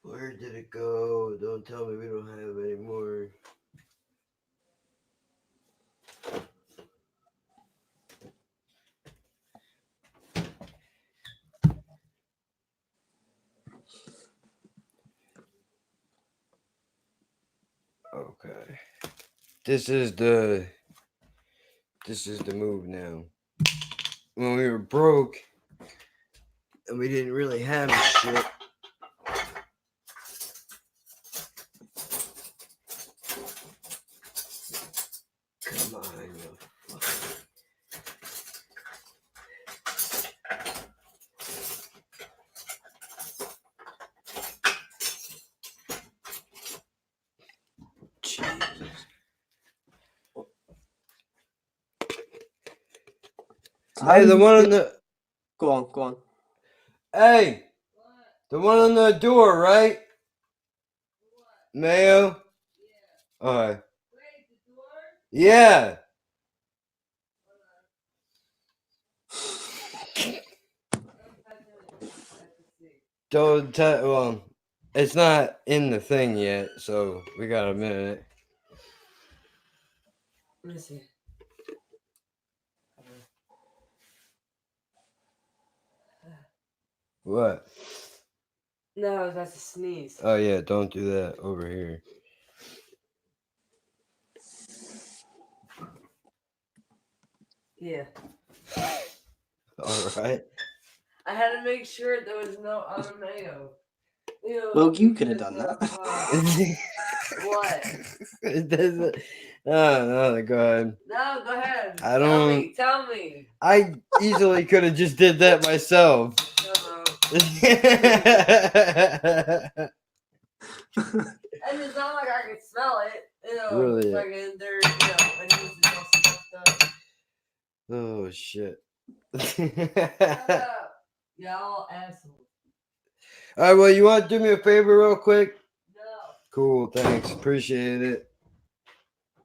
Where did it go? Don't tell me we don't have any more. Okay. This is the move now. When we were broke and we didn't really have shit. Come on, you fuck. Jesus. Hey, the one on the. Go on. Hey, the one on the door, right? Mayo? Alright. Yeah. Don't tell. Well, it's not in the thing yet, so we got a minute. Let me see. What? No, I was about to sneeze. Oh yeah, don't do that over here. Yeah. All right. I had to make sure there was no other mayo. Well, you could have done that. What? It doesn't. No, go ahead. No, go ahead. I don't. Tell me. I easily could have just did that myself. And it's not like I can smell it. Really? Fucking there, my nose is all stuffed up. Oh shit. Y'all assholes. All right. Well, you want to do me a favor, real quick? No. Cool. Thanks. Appreciate it.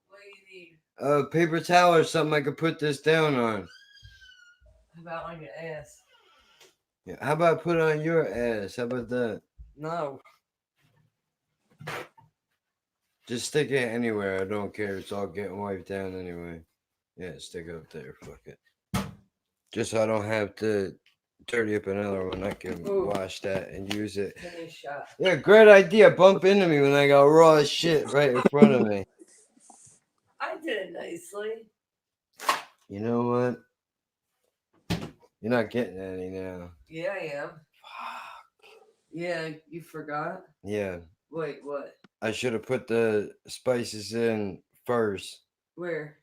What do you need? Paper towel or something I could put this down on. How about on your ass? Yeah. How about put it on your ass? How about that? No. Just stick it anywhere. I don't care. It's all getting wiped down anyway. Yeah, stick it up there. Fuck it. Just so I don't have to dirty up another one. I can wash that and use it. Finish shot. Yeah, great idea. Bump into me when I got raw shit right in front of me. I did it nicely. You know what? You're not getting any now. Yeah, I am. Fuck. Yeah, you forgot? Yeah. Wait, what? I should have put the spices in first. Where?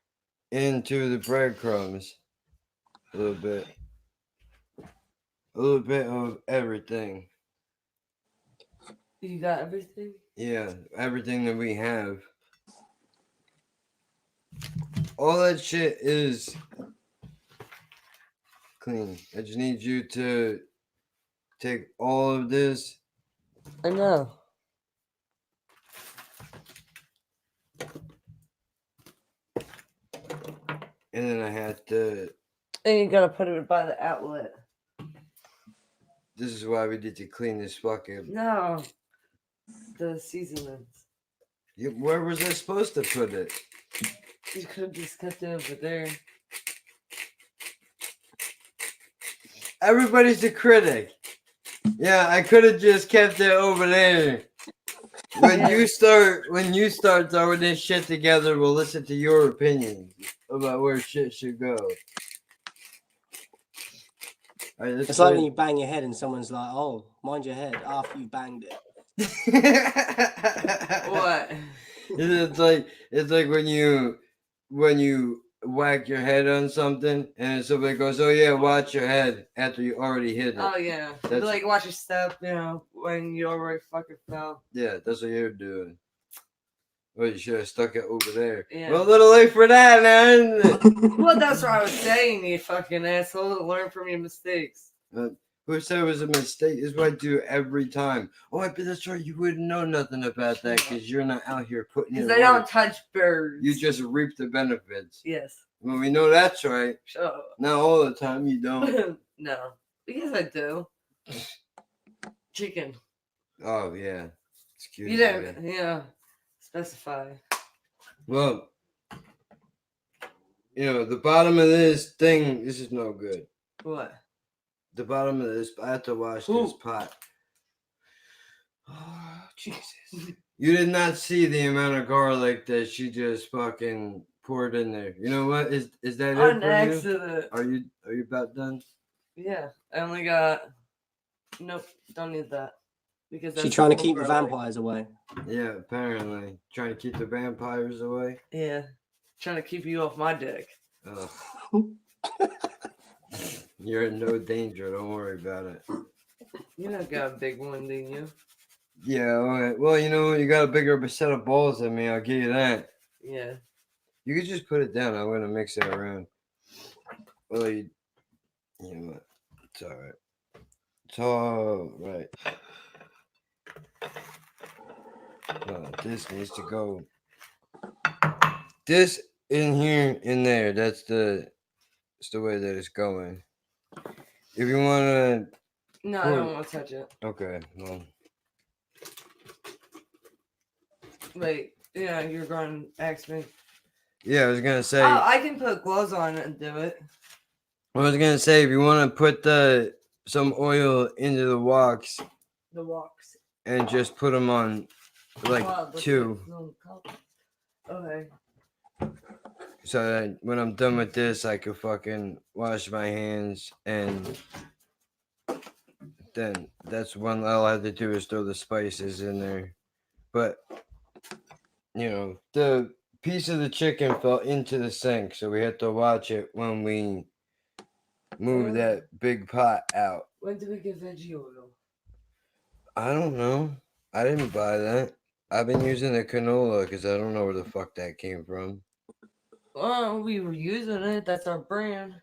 Into the breadcrumbs. A little bit. A little bit of everything. You got everything? Yeah, everything that we have. All that shit is clean. I just need you to take all of this. I know. And then I had to. And you gotta put it by the outlet. This is why we need to clean this fucking. No. The seasonings. Where was I supposed to put it? You could have just kept it over there. Everybody's a critic. Yeah, I could have just kept it over there. When you start throwing this shit together, we'll listen to your opinions about where shit should go. All right, It's like when you bang your head and someone's like, "Oh, mind your head," after you banged it. What? It's like when you whack your head on something and somebody goes, "Oh yeah, watch your head," after you already hit it. Oh yeah. That's, Like watch your step, you know, when you already fucking fell. yeah, that's what you're doing. Well, you should have stuck it over there. Yeah. Well, a little late for that, man. Well, that's what I was saying, you fucking asshole. Learn from your mistakes. Who said it was a mistake? This is what I do every time. Oh, I bet that's right. You wouldn't know nothing about that because you're not out here putting it. Because I don't touch birds. You just reap the benefits. Yes. Well, we know that's right. Shut up. Not all the time you don't. No. Yes, I do. Chicken. Oh, yeah. Excuse You me. didn't, yeah. Specify. Well, the bottom of this thing, this is no good. What? The bottom of this, I have to wash this pot. Oh, Jesus. You did not see the amount of garlic that she just fucking poured in there. You know what? Is that On it for accident. you? Are you about done? Yeah. I only got... Nope. Don't need that. Because She's trying to keep the vampires away. Yeah, apparently. Trying to keep the vampires away. Yeah. Trying to keep you off my dick. You're in no danger. Don't worry about it. You don't got a big one, do you? Yeah, all right. Well, you got a bigger set of balls than me. I'll give you that. Yeah. You could just put it down. I'm going to mix it around. Well, you know what? It's all right. It's all right. This needs to go. This in here, in there. That's the way that it's going. If you want to... No, I don't want to touch it. Okay, well... Wait, yeah, you're going to ask me. Yeah, I was going to say... Oh, I can put gloves on and do it. I was going to say, if you want to put some oil into the woks... The woks. And just put them on, like, 2. Okay. So that when I'm done with this, I can fucking wash my hands, and then that's when all I have to do is throw the spices in there. But, the piece of the chicken fell into the sink, so we had to watch it when we move that big pot out. When do we get veggie oil? I don't know. I didn't buy that. I've been using the canola because I don't know where the fuck that came from. Well, we were using it. That's our brand.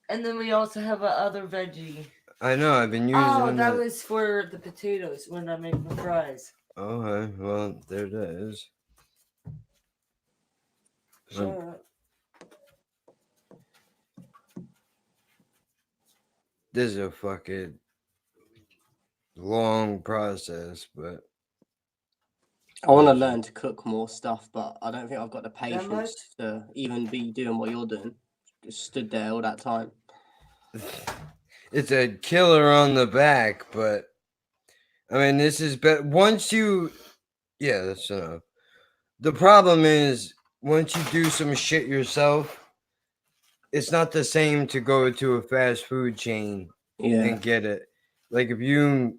And then we also have a other veggie. I know. I've been using. Oh, that was for the potatoes when I make the fries. Okay, well, there it is. Shut up. This is a fucking long process, but I want to learn to cook more stuff, but I don't think I've got the patience to even be doing what you're doing. Just stood there all that time. It's a killer on the back, but I mean, this is once you, yeah, that's enough. The problem is once you do some shit yourself, it's not the same to go to a fast food chain and get it. Like if you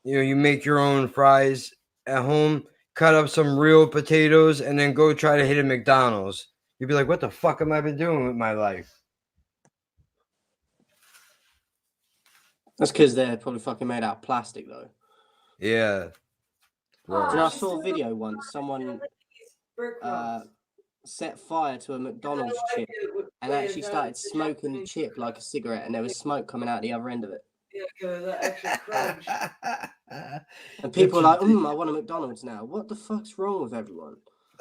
make your own fries at home, cut up some real potatoes, and then go try to hit a McDonald's. You'd be like, what the fuck am I been doing with my life? That's because they're probably fucking made out of plastic, though. Yeah. I saw a video once. Someone set fire to a McDonald's chip and actually started smoking the chip like a cigarette, and there was smoke coming out the other end of it. Yeah, because the extra crunch. And people are like, I want a McDonald's now. What the fuck's wrong with everyone?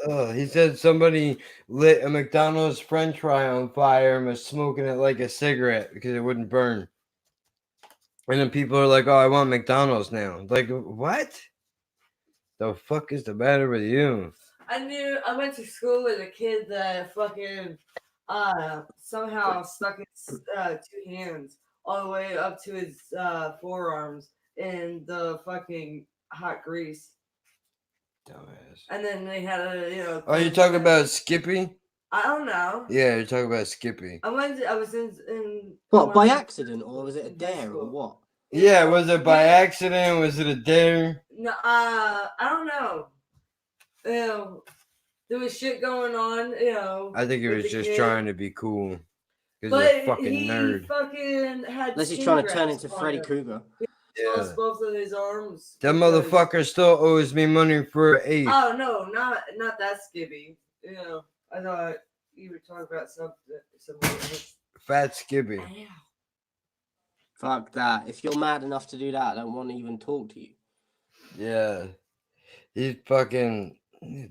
Oh, he said somebody lit a McDonald's French fry on fire and was smoking it like a cigarette because it wouldn't burn. And then people are like, "Oh, I want McDonald's now." Like, what? The fuck is the matter with you? I went to school with a kid that fucking somehow stuck his 2 hands all the way up to his forearms in the fucking hot grease. Dumbass. And then they had a Are you talking about Skippy? I don't know. Yeah, you're talking about Skippy. I was in what, by accident, or was it a dare, or what? Yeah, was it by accident? Was it a dare? No, I don't know. There was shit going on, I think he with was the just kid. trying to be cool. Because But he's a fucking he nerd. fucking had Unless he's skin trying to turn grafts into on Freddy him. Krueger. He lost both of his arms. That because- motherfucker still owes me money for an eighth. Oh no, not that Skibby. I thought you were talking about something else. Fat Skippy. Fuck that. If you're mad enough to do that, I don't want to even talk to you. Yeah. He's fucking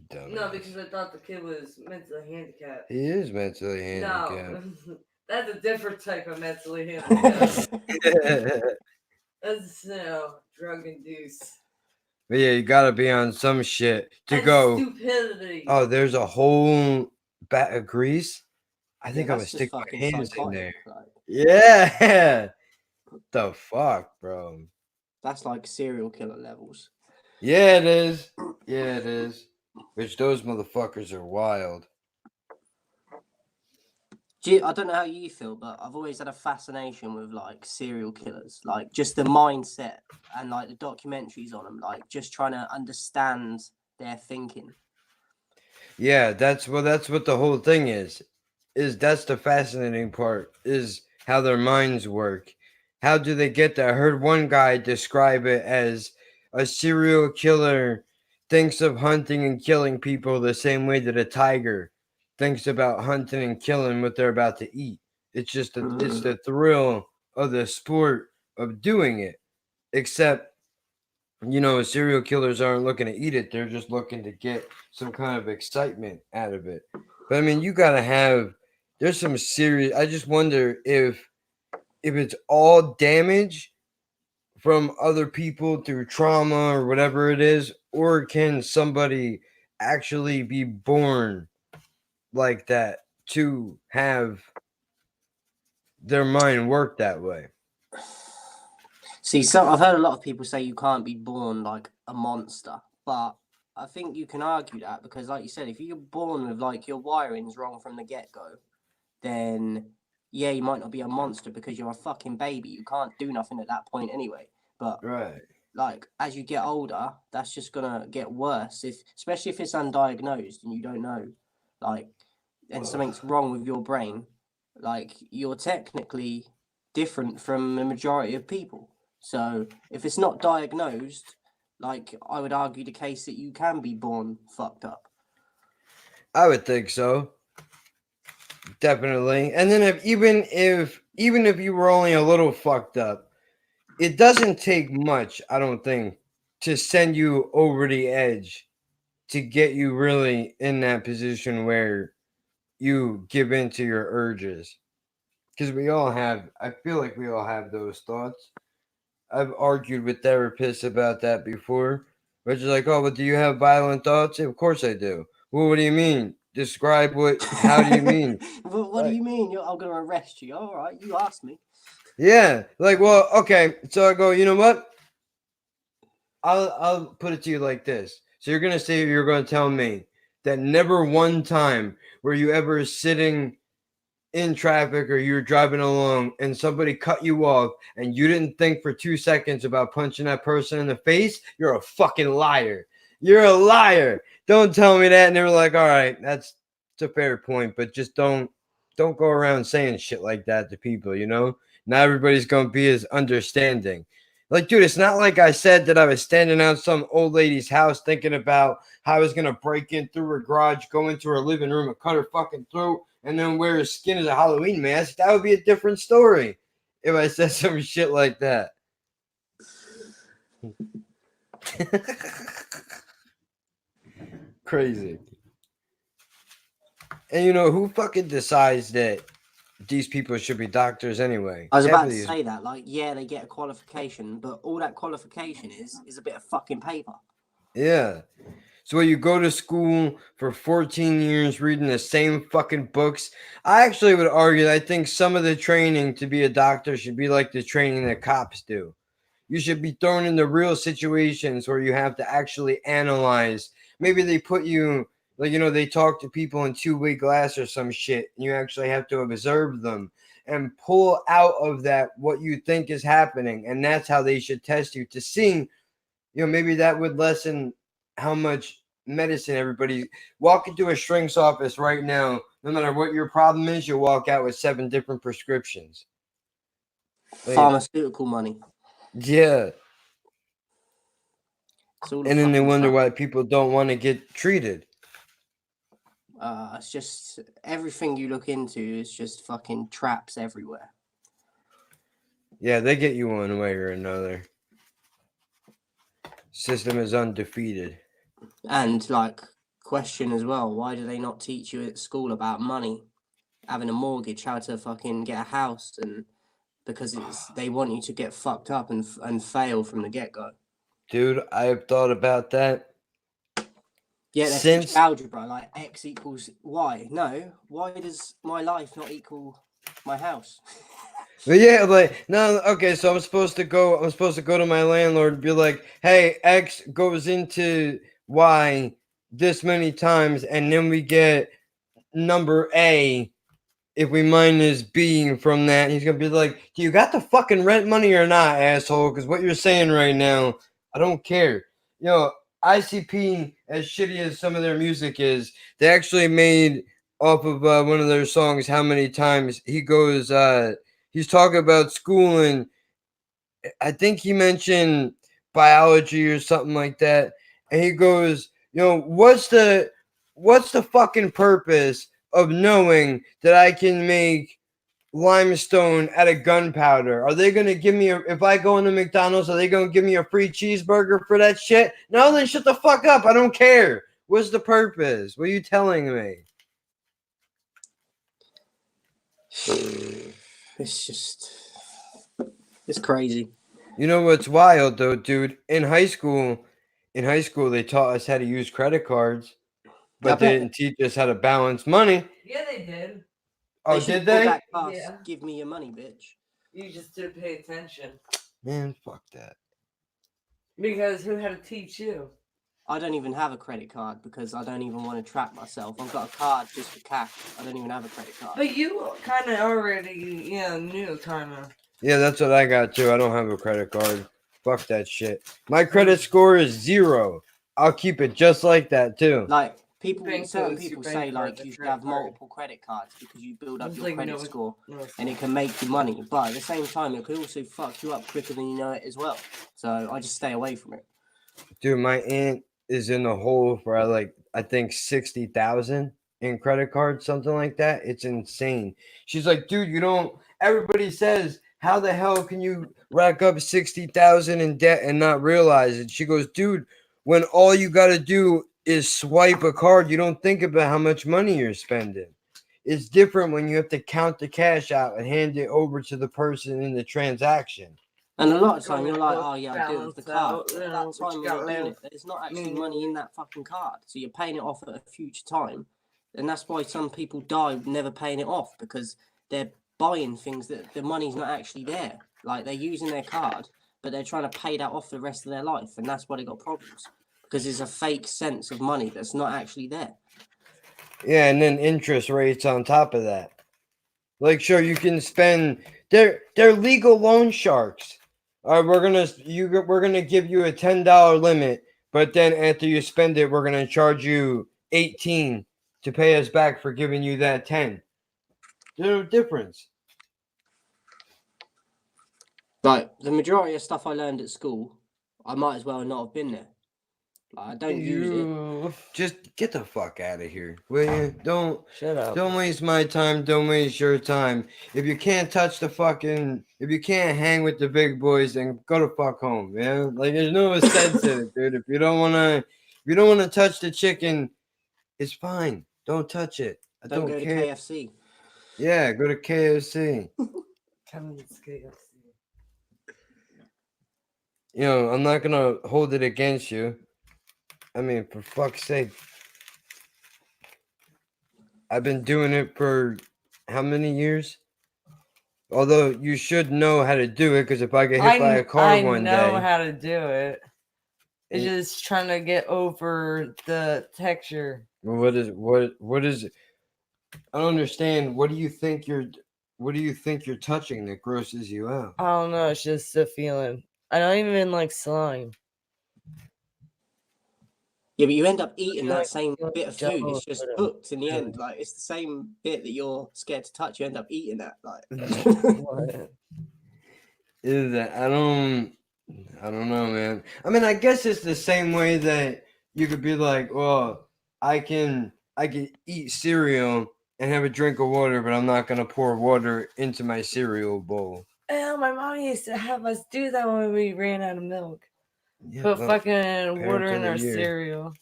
dumb. No, because I thought the kid was mentally handicapped. He is mentally handicapped. No, that's a different type of mentally handicapped. That's drug induced. But yeah, you gotta be on some shit to That's go. stupidity. Oh, there's a whole bat of grease. I think I'm gonna that's just stick my fucking hands in psychotic, there. like. Yeah. What the fuck, bro? That's like serial killer levels. Yeah, it is. Yeah, it is. Which those motherfuckers are wild. I don't know how you feel, but I've always had a fascination with like serial killers, like just the mindset and like the documentaries on them, like just trying to understand their thinking. Yeah, that's what the whole thing is. That's the fascinating part, is how their minds work. How do they get there? I heard one guy describe it as a serial killer thinks of hunting and killing people the same way that a tiger thinks about hunting and killing what they're about to eat. It's just it's the thrill of the sport of doing it. Except, serial killers aren't looking to eat it. They're just looking to get some kind of excitement out of it. But I mean, you gotta have. There's some serious. I just wonder if it's all damage from other people through trauma or whatever it is, or can somebody actually be born like that to have their mind work that way? See, I've heard a lot of people say you can't be born like a monster, but I think you can argue that because, like you said, if you're born with like your wiring's wrong from the get-go, then yeah, you might not be a monster because you're a fucking baby. You can't do nothing at that point anyway. But right, like as you get older, that's just gonna get worse. Especially if it's undiagnosed and you don't know, like, and something's wrong with your brain, like you're technically different from the majority of people. So if it's not diagnosed, like I would argue the case that you can be born fucked up. I would think so. Definitely. And then even if you were only a little fucked up, it doesn't take much, I don't think, to send you over the edge to get you really in that position where you give in to your urges. Because I feel like we all have those thoughts. I've argued with therapists about that before. Which is like, oh, but do you have violent thoughts? Yeah, of course I do. Well, what do you mean? Describe how do you mean? What do you mean? I'm going to arrest you. All right, you asked me. Yeah, like, well, okay. So I go, you know what? I'll put it to you like this. So you're going to tell me that never one time were you ever sitting in traffic or you were driving along and somebody cut you off and you didn't think for 2 seconds about punching that person in the face? You're a fucking liar. You're a liar. Don't tell me that. And they were like, all right, that's a fair point, but just don't go around saying shit like that to people, Not everybody's going to be as understanding. Like, dude, it's not like I said that I was standing out some old lady's house thinking about how I was gonna break in through her garage, go into her living room, and cut her fucking throat, and then wear her skin as a Halloween mask. That would be a different story if I said some shit like that. Crazy. And you know who fucking decides that these people should be doctors anyway? I was about to Everybody's- say that, like, yeah, they get a qualification, but all that qualification is a bit of fucking paper. Yeah. So you go to school for 14 years reading the same fucking books. I actually would argue that I think some of the training to be a doctor should be like the training that cops do. You should be thrown into real situations where you have to actually analyze. Maybe they put you, like, you know, they talk to people in two-way glass or some shit, and you actually have to observe them and pull out of that what you think is happening. And that's how they should test you to see, you know, maybe that would lessen how much medicine everybody walk into a shrink's office right now. No matter what your problem is, you'll walk out with 7 different prescriptions. Like, Pharmaceutical money. yeah. It's all And then they fucking wonder crap. why people don't want to get treated. It's just everything you look into is just fucking traps everywhere. Yeah, they get you one way or another. System is undefeated. And like, question as well, why do they not teach you at school about money, having a mortgage, how to fucking get a house, and because they want you to get fucked up and fail from the get-go. Dude, I have thought about that. Yeah, they Since teach algebra, like X equals Y. No, why does my life not equal my house? But yeah, like no, okay, so I'm supposed to go to my landlord and be like, hey, X goes into Y this many times, and then we get number A if we minus B from that. He's gonna be like, do you got the fucking rent money or not, asshole? Because what you're saying right now, I don't care. You know, ICP, as shitty as some of their music is, they actually made off of one of their songs how many times he goes he's talking about school, and I think he mentioned biology or something like that. And he goes, you know, what's the fucking purpose of knowing that I can make limestone out of gunpowder? Are they gonna give me if I go into McDonald's, are they gonna give me a free cheeseburger for that shit? No, then shut the fuck up. I don't care. What's the purpose? What are you telling me? It's just, it's crazy. You know what's wild though, dude? In high school, they taught us how to use credit cards, but they didn't teach us how to balance money. Yeah, they did. Oh, did they? That class, Yeah. give me your money, bitch. You just didn't pay attention. Man, fuck that. Because who had to teach you? I don't even have a credit card because I don't even want to trap myself. I've got a card just for cash. I don't even have a credit card. But you kind of already, knew kind of. Yeah, that's what I got too. I don't have a credit card. Fuck that shit. My credit score is 0. I'll keep it just like that too. Like Your certain people say bank like card's a you should credit have card. multiple credit cards because you build up It's your like, credit no, score it's and it can make you money. But at the same time, it could also fuck you up quicker than you know it as well. So I just stay away from it. Dude, my aunt is in the hole for I think 60,000 in credit cards, something like that. It's insane. She's like, dude, you don't. Everybody says, how the hell can you rack up 60,000 in debt and not realize it? She goes, dude, when all you got to do is swipe a card, you don't think about how much money you're spending. It's different when you have to count the cash out and hand it over to the person in the transaction. And a lot of time you're like, oh yeah, I do it with the card. Balance But at out, that what time you when got you're doing left. it, there's not actually money in that fucking card. So you're paying it off at a future time. And that's why some people die never paying it off because they're buying things that the money's not actually there. Like they're using their card, but they're trying to pay that off the rest of their life. And that's why they got problems. Because it's a fake sense of money that's not actually there. Yeah, and then interest rates on top of that. Like, sure, you can spend. They're legal loan sharks. We're gonna give you a $10 limit, but then after you spend it, we're gonna charge you 18 to pay us back for giving you that 10. There's no difference. Like the majority of stuff I learned at school, I might as well not have been there. Like, I don't use it. Just get the fuck out of here, will you? Shut up. Don't waste my time. Don't waste your time. If you can't touch the fucking, if you can't hang with the big boys, then go to fuck home. Yeah, like there's no sense in it, dude. If you don't wanna touch the chicken, it's fine. Don't touch it. I Don't don't go care. to KFC. Yeah, go to KFC. Kevin's KFC. You know, I'm not gonna hold it against you. I mean, for fuck's sake. I've been doing it for how many years? Although you should know how to do it, because if I get hit by a car one day. I know how to do it. It's Yeah. just trying to get over the texture. Well, what is it? I don't understand. What do you think you're touching that grosses you out? I don't know. It's just a feeling. I don't even like slime. Yeah, but you end up eating You that like same feel bit of jello food. It's just with 'em. cooked in the end. Like it's the same bit that you're scared to touch. You end up eating that. Like What? Is that I don't know, man. I mean, I guess it's the same way that you could be like, well, I can eat cereal and have a drink of water, but I'm not gonna pour water into my cereal bowl. Hell, my mom used to have us do that when we ran out of milk. Yeah, Put well, fucking water parent in of our the year. cereal.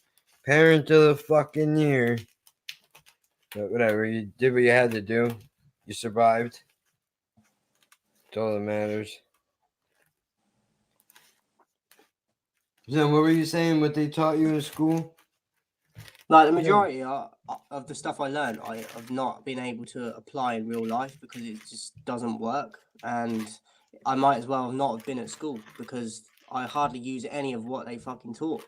Parent of the fucking year. But whatever, you did what you had to do. You survived. That's all that matters. So what were you saying? What they taught you in school? Like the majority of the stuff I learned, I have not been able to apply in real life because it just doesn't work. And I might as well not have been at school because I hardly use any of what they fucking taught.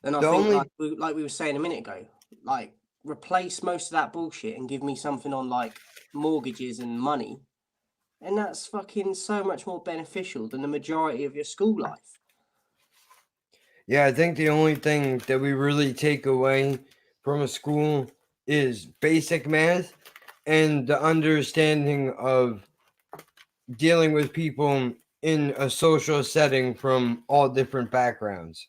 And I The think, only- like we were saying a minute ago, like replace most of that bullshit and give me something on like mortgages and money, and that's fucking so much more beneficial than the majority of your school life. Yeah, I think the only thing that we really take away from a school is basic math and the understanding of dealing with people in a social setting from all different backgrounds.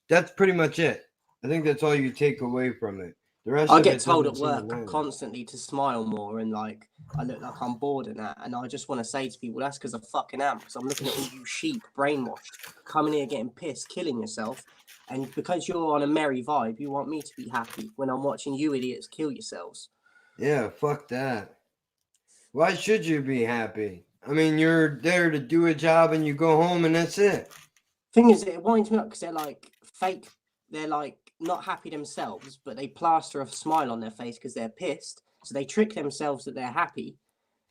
That's pretty much it. I think that's all you take away from it. The rest I of get it told at doesn't seem to work matter. constantly to smile more and like I look like I'm bored and that, and I just want to say to people that's because I fucking am, because I'm looking at all you sheep brainwashed coming here getting pissed, killing yourself, and because you're on a merry vibe, you want me to be happy when I'm watching you idiots kill yourselves. Yeah, fuck that. Why should you be happy? I mean, you're there to do a job and you go home and that's it. Thing is, it winds me up because they're like fake. They're like not happy themselves, but they plaster a smile on their face because they're pissed. So they trick themselves that they're happy,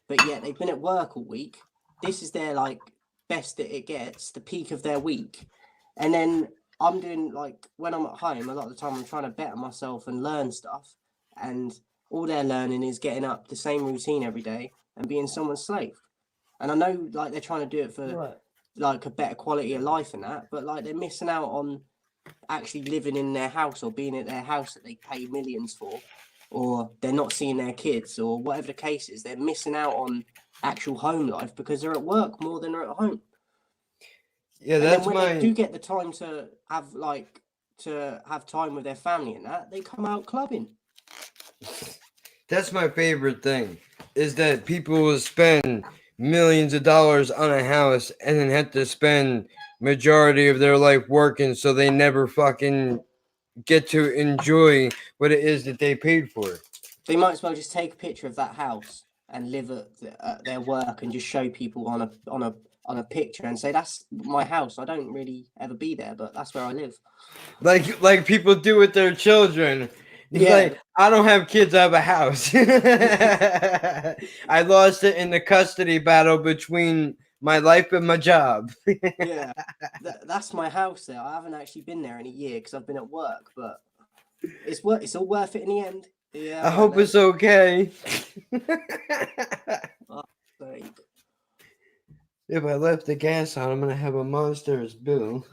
but yet they've been at work all week. This is their like best that it gets, the peak of their week. And then I'm doing like when I'm at home, a lot of the time I'm trying to better myself and learn stuff. And all they're learning is getting up the same routine every day and being someone's slave. And I know like they're trying to do it for What? like a better quality of life and that, but like they're missing out on actually living in their house or being at their house that they pay millions for, or they're not seeing their kids, or whatever the case is. They're missing out on actual home life because they're at work more than they're at home. Yeah, And that's then when my. they do get the time to have time with their family and that, they come out clubbing. That's my favorite thing, is that people will spend millions of dollars on a house and then have to spend majority of their life working, so they never fucking get to enjoy what it is that they paid for. They might as well just take a picture of that house and live at their work and just show people on a picture and say that's my house. I don't really ever be there, but that's where I live. Like people do with their children. Yeah. Like, I don't have kids, I have a house. I lost it in the custody battle between my life and my job. Yeah, that's my house there. I haven't actually been there in a year because I've been at work, but it's all worth it in the end. Yeah, I hope it's okay. If I left the gas on, I'm gonna have a monstrous bill.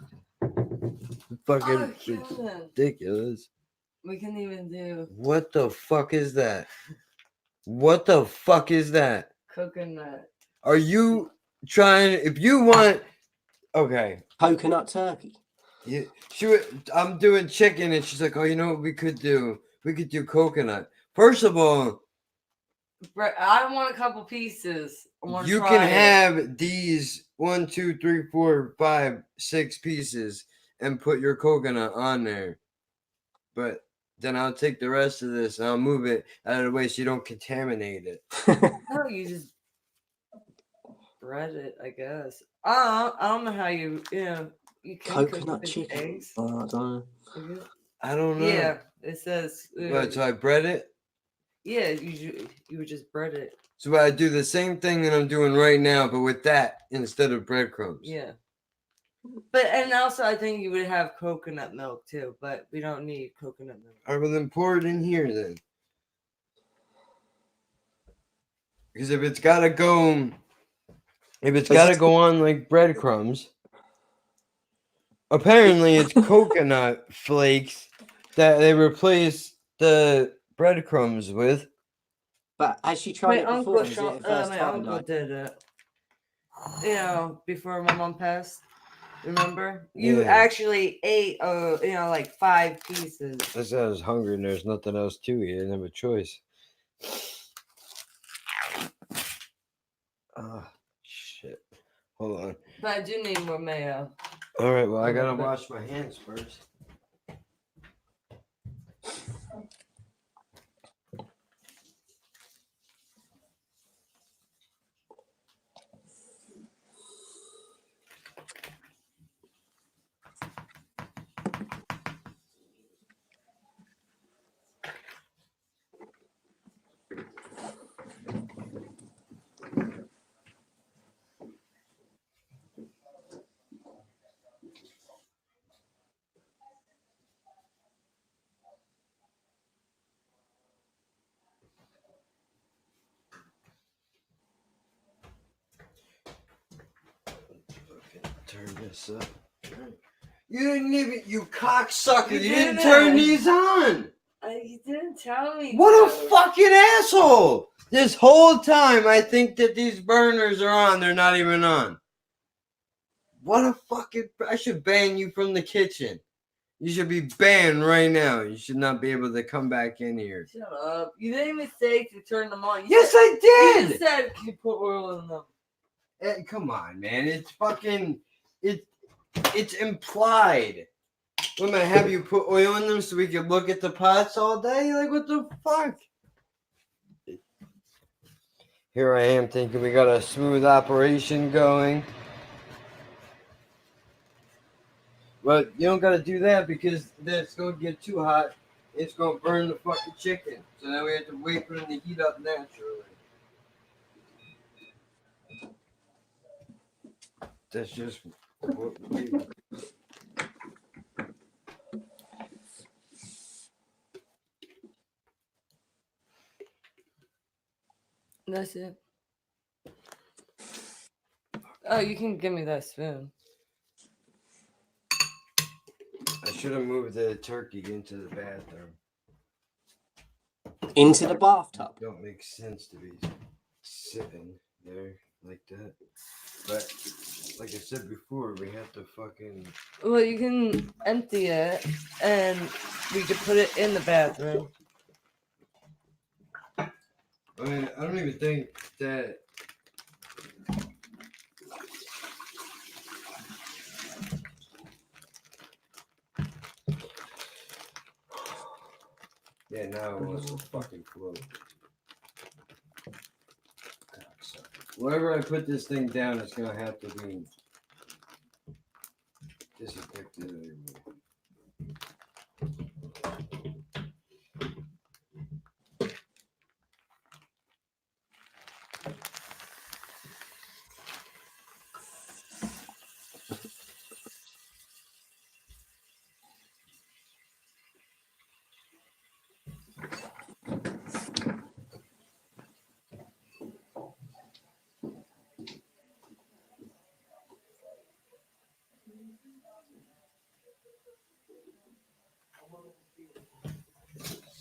Fucking ridiculous. We can even do What the fuck is that? What the fuck is that? coconut. Are you trying. If you want, okay. Coconut turkey. Yeah, I'm doing chicken, and she's like, "Oh, you know what we could do? We could do coconut." First of all, I want a couple pieces. I want to you try can it. have these 1, 2, 3, 4, 5, 6 pieces and put your coconut on there. But then I'll take the rest of this and I'll move it out of the way so you don't contaminate it. No, you just bread it, I guess. I don't know how you can cook Coconut with chicken. eggs. I don't know. I don't know. Yeah, it says. But so I bread it. Yeah, you would just bread it. So I do the same thing that I'm doing right now, but with that instead of breadcrumbs. Yeah. But and also I think you would have coconut milk too, but we don't need coconut milk. I will then pour it in here then. Because if it's gotta go on like breadcrumbs, apparently it's coconut flakes that they replace the breadcrumbs with. But has she tried it before? Is it her first My time? uncle Like, did it. Before my mom passed. Remember? You Yeah. actually ate like 5 pieces. I said I was hungry and there's nothing else to eat. I didn't have a choice. Oh, shit. Hold on. But I do need more mayo. All right, well, I gotta wash my hands first. Turn this up. You didn't even, you cocksucker, you didn't turn these on. You didn't tell me. What a fucking asshole! This whole time I think that these burners are on, they're not even on. What a fucking, I should ban you from the kitchen. You should be banned right now. You should not be able to come back in here. Shut up. You didn't even say to turn them on. Yes, I did! You just said, can you put oil in them? Come on, man. It's fucking, it's implied. I'm gonna have you put oil in them so we can look at the pots all day? Like, what the fuck? Here I am thinking we got a smooth operation going. But you don't gotta do that because that's gonna get too hot. It's gonna burn the fucking chicken. So now we have to wait for them to heat up naturally. That's just what we do. That's it. Oh, you can give me that spoon. I should have moved the turkey into the bathroom. into the bathtub. It don't make sense to be sitting there like that. But like I said before, we have to fucking. Well, you can empty it and we could put it in the bathroom. I mean, I don't even think that. Yeah, now it wants to fucking float. Wherever I put this thing down, it's gonna have to be disinfected anyway.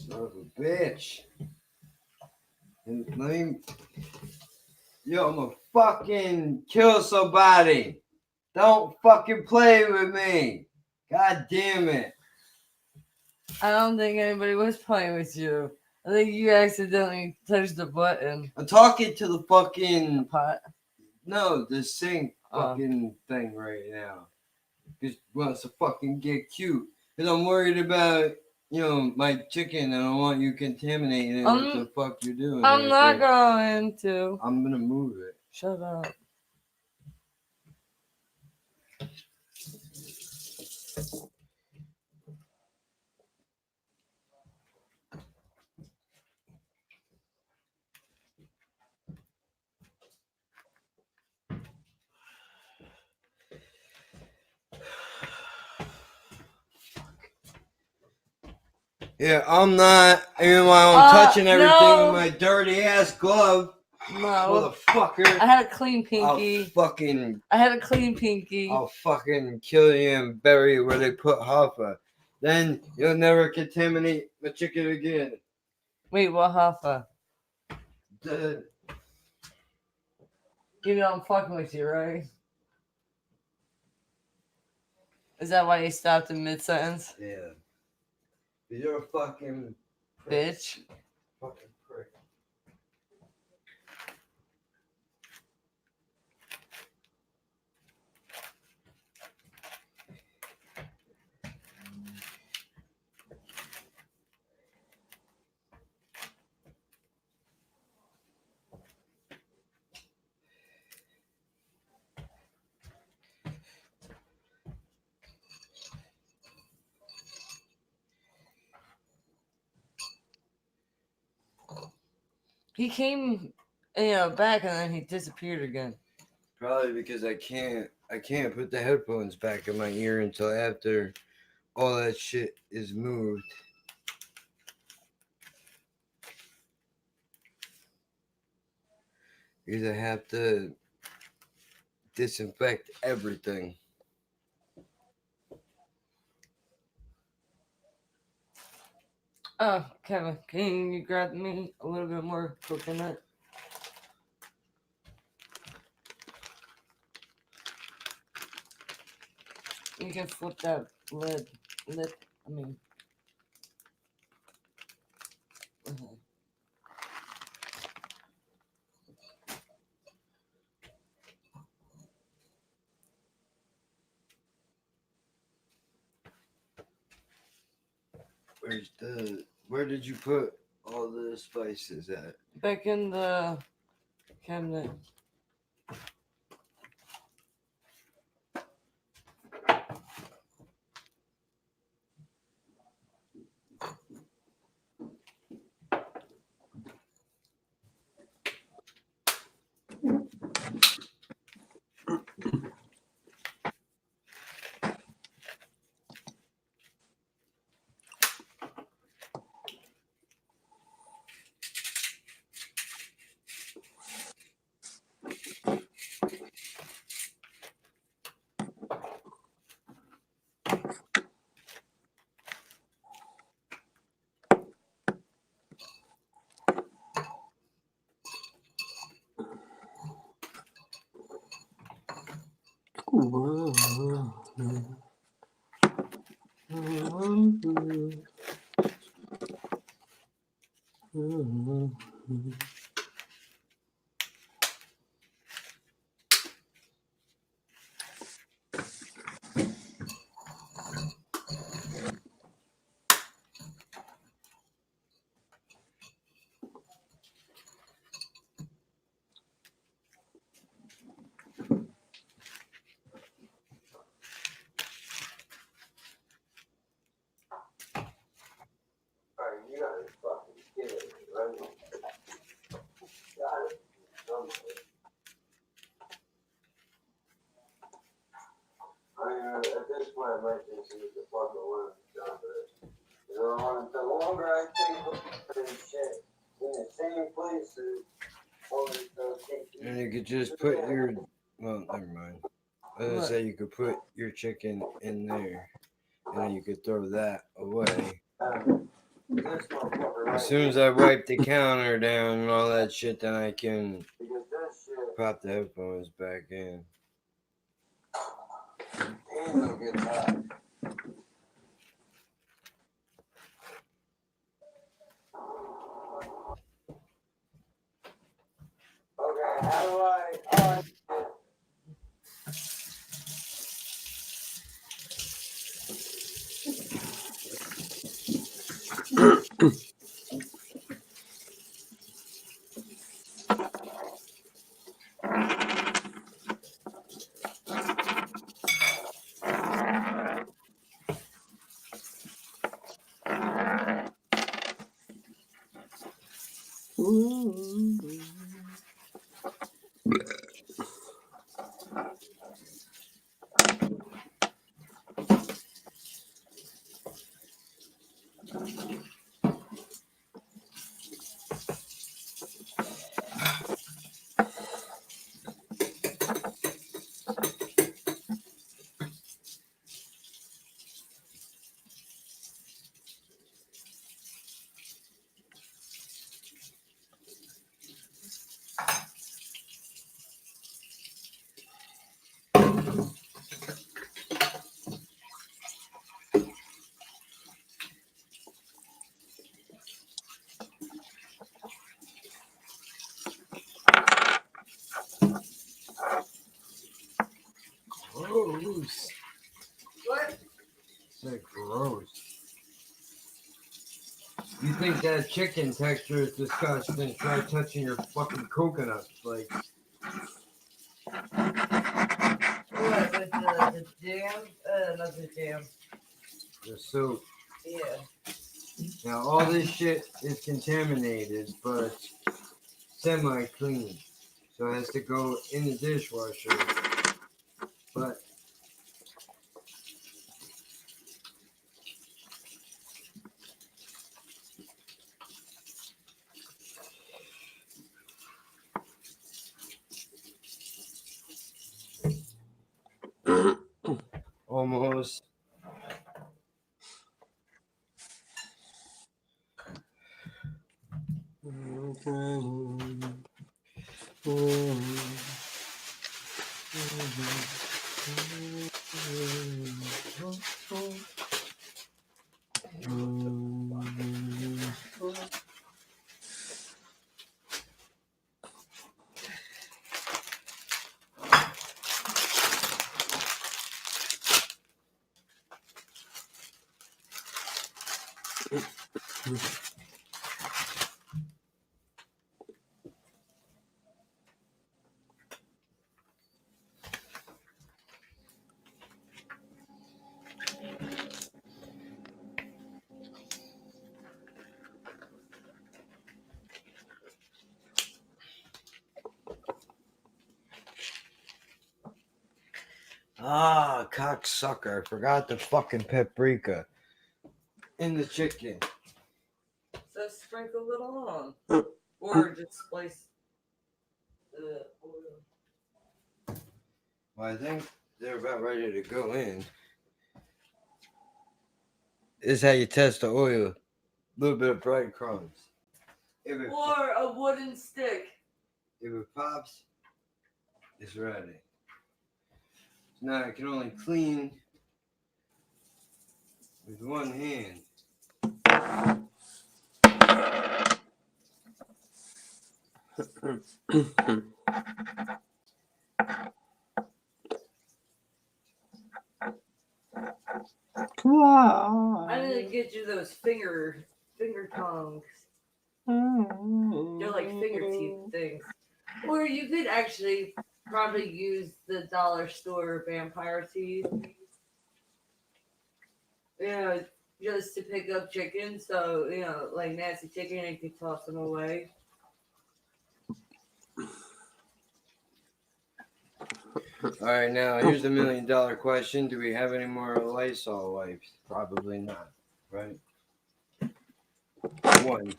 Son of a bitch. And let me. Yo, I'm gonna fucking kill somebody. Don't fucking play with me. God damn it. I don't think anybody was playing with you. I think you accidentally touched the button. I'm talking to the fucking pot. No, the sink fucking thing right now. Just wants to fucking get cute. Because I'm worried about, my chicken and I don't want you contaminating it. What the fuck you doing? I'm not going to. I'm gonna move it. Shut up. Yeah, I'm not. Even while I'm touching everything with my dirty ass glove. No. Motherfucker. I had a clean pinky. I had a clean pinky. I'll fucking kill you and bury you where they put Hoffa. Then you'll never contaminate my chicken again. Wait, what Hoffa? The You know I'm fucking with you, right? Is that why you stopped in mid-sentence? Yeah. You're a fucking bitch. Fucking prick. He came, back and then he disappeared again. Probably because I can't put the headphones back in my ear until after all that shit is moved. Because I have to disinfect everything. Oh, Kevin, can you grab me a little bit more coconut? You can flip that lid. Where did you put all the spices at? Back in the cabinet. You gotta fucking get it, right? Got it. At this point, I might just use the fucking one done this. The longer I think shit in the same places, and you could just put your, well, never mind. I was gonna say you could put your chicken in there, and then you could throw that away. As soon as I wipe the counter down and all that shit, then I can pop the headphones back in. It'll get hot. Okay, how do I gross? What? It's like gross. You think that chicken texture is disgusting? Try touching your fucking coconut flakes. What, with the jam? Not the jam. The soup. Yeah. Now, all this shit is contaminated, but semi-clean. So it has to go in the dishwasher. But almost. Ah, cocksucker. I forgot the fucking paprika in the chicken. So sprinkle it on. Or just place the oil. Well, I think they're about ready to go in. This is how you test the oil. A little bit of breadcrumbs. Or a wooden stick. If it pops, it's ready. Now I can only clean with one hand. Come on. I need to get you those finger tongs. They're like finger teeth things. Or you could actually probably use the dollar store vampire teeth. You know, just to pick up chicken. So, you know, like nasty chicken, you can toss them away. All right, now here's the $1 million question. Do we have any more Lysol wipes? Probably not, right? One.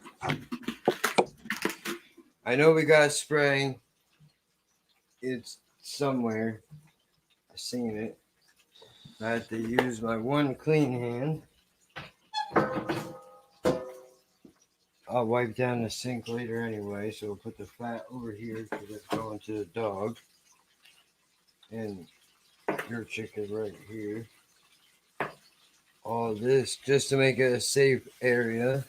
I know we got spray. It's somewhere. I've seen it. I have to use my one clean hand. I'll wipe down the sink later anyway, so we'll put the fat over here because it's going to the dog. And your chicken right here. All this just to make it a safe area.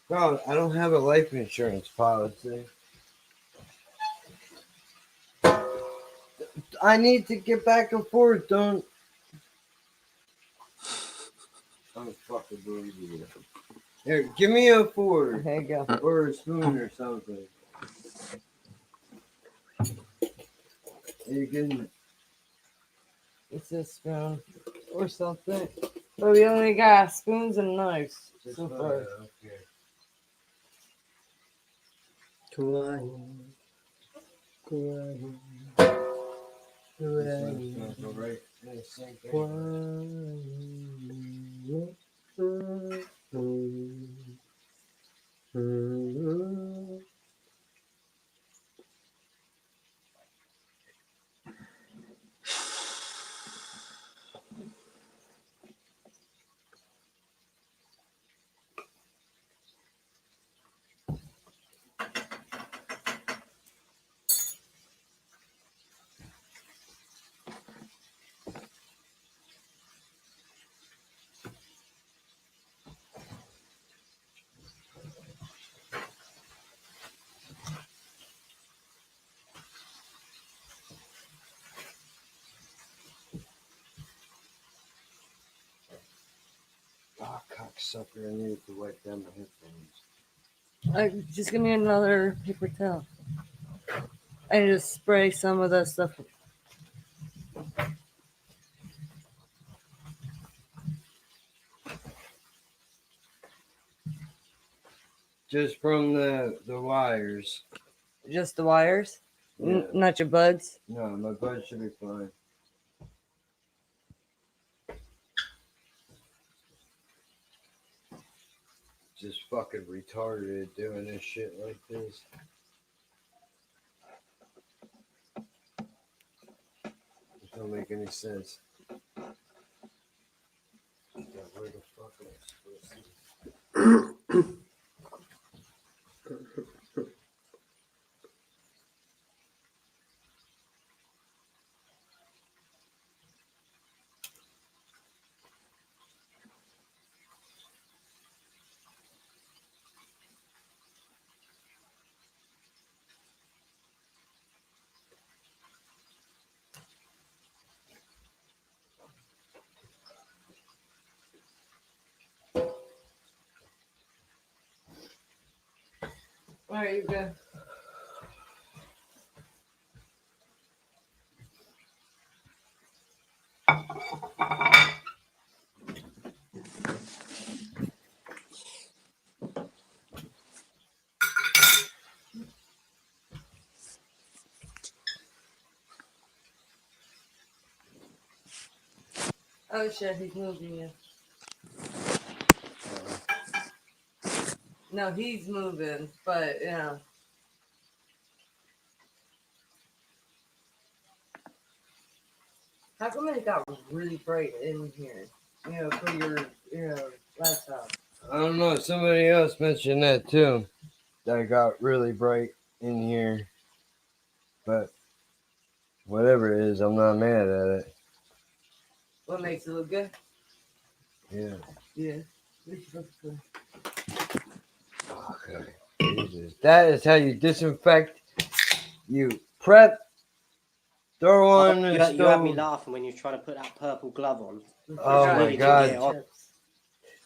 Bro, I don't have a life insurance policy. I need to get back and forth. Don't. I don't fucking believe you. Here, give me a fork. There you go. Or a spoon or something. You can. It's a spoon or something. But we only got spoons and knives so far. Okay. Go right in the sink. Oh, cocksucker, I needed to wipe down my headphones. Just give me another paper towel. And just spray some of that stuff. Just from the wires. Just the wires? Yeah. Not your buds? No, my buds should be fine. Just fucking retarded doing this shit like this. It don't make any sense. Where the fuck am I supposed to? Alright, you go. Oh shit, he's moving you. No, he's moving, but yeah. How come it got really bright in here? You know, for your laptop. I don't know. Somebody else mentioned that too. That it got really bright in here. But whatever it is, I'm not mad at it. What makes it look good? Yeah. Yeah. Okay. Jesus. That is how you disinfect. You prep. Throw on the stove. You had me laughing when you were trying to put that purple glove on. Oh my god.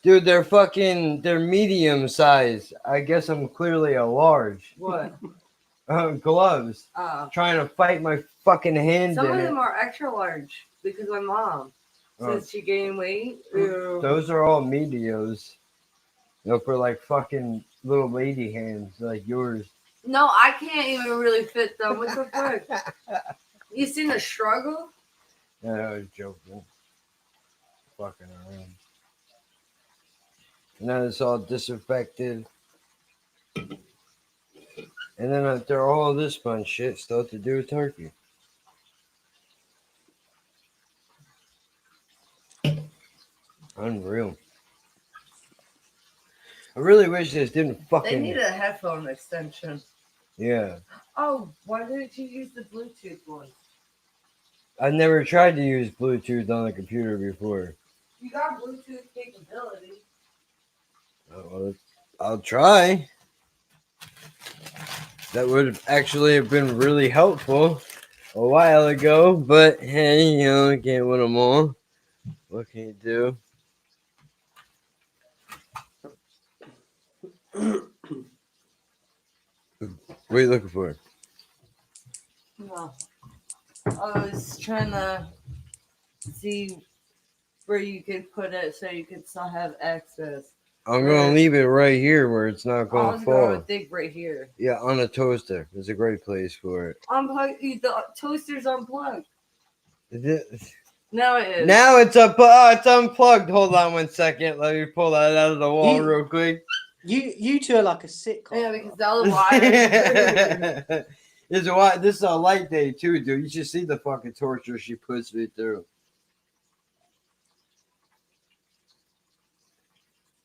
Dude, they're medium size. I guess I'm clearly a large. What? Gloves. Trying to fight my fucking hand Some in of it. them are extra large because my mom, since she gained weight. Those are all medios. You know, for like fucking little lady hands like yours. No, I can't even really fit them. What the fuck? You seen the struggle? No, I was joking. Fucking around. And then it's all disaffected. And then after all this fun shit, still to do with turkey. Unreal. I really wish this didn't They fucking. need a headphone extension. Yeah. Oh, why didn't you use the Bluetooth one? I never tried to use Bluetooth on the computer before. You got Bluetooth capability. Well, I'll try. That would actually have been really helpful a while ago, but hey, you know, you can't win them all. What can you do? What are you looking for? No. I was trying to see where you could put it so you could still have access. I'm gonna leave it right here where it's not I gonna was fall. going to think right here. Yeah, on a toaster. It's a great place for it. Unplug. The toaster's unplugged. Is it? Now it is. Now it's up. Oh, it's unplugged. Hold on 1 second. Let me pull that out of the wall real quick. You two are like a sitcom. Yeah, because the other wire. This is a light day too, dude. You should see the fucking torture she puts me through.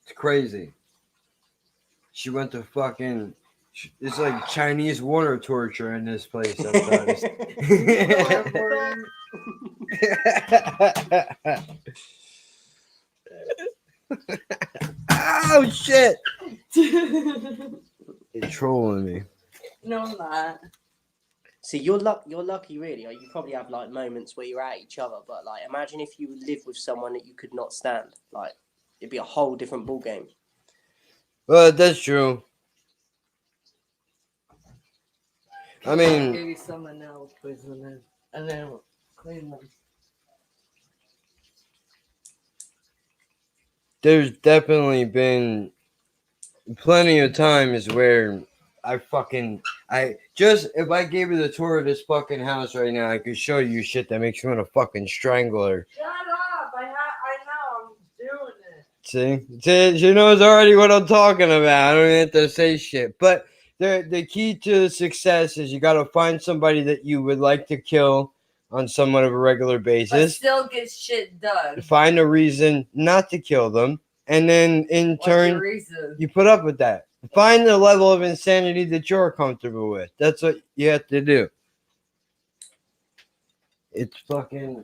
It's crazy. She went to fucking. It's like Chinese water torture in this place sometimes. Oh shit! It's trolling me. No, I'm not. See, you're lucky, really. You probably have like moments where you're at each other, but like, imagine if you live with someone that you could not stand. Like, it'd be a whole different ball game. Well, that's true. I mean, Maybe someone else poison them and then clean them. there's definitely been plenty of times where if I gave you the tour of this fucking house right now, I could show you shit that makes me want to fucking strangle her. Shut up! I know. I'm doing it. See, she knows already what I'm talking about. I don't even have to say shit. But the key to success is you got to find somebody that you would like to kill on somewhat of a regular But basis. still get shit done. Find a reason not to kill them, and then in What's your turn, reason? you put up with that. Find the level of insanity that you're comfortable with. That's what you have to do. It's fucking.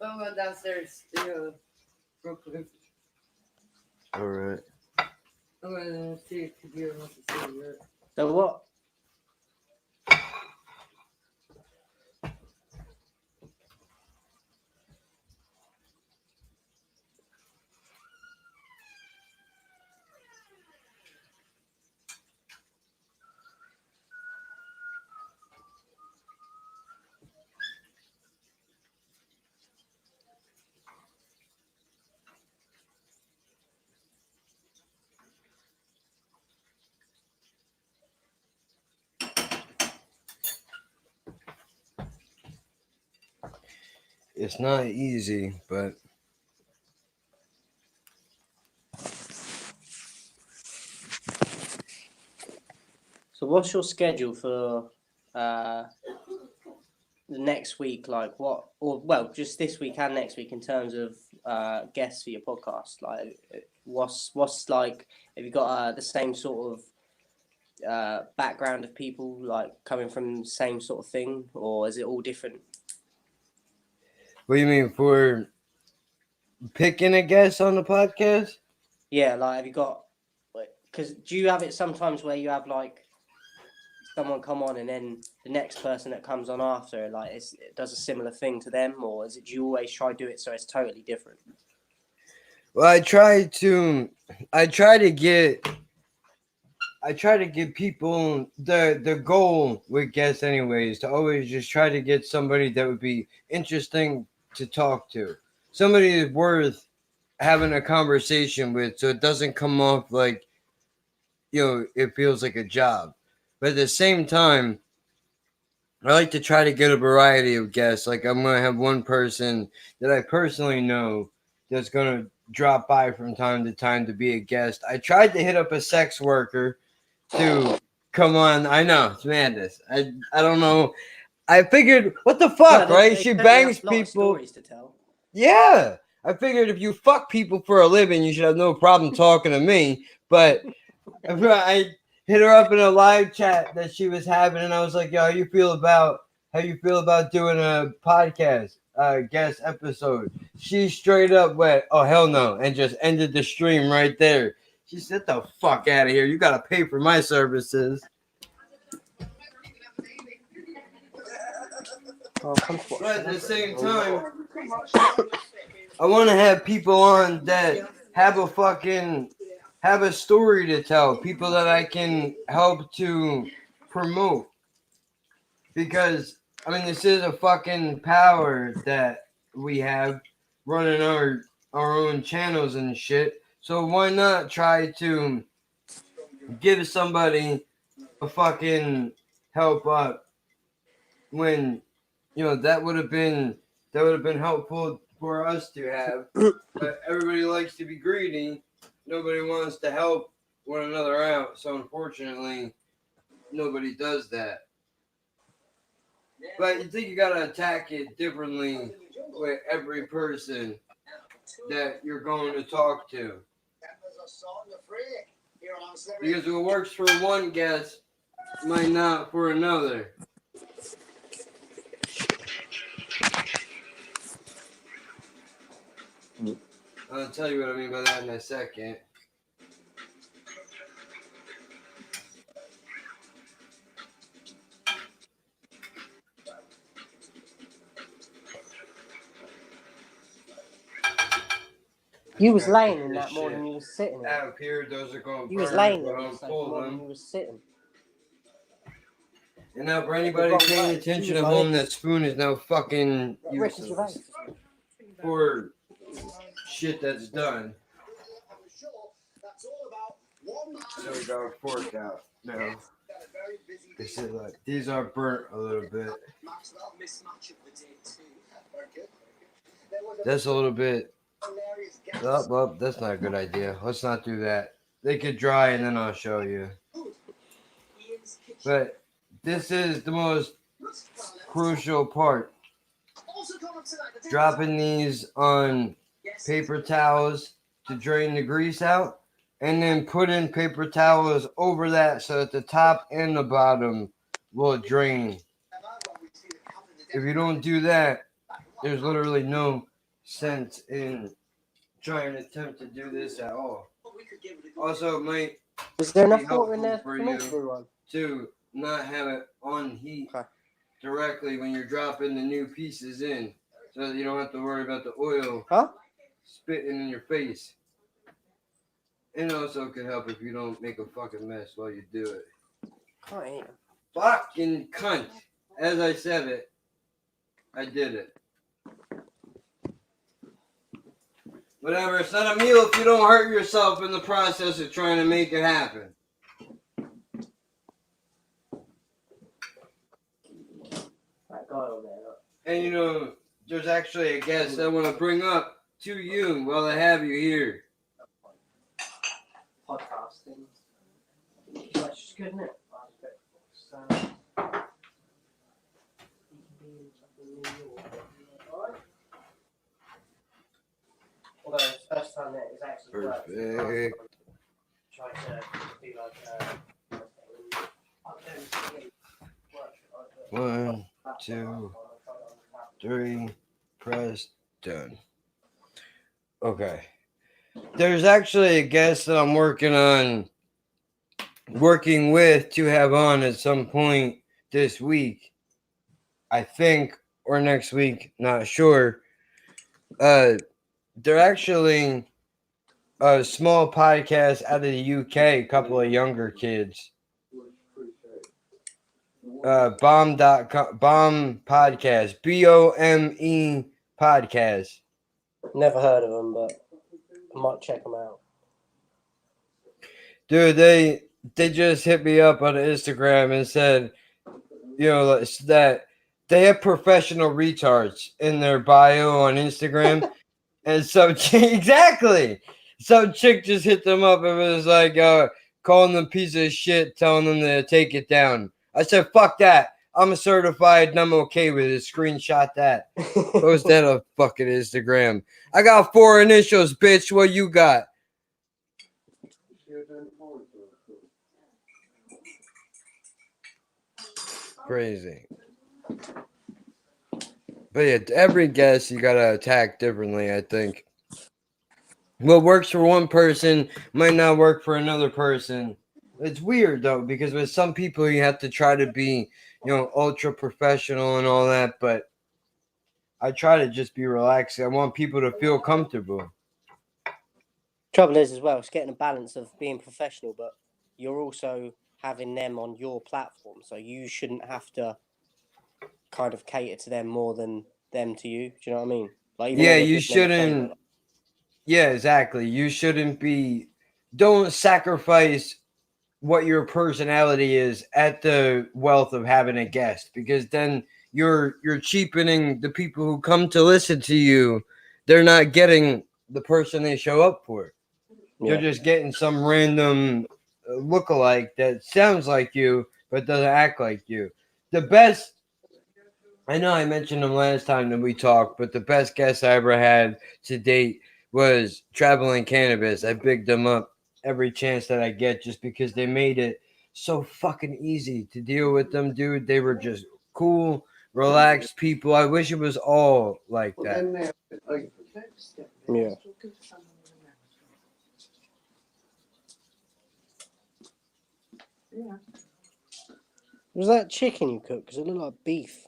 I'm going downstairs to real quick. All right. I'm going to see if Kabir wants to see it. So what? It's not easy, but So what's your schedule for the next week? Like what, or well, just this week and next week in terms of guests for your podcast? Like, what's like? Have you got the same sort of background of people like coming from the same sort of thing, or is it all different? what do you mean for picking a guest on the podcast? Yeah, like have you got? Because do you have it sometimes where you have like someone come on and then the next person that comes on after like it does a similar thing to them, or is it do you always try to do it so it's totally different? Well, I try to get I try to give people the goal with guests anyways to always just try to get somebody that would be interesting to talk to, somebody that's worth having a conversation with, so it doesn't come off like, it feels like a job. But at the same time, I like to try to get a variety of guests. Like, I'm gonna have one person that I personally know that's gonna drop by from time to time to be a guest. I tried to hit up a sex worker to come on. I know it's madness. I don't know. I figured, what the fuck, No, right? there's She definitely bangs a lot of people. stories to tell. Yeah, I figured if you fuck people for a living, you should have no problem talking to me. But I hit her up in a live chat that she was having, and I was like, "Yo, how you feel about doing a podcast, guest episode?" She straight up went, "Oh hell no," and just ended the stream right there. She said, "The fuck out of here! You gotta pay for my services." But at the same time, I want to have people on that have a story to tell, people that I can help to promote. Because I mean, this is a fucking power that we have running our own channels and shit. So why not try to give somebody a fucking help up when that would have been helpful for us to have. But everybody likes to be greedy. Nobody wants to help one another out. So unfortunately, nobody does that. But you think you gotta attack it differently with every person that you're going to talk to. Because what works for one guest might not for another. I'll tell you what I mean by that in a second. You was laying in that more than you was sitting in. Out of here, those are going to You was burn laying if I in don't it pull more than them. you was sitting. And now for anybody paying attention at home, that spoon is now fucking useless for shit that's done. So we got our fork out now. These are burnt a little bit. That's a little bit. Well, that's not a good idea. Let's not do that. They could dry and then I'll show you. But this is the most crucial part. Dropping these on paper towels to drain the grease out, and then putting paper towels over that so that the top and the bottom will drain. If you don't do that, there's literally no sense in trying to attempt to do this at all. Also, it might Is there enough be water in helpful there for for me you to do one? to not have it on heat directly when you're dropping the new pieces in, so that you don't have to worry about the oil spitting in your face. And also could help if you don't make a fucking mess while you do it. Can't eat 'em. Fucking cunt. As I said it, I did it. Whatever, it's not a meal if you don't hurt yourself in the process of trying to make it happen. And there's actually a guest I want to bring up to you while I have you here. Podcasting. That's just good, isn't it? So, although it's the first time that it's actually worked. Perfect. Try to be like 1, 2, 3, press done. Okay. There's actually a guest that I'm working with to have on at some point this week, I think, or next week, not sure. They're actually a small podcast out of the UK, a couple of younger kids. Bomb podcast, BOME podcast. Never heard of them, but I might check them out. Dude, they just hit me up on Instagram and said, that they have professional retards in their bio on Instagram. And so exactly, some chick just hit them up and was like, calling them piece of shit, telling them to take it down. I said, fuck that. I'm a certified and I'm okay with it. Screenshot that. Post that on fucking Instagram. I got 4 initials, bitch. What you got? Crazy. But yeah, every guest you gotta attack differently, I think. What works for one person might not work for another person. It's weird though, because with some people you have to try to be, ultra professional and all that, but I try to just be relaxed. I want people to feel comfortable. Trouble is, as well, it's getting a balance of being professional, but you're also having them on your platform, so you shouldn't have to kind of cater to them more than them to you. Do you know what I mean? Like, even Yeah, though they're you just entertainment, shouldn't. Yeah, exactly. You shouldn't be. Don't sacrifice what your personality is at the wealth of having a guest, because then you're cheapening the people who come to listen to you. They're not getting the person they show up for. Yeah. They're just getting some random lookalike that sounds like you but doesn't act like you. The best, I know I mentioned them last time that we talked, but the best guest I ever had to date was Traveling Cannabis. I bigged them up every chance that I get just because they made it so fucking easy to deal with them, dude. They were just cool, relaxed people. I wish it was all like that. Yeah. Was that chicken you cooked? Because it looked like beef.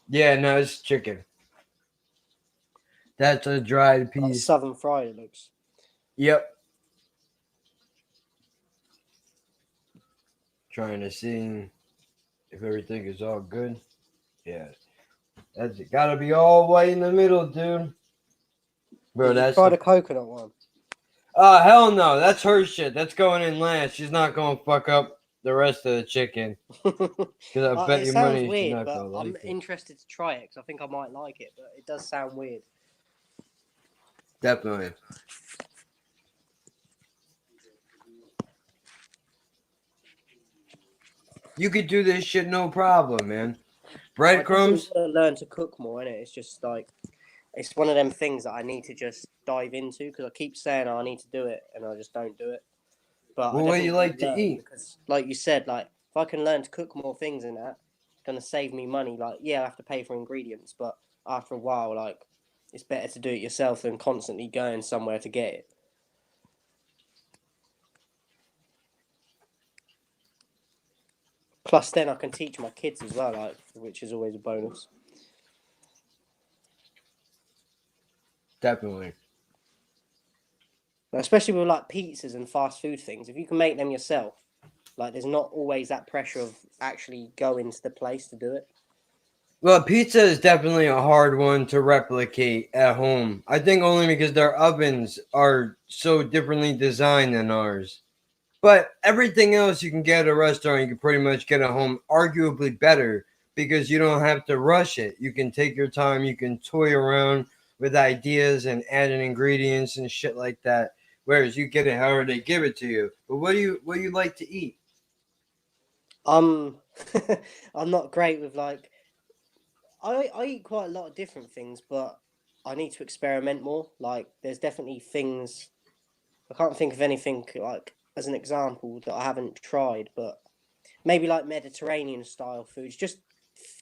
Yeah, no, it's chicken. That's a dried Like piece. southern fried, it looks. Yep. Trying to see if everything is all good. Yeah. That's it. Gotta be all white in the middle, dude. Bro, that's try the coconut one. Oh, hell no. That's her shit. That's going in last. She's not going to fuck up the rest of the chicken. Because I bet It your sounds money she's weird, not but going to I'm like it. interested to try it because I think I might like it, but it does sound weird. Definitely. You could do this shit no problem, man. Breadcrumbs? I learn to cook more, innit? It's just like, it's one of them things that I need to just dive into because I keep saying I need to do it and I just don't do it. But Well, what do you like to eat? Because, like you said, like if I can learn to cook more things in that, it's gonna save me money. Like, yeah, I have to pay for ingredients, but after a while, like, it's better to do it yourself than constantly going somewhere to get it. Plus, then I can teach my kids as well, like, which is always a bonus. Definitely. Especially with like pizzas and fast food things, if you can make them yourself, like there's not always that pressure of actually going to the place to do it. Well, pizza is definitely a hard one to replicate at home. I think only because their ovens are so differently designed than ours. But everything else you can get at a restaurant, you can pretty much get at home, arguably better because you don't have to rush it. You can take your time, you can toy around with ideas and add in ingredients and shit like that. Whereas you get it however they give it to you. But what do you like to eat? I'm not great with like I eat quite a lot of different things, but I need to experiment more. Like there's definitely things I can't think of anything like as an example that I haven't tried, but maybe like Mediterranean style foods, just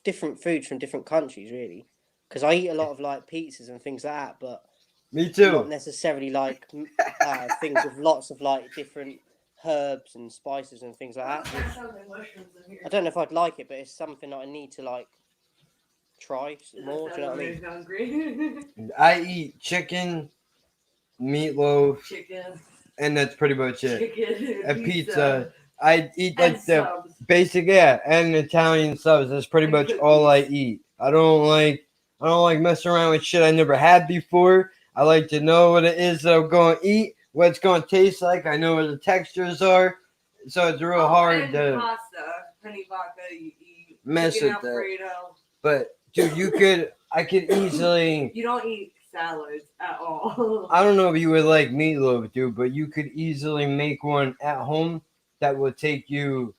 different foods from different countries, really. Because I eat a lot of like pizzas and things like that, but me too. Not necessarily like things with lots of like different herbs and spices and things like that. I don't know if I'd like it, but it's something that I need to like try more. Do you know what I mean? Hungry. I eat chicken, meatloaf, Chicken. and that's pretty much it. Chicken. A pizza. I eat And like the subs. basic, yeah, and Italian subs. That's pretty And much all I eat. I don't like messing around with shit I never had before. I like to know what it is that I'm going to eat, what it's going to taste like. I know what the textures are, so it's real hard and to pasta, honey vodka, you eat mess chicken with that. Alfredo. But dude, I could easily. You don't eat salads at all. I don't know if you would like meatloaf, dude, but you could easily make one at home that would take you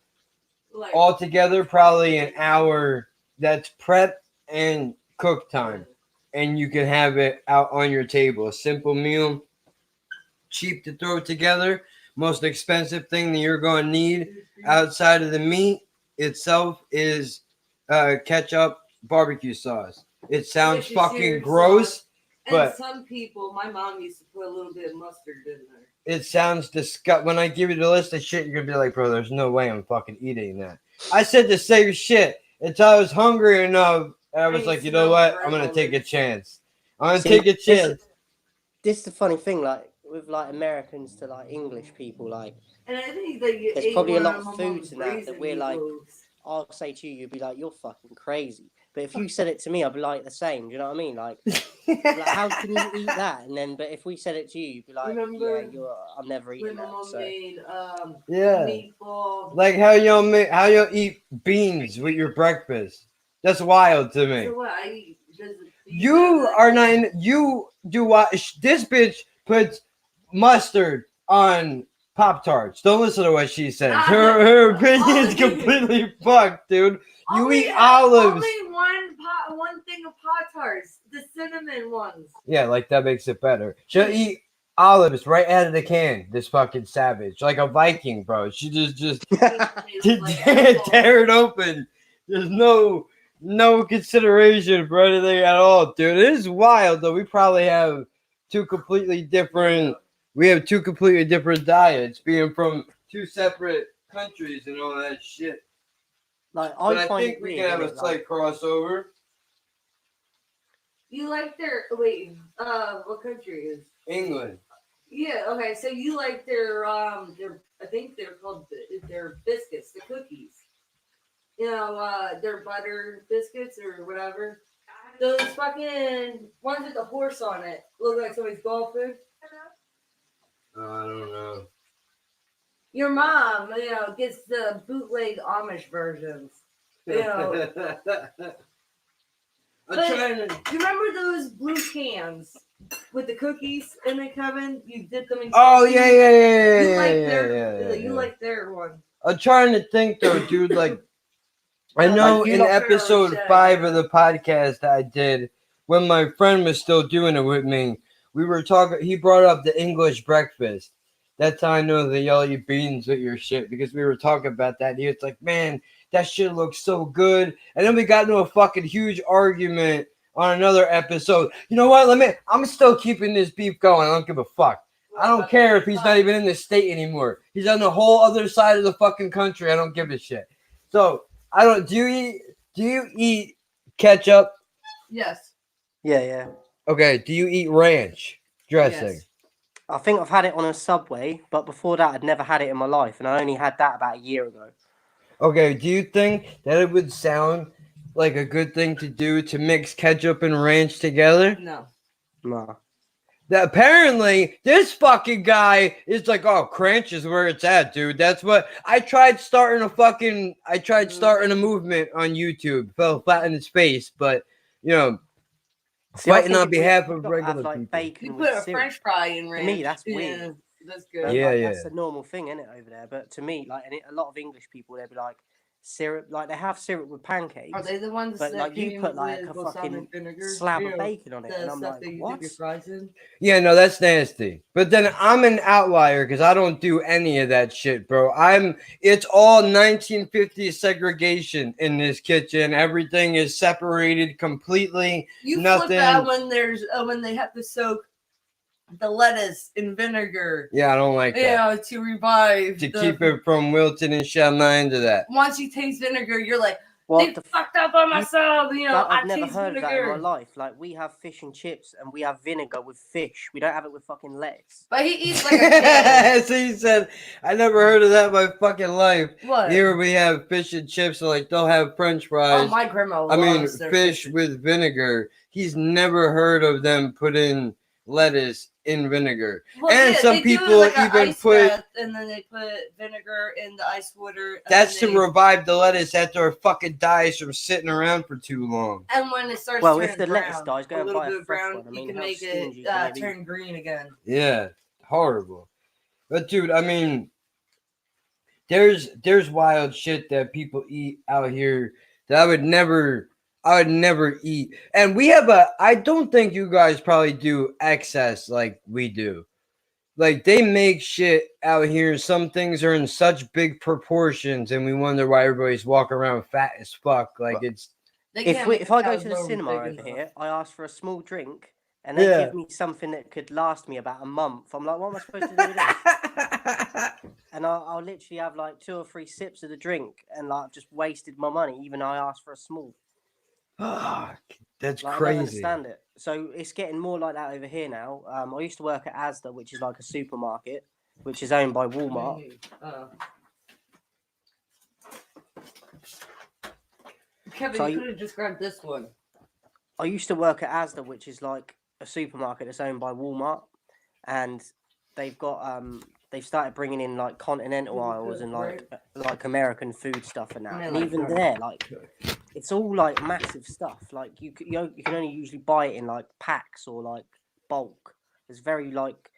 Like, altogether probably an hour. That's prep and cook time, and you can have it out on your table. A simple meal, cheap to throw together. Most expensive thing that you're going to need outside of the meat itself is ketchup, barbecue sauce. It sounds Worcestershire fucking sauce. gross, And but some people, my mom used to put a little bit of mustard in there. it sounds disgusting. When I give you the list of shit, you're gonna be like, bro, there's no way I'm fucking eating that. I said the same shit until I was hungry enough, and I was like, you know what? I'm gonna take a chance. I'm gonna take a chance. This is the funny thing, like with like Americans to like English people, like And I think that you there's ate probably a one lot of of my foods mom's in that raisin we're like. meatloaves. I'll say to you, you'd be like, you're fucking crazy. But if you said it to me, I'd be like the same. Do you know what I mean? Like how can you eat that? And then, but if we said it to you, you'd be like, Remember yeah, I'm never when eating my that. mom So. made Yeah. meatball. Like how y'all eat beans with your breakfast. That's wild to me. So what I eat? You are not in. You do what? This bitch puts mustard on Pop-Tarts. Don't listen to what she says. Her opinion is completely fucked, dude. You eat olives. Only one thing of Pop-Tarts, the cinnamon ones. Yeah, like that makes it better. She'll eat olives right out of the can. This fucking savage, like a Viking, bro. She just tear it open. There's no consideration for anything at all, dude. It is wild though. We probably have two completely different. We have two completely different diets, being from two separate countries and all that shit. Like But I think we can have a slight crossover. You like their what country is England. Yeah, okay, so you like their I think they're called their biscuits, the cookies. You know, their butter biscuits or whatever. Those fucking ones with the horse on it look like somebody's golfing. I don't know. Your mom, gets the bootleg Amish versions. You know. You remember those blue cans with the cookies in it, Kevin? You dip them in. Oh yeah. You like their one. I'm trying to think though, dude. Like, I know in episode 5 of the podcast I did, when my friend was still doing it with me, we were talking. He brought up the English breakfast. That's how I know that y'all eat beans with your shit, because we were talking about that. And he was like, "Man, that shit looks so good." And then we got into a fucking huge argument on another episode. You know what? I'm still keeping this beef going. I don't give a fuck. I don't care if he's not even in the state anymore. He's on the whole other side of the fucking country. I don't give a shit. So I don't. Do you eat ketchup? Yes. Yeah. Okay. Do you eat ranch dressing? Yes. I think I've had it on a Subway, but before that, I'd never had it in my life, and I only had that about a year ago. Okay. Do you think that it would sound like a good thing to do to mix ketchup and ranch together? No. That apparently this fucking guy is like, oh, Cranch is where it's at, dude. That's what I tried starting a movement on YouTube. Fell flat in its face, but fighting on behalf of regular people. Bacon You with put a syrup. French fry in ranch. To me, that's Yeah, weird. that's But, good. Yeah. That's a normal thing, isn't it, over there? But to me, a lot of English people, they'd be like, syrup, like they have syrup with pancakes. Are they the ones but that like you came put like with a balsamic fucking vinegar? slab You of know, bacon on it, the and I'm stuff like, that you what? dip your fries in? Yeah, no, that's nasty. But then I'm an outlier because I don't do any of that shit, bro. It's all 1950s segregation in this kitchen. Everything is separated completely. You Nothing. flip out when when they have to soak the lettuce in vinegar. Yeah, I don't like that. To revive To keep it from wilting and shell 9 to that. Once you taste vinegar, you're like, What they fucked up on myself. You know, But I've I never taste heard of that in my vinegar. life. Like, we have fish and chips and we have vinegar with fish. We don't have it with fucking lettuce. But he eats like a kid. So he said, I never heard of that in my fucking life. What? Here we have fish and chips, and like they'll have French fries. Oh, my grandma I mean, loves their fish with vinegar. He's never heard of them putting lettuce in vinegar. Well, and yeah, some they do it people like an even ice put bath, and then they put vinegar in the ice water. And that's then to revive the lettuce after it fucking dies from sitting around for too long. And when it starts Well, turning if the brown, lettuce dies, go a and little buy a bit of fresh brown, one. I you mean, can how make stingy it can you be? turn green again. Yeah, horrible. But dude, I mean, there's wild shit that people eat out here that I would never eat. And we have I don't think you guys probably do excess like we do. Like they make shit out here. Some things are in such big proportions, and we wonder why everybody's walking around fat as fuck. Like it's. If I go to the cinema over here, I ask for a small drink, and they give me something that could last me about a month. I'm like, what am I supposed to do with this? And I'll literally have like 2 or 3 sips of the drink, and like I've just wasted my money, even though I asked for a small. That's Like, I crazy. don't understand it. So it's getting more like that over here now. I used to work at Asda, which is like a supermarket, which is owned by Walmart. Kevin, So you could have just grabbed this one. I used to work at Asda, which is like a supermarket that's owned by Walmart, and they've got they've started bringing in like continental aisles and like American food stuff and that. And even there, like it's all like massive stuff. Like you can only usually buy it in like packs or like bulk. It's very like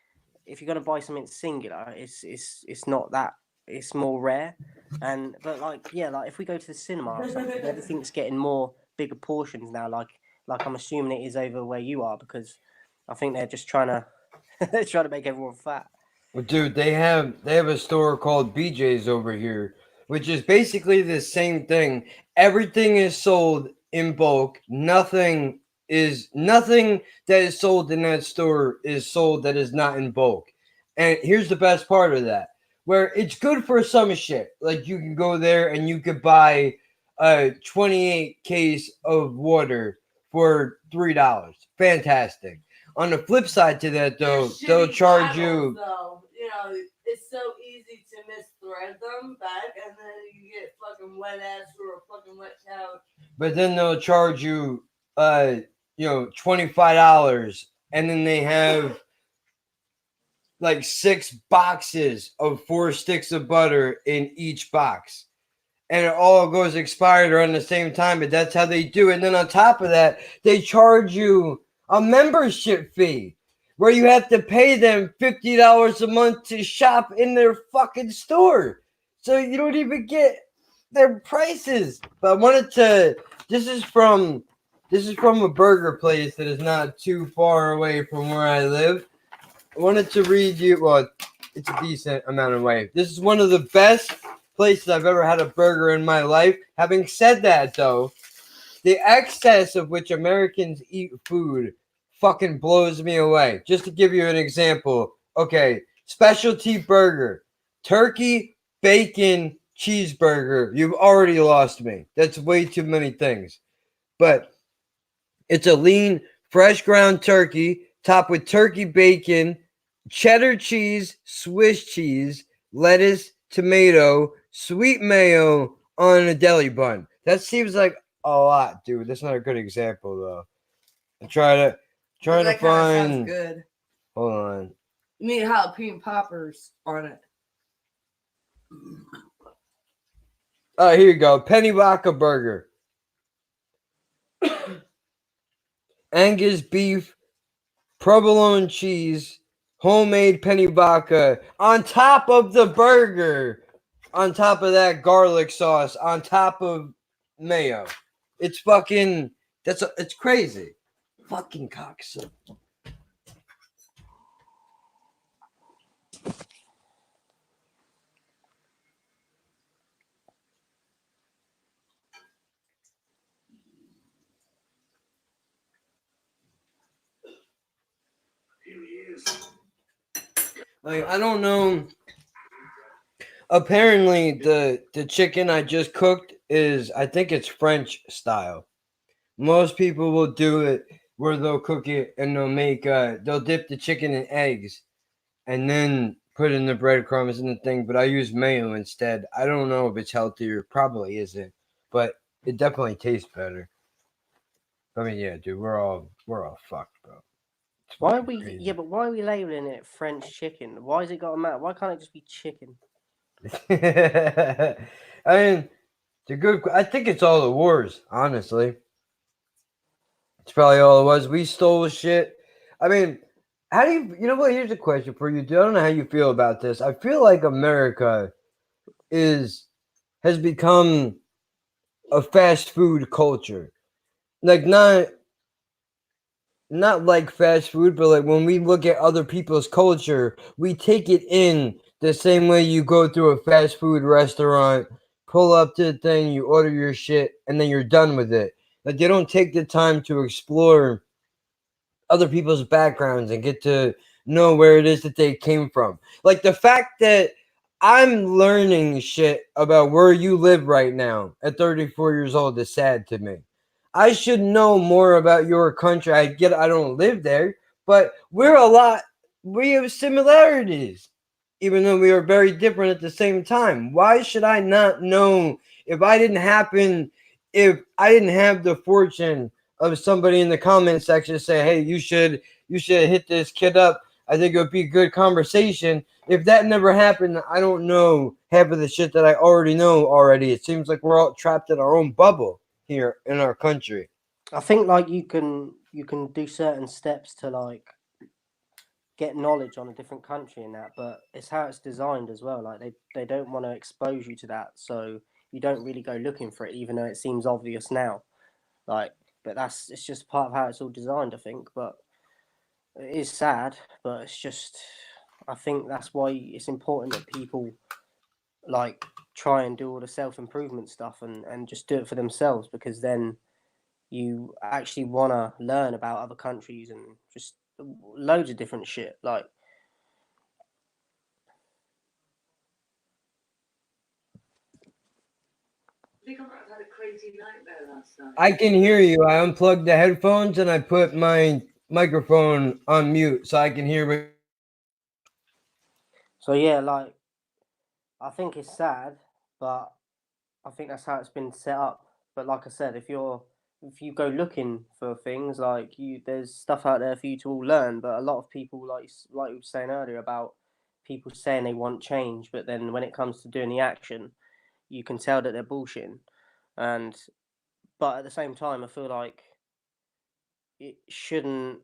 if you're gonna buy something singular, it's not that. It's more rare. But like if we go to the cinema or something, everything's getting more bigger portions now. Like I'm assuming it is over where you are, because I think they're just trying to make everyone fat. Well, dude, they have a store called BJ's over here, which is basically the same thing. Everything is sold in bulk. Nothing that is sold in that store is sold that is not in bulk. And here's the best part of that, where it's good for some shit. Like you can go there and you could buy a 28 case of water for $3. Fantastic. On the flip side to that, though, they'll charge you. Though, you know, it's so easy to misthread them back, and then you get fucking wet ass or a fucking wet couch. But then they'll charge you, $25, and then they have like 6 boxes of 4 sticks of butter in each box. And it all goes expired around the same time, but that's how they do it. And then on top of that, they charge you a membership fee where you have to pay them $50 a month to shop in their fucking store. So you don't even get their prices. But I wanted to, this is from a burger place that is not too far away from where I live. I wanted to read you, well, it's a decent amount of way. This is one of the best places I've ever had a burger in my life. Having said that, though, the excess of which Americans eat food fucking blows me away. Just to give you an example, okay, specialty burger, turkey, bacon, cheeseburger. You've already lost me. That's way too many things. But it's a lean, fresh ground turkey, topped with turkey bacon, cheddar cheese, Swiss cheese, lettuce, tomato, sweet mayo on a deli bun. That seems like a lot, dude. That's not a good example, though. I'm trying to find. Sounds good. Hold on. You need jalapeno poppers on it. Oh, here you go. Penny Vodka burger. Angus beef, provolone cheese, homemade penny vodka on top of the burger. On top of that, garlic sauce. On top of mayo. It's fucking. It's crazy. Fucking cocksucker. Like, I don't know. Apparently, the chicken I just cooked is I think it's French style. Most people will do it where they'll cook it and they'll dip the chicken in eggs and then put in the breadcrumbs and the thing. But I use mayo instead. I don't know if it's healthier. Probably isn't, but it definitely tastes better. I mean, yeah, dude, we're all fucked, bro. It's Why are fucking we? crazy. Yeah, but why are we labeling it French chicken? Why has it got a matter? Why can't it just be chicken? I mean, it's a good. I think it's all the wars. Honestly, it's probably all it was. We stole shit. I mean, how do you? You know what? Here's a question for you, dude. I don't know how you feel about this. I feel like America is has become a fast food culture. Like not like fast food, but like when we look at other people's culture, we take it in the same way you go through a fast food restaurant, pull up to the thing, you order your shit, and then you're done with it. Like they don't take the time to explore other people's backgrounds and get to know where it is that they came from. Like the fact that I'm learning shit about where you live right now at 34 years old is sad to me. I should know more about your country. I don't live there, but we have similarities, even though we are very different at the same time. Why should I not know if I didn't have the fortune of somebody in the comment section to say, hey, you should hit this kid up. I think it would be a good conversation. If that never happened, I don't know half of the shit that I already know already. It seems like we're all trapped in our own bubble here in our country. I think like you can do certain steps to like get knowledge on a different country and that, but it's how it's designed as well. Like they don't want to expose you to that, so you don't really go looking for it, even though it seems obvious now. Like, but it's just part of how it's all designed, I think. But it is sad, but it's just I think that's why it's important that people like try and do all the self improvement stuff and just do it for themselves, because then you actually want to learn about other countries and just loads of different shit. Like, I can hear you. I unplugged the headphones and I put my microphone on mute so I can hear what. so yeah, like I think it's sad, but I think that's how it's been set up. But like I said, if you go looking for things, like there's stuff out there for you to all learn. But a lot of people, like we were saying earlier about people saying they want change, but then when it comes to doing the action, you can tell that they're bullshitting. And but at the same time, I feel like it shouldn't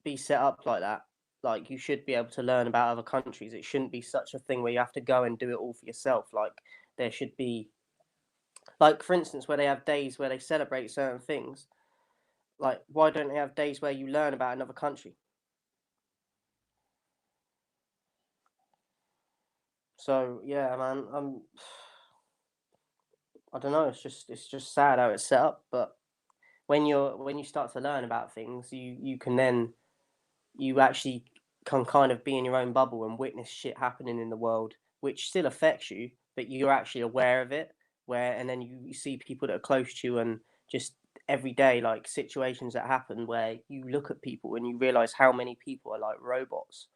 be set up like that. Like you should be able to learn about other countries. It shouldn't be such a thing where you have to go and do it all for yourself. Like there should be, like for instance, where they have days where they celebrate certain things. Like why don't they have days where you learn about another country? So yeah, man, I don't know. It's just sad how it's set up. But when you start to learn about things, you can then you actually can kind of be in your own bubble and witness shit happening in the world, which still affects you, but you're actually aware of it. And then you see people that are close to you, and just every day, like situations that happen where you look at people and you realize how many people are like robots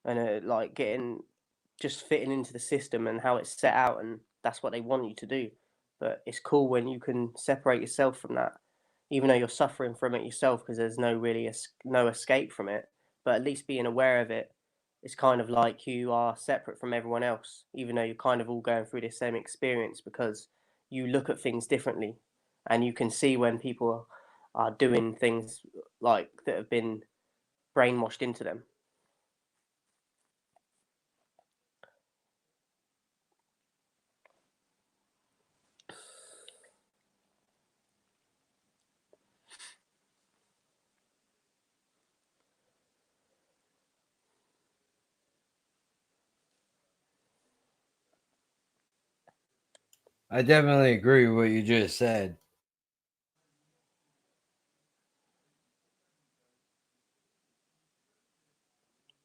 and like getting just fitting into the system and how it's set out, and that's what they want you to do. But it's cool when you can separate yourself from that, even though you're suffering from it yourself, because there's no escape from it. But at least being aware of it, it's kind of like you are separate from everyone else, even though you're kind of all going through the same experience, because you look at things differently, and you can see when people are doing things like that have been brainwashed into them. I definitely agree with what you just said.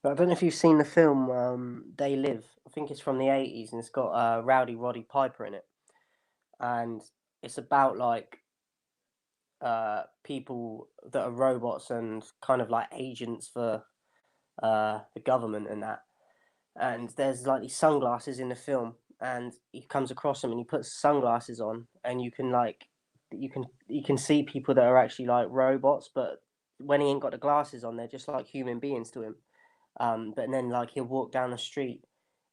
But I don't know if you've seen the film They Live. I think it's from the 80s, and it's got Rowdy Roddy Piper in it. and it's about like people that are robots and kind of like agents for the government and that. And there's like these sunglasses in the film, and he comes across them and he puts sunglasses on, and you can see people that are actually like robots, but when he ain't got the glasses on, they're just like human beings to him. But then like he'll walk down the street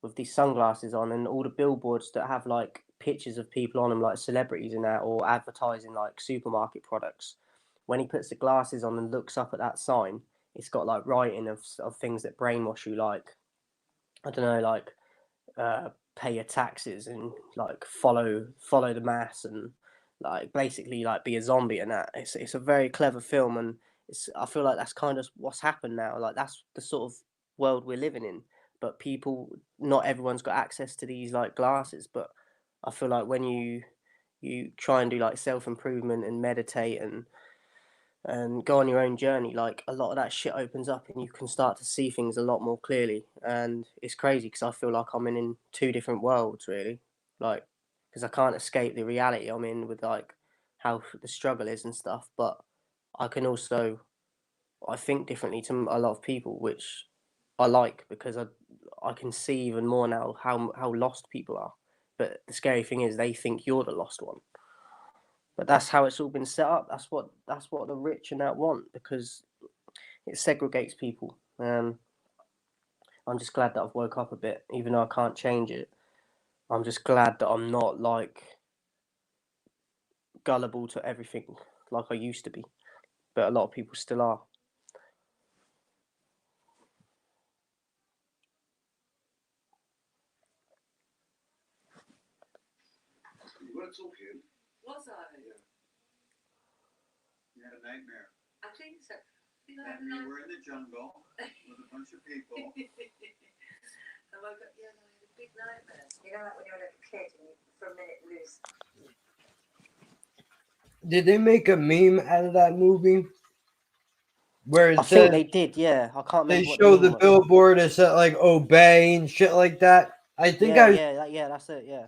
with these sunglasses on, and all the billboards that have like pictures of people on them, like celebrities and that, or advertising like supermarket products. When he puts the glasses on and looks up at that sign, it's got like writing of things that brainwash you, like I don't know, like pay your taxes and like follow the mass and like basically like be a zombie and that. It's a very clever film, and I feel like that's kind of what's happened now. Like that's the sort of world we're living in. But people, not everyone's got access to these like glasses. But I feel like when you try and do like self improvement and meditate and go on your own journey, like a lot of that shit opens up and you can start to see things a lot more clearly. And it's crazy because I feel like I'm in two different worlds, really. Like, because I can't escape the reality I'm in with like how the struggle is and stuff. But I can also, I think differently to a lot of people, which I like because I can see even more now how lost people are. But the scary thing is they think you're the lost one. But that's how it's all been set up. That's what the rich and that want, because it segregates people. I'm just glad that I've woke up a bit, even though I can't change it. I'm just glad that I'm not like gullible to everything like I used to be. But a lot of people still are. You were talking. Was I? Yeah. You had a nightmare. I think so. You were in the jungle with a bunch of people. And I woke up, yeah, I had a big nightmare. You know, like when you're a little kid and you, for a minute, lose. Did they make a meme out of that movie? Where it I think says they did, yeah. I can't they remember what show the the meme was. billboard, it said like obey and shit like that. I think Yeah, that's it, yeah.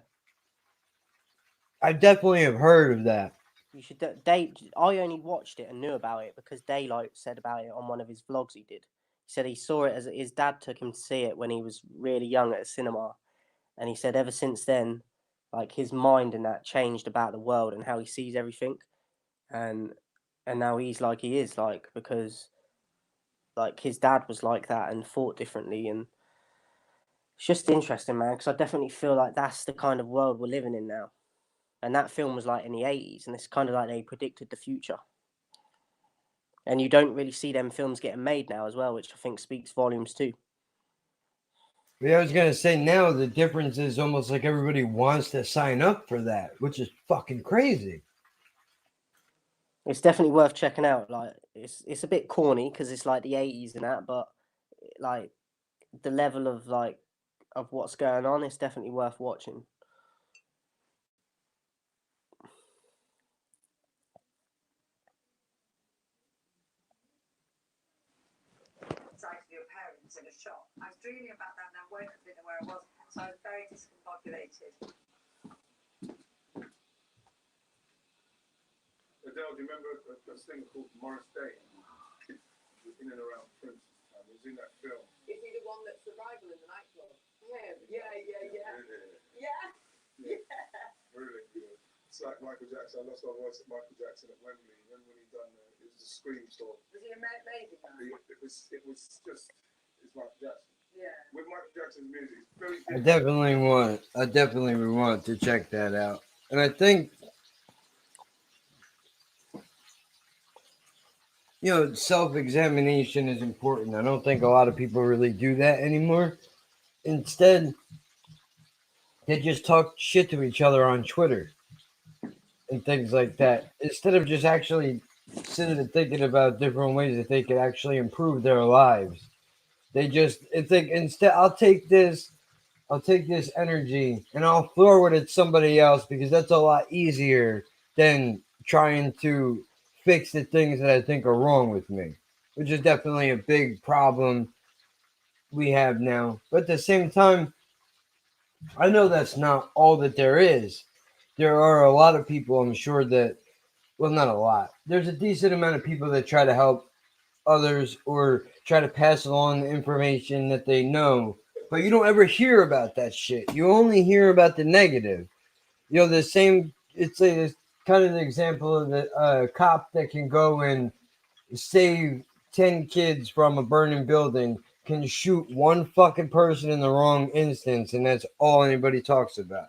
I definitely have heard of that. You should. I only watched it and knew about it because Daylight said about it on one of his vlogs he did. He said he saw it as his dad took him to see it when he was really young at a cinema, and he said ever since then, like his mind and that changed about the world and how he sees everything, and now he's like he is like because like his dad was like that and thought differently, and it's just interesting, man, because I definitely feel like that's the kind of world we're living in now. And that film was like in the 80s, and it's kind of like they predicted the future. And you don't really see them films getting made now as well, which I think speaks volumes too. Yeah, I was gonna say now the difference is almost like everybody wants to sign up for that, which is fucking crazy. It's definitely worth checking out. Like it's a bit corny because it's like the 80s and that, but like the level of like of what's going on, it's definitely worth watching. Sight of your parents in a shop. I was dreaming about that and I woke up, didn't know where I was, so I was very discombobulated. Adele, do you remember a thing called Morris Day? In and around Prince. He was in that film. Is he the one that's the rival in the nightclub? Yeah. Really good. It's like Michael Jackson. I lost my voice at Michael Jackson at Wembley. When he done it was a Scream song. Was he amazing? It's Michael Jackson. Yeah. With Michael Jackson's music, it's very I different. definitely would want to check that out. And I think self-examination is important. I don't think a lot of people really do that anymore. Instead, they just talk shit to each other on Twitter and things like that. Instead of just actually sitting and thinking about different ways that they could actually improve their lives. They just think instead I'll take this energy and I'll forward it to somebody else because that's a lot easier than trying to fix the things that I think are wrong with me, which is definitely a big problem we have now. But at the same time, I know that's not all that there is. there are a lot of people, I'm sure that, well, not a lot. There's a decent amount of people that try to help others or try to pass along the information that they know, but you don't ever hear about that shit. You only hear about the negative. You know, the same. It's kind of the example of the cop that can go and save 10 kids from a burning building can shoot one fucking person in the wrong instance, and that's all anybody talks about.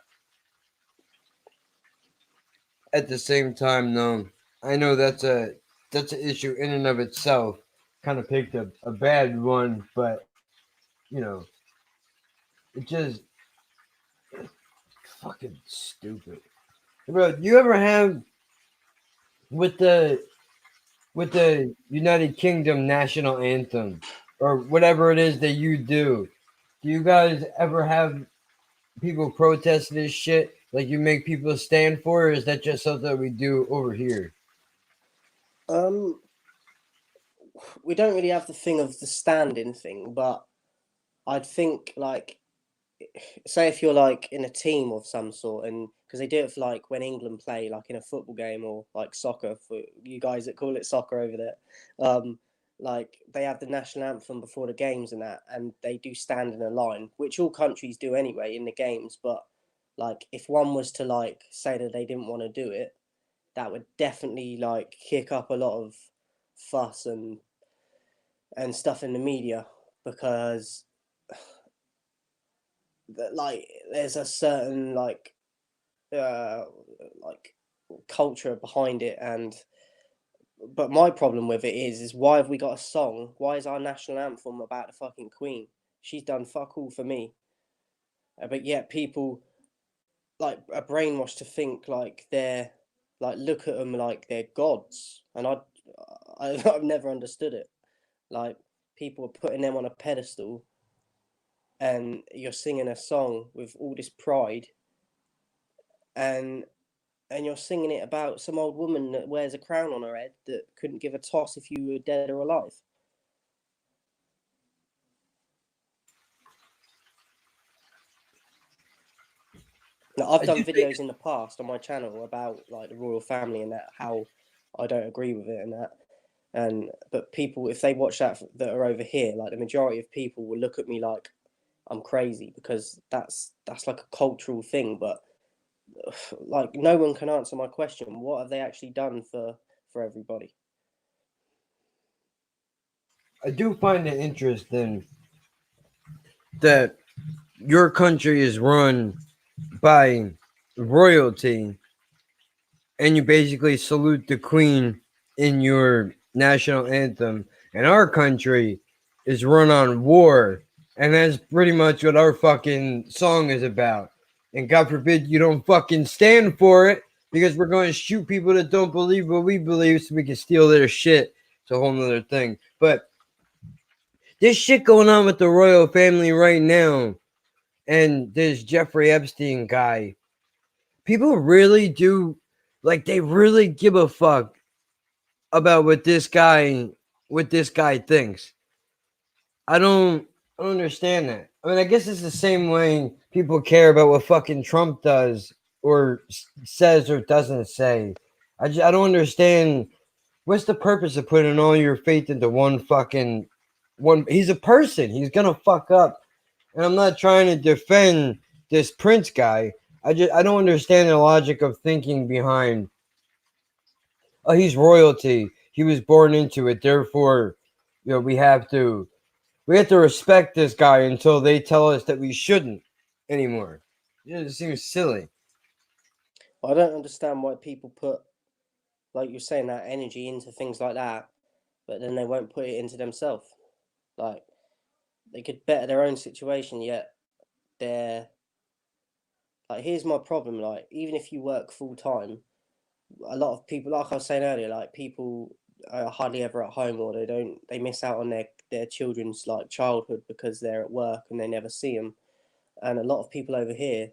At the same time, though, I know that's an issue in and of itself. Kind of picked a bad one, but you know, it just fucking stupid. Bro, do you ever have with the United Kingdom national anthem or whatever it is that you do? Do you guys ever have people protest this shit? Like you make people stand for, it, or is that just something we do over here? We don't really have the thing of the standing thing, but I'd think like, say if you're like in a team of some sort, and because they do it for like when England play like in a football game or like soccer for you guys that call it soccer over there, like they have the national anthem before the games and that, and they do stand in a line, which all countries do anyway in the games. But like if one was to like say that they didn't want to do it, that would definitely like kick up a lot of fuss and stuff in the media, because like there's a certain like culture behind it. And but my problem with it is why have we got a song? Why is our national anthem about the fucking Queen? She's done fuck all for me. But yet people like are brainwashed to think like they're like, look at them like they're gods, and I've never understood it. Like people are putting them on a pedestal, and you're singing a song with all this pride, and you're singing it about some old woman that wears a crown on her head that couldn't give a toss if you were dead or alive. Now, I've done videos in the past on my channel about like the royal family and that, how I don't agree with it and that. But people, if they watch that are over here, like the majority of people will look at me like I'm crazy, because that's like a cultural thing. But like no one can answer my question. What have they actually done for everybody? I do find it interesting that your country is run by royalty and you basically salute the queen in your national anthem, and our country is run on war, and that's pretty much what our fucking song is about. And God forbid you don't fucking stand for it, because we're going to shoot people that don't believe what we believe so we can steal their shit. It's a whole nother thing. But this shit going on with the royal family right now, and this Jeffrey Epstein guy, people really do, like, they really give a fuck about what this guy thinks. I don't understand that. I mean, I guess it's the same way people care about what fucking Trump does or says or doesn't say. I don't understand. What's the purpose of putting all your faith into one fucking one? He's a person. He's gonna fuck up. And I'm not trying to defend this Prince guy. I don't understand the logic of thinking behind. Oh, he's royalty. He was born into it. Therefore, we have to respect this guy until they tell us that we shouldn't anymore. It seems silly. I don't understand why people put, like you're saying, that energy into things like that, but then they won't put it into themselves. Like they could better their own situation, yet they're like, here's my problem. Like even if you work full time, a lot of people, like I was saying earlier, like people are hardly ever at home, or they miss out on their children's like childhood because they're at work and they never see them. And a lot of people over here,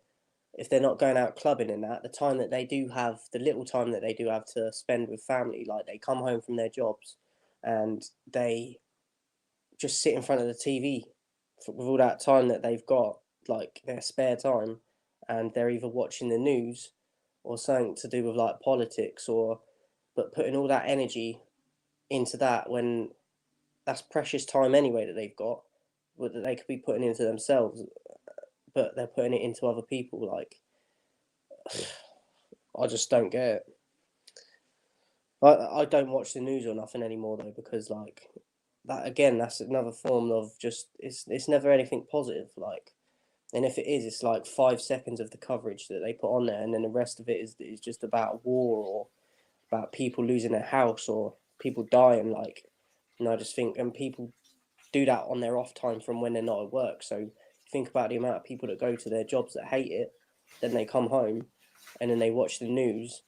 if they're not going out clubbing and that, the time that they do have, the little time that they do have to spend with family, like they come home from their jobs and they just sit in front of the TV with all that time that they've got, like their spare time, and they're either watching the news or something to do with like politics, but putting all that energy into that when that's precious time anyway that they've got, that they could be putting into themselves, but they're putting it into other people. Like, I just don't get it. I don't watch the news or nothing anymore though, because like that again, that's another form of just it's never anything positive. Like, and if it is, it's like 5 seconds of the coverage that they put on there, and then the rest of it is just about war or about people losing their house or people dying. Like, and I just think, and people do that on their off time from when they're not at work. So think about the amount of people that go to their jobs that hate it, then they come home, and then they watch the news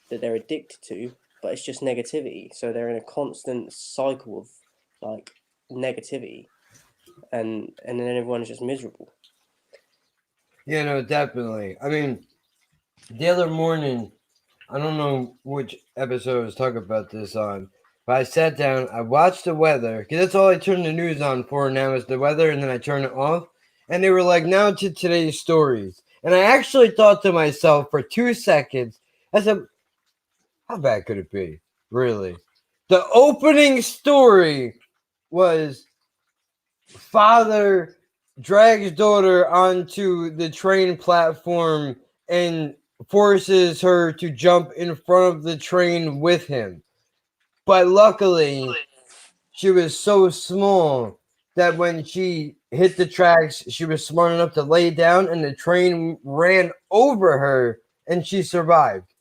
that they're addicted to, but it's just negativity. So they're in a constant cycle of like negativity, and then everyone's just miserable. Yeah, no, definitely. I mean, the other morning, I don't know which episode I was talking about this on, but I sat down, I watched the weather, because that's all I turn the news on for now is the weather, and then I turn it off. And they were like, now to today's stories. And I actually thought to myself for 2 seconds, I said, how bad could it be? Really? The opening story was father drags daughter onto the train platform and forces her to jump in front of the train with him. But luckily, she was so small that when she hit the tracks, she was smart enough to lay down and the train ran over her and she survived.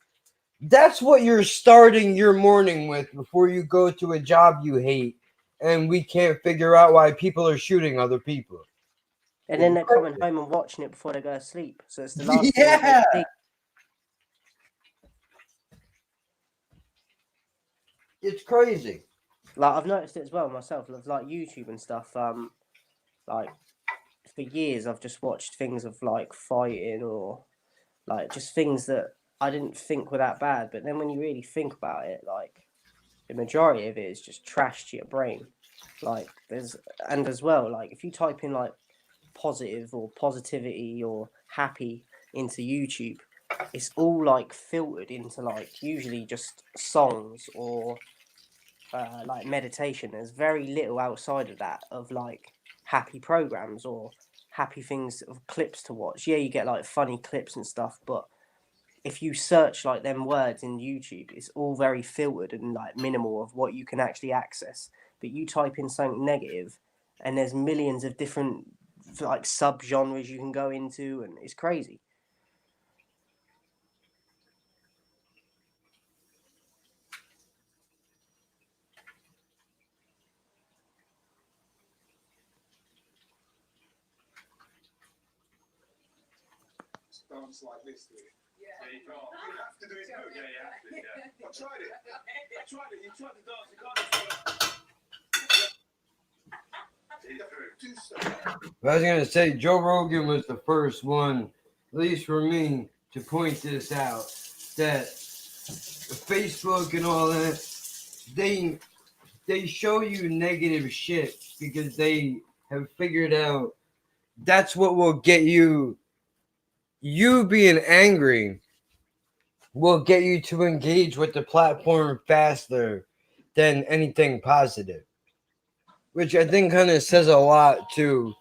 That's what you're starting your morning with before you go to a job you hate and we can't figure out why people are shooting other people. And then they're coming home and watching it before they go to sleep. So it's the last thing Yeah. they see. It's crazy. Like, I've noticed it as well myself, like YouTube and stuff. Like, for years I've just watched things of like fighting or like just things that I didn't think were that bad. But then when you really think about it, like the majority of it is just trash to your brain. Like and as well, like if you type in like positive or positivity or happy into YouTube, it's all like filtered into like usually just songs or like meditation. There's very little outside of that of like happy programs or happy things of clips to watch. Yeah, you get like funny clips and stuff, but if you search like them words in YouTube, it's all very filtered and like minimal of what you can actually access. But you type in something negative, and there's millions of different like sub genres you can go into, and it's crazy. Dance like this, do it. Yeah. You can't. You have to do it good. Yeah, you have to. Yeah. I tried it. You tried to dance. You can't. I was gonna say Joe Rogan was the first one, at least for me, to point this out. That Facebook and all that, they show you negative shit because they have figured out that's what will get you. You being angry will get you to engage with the platform faster than anything positive, which I think kind of says a lot to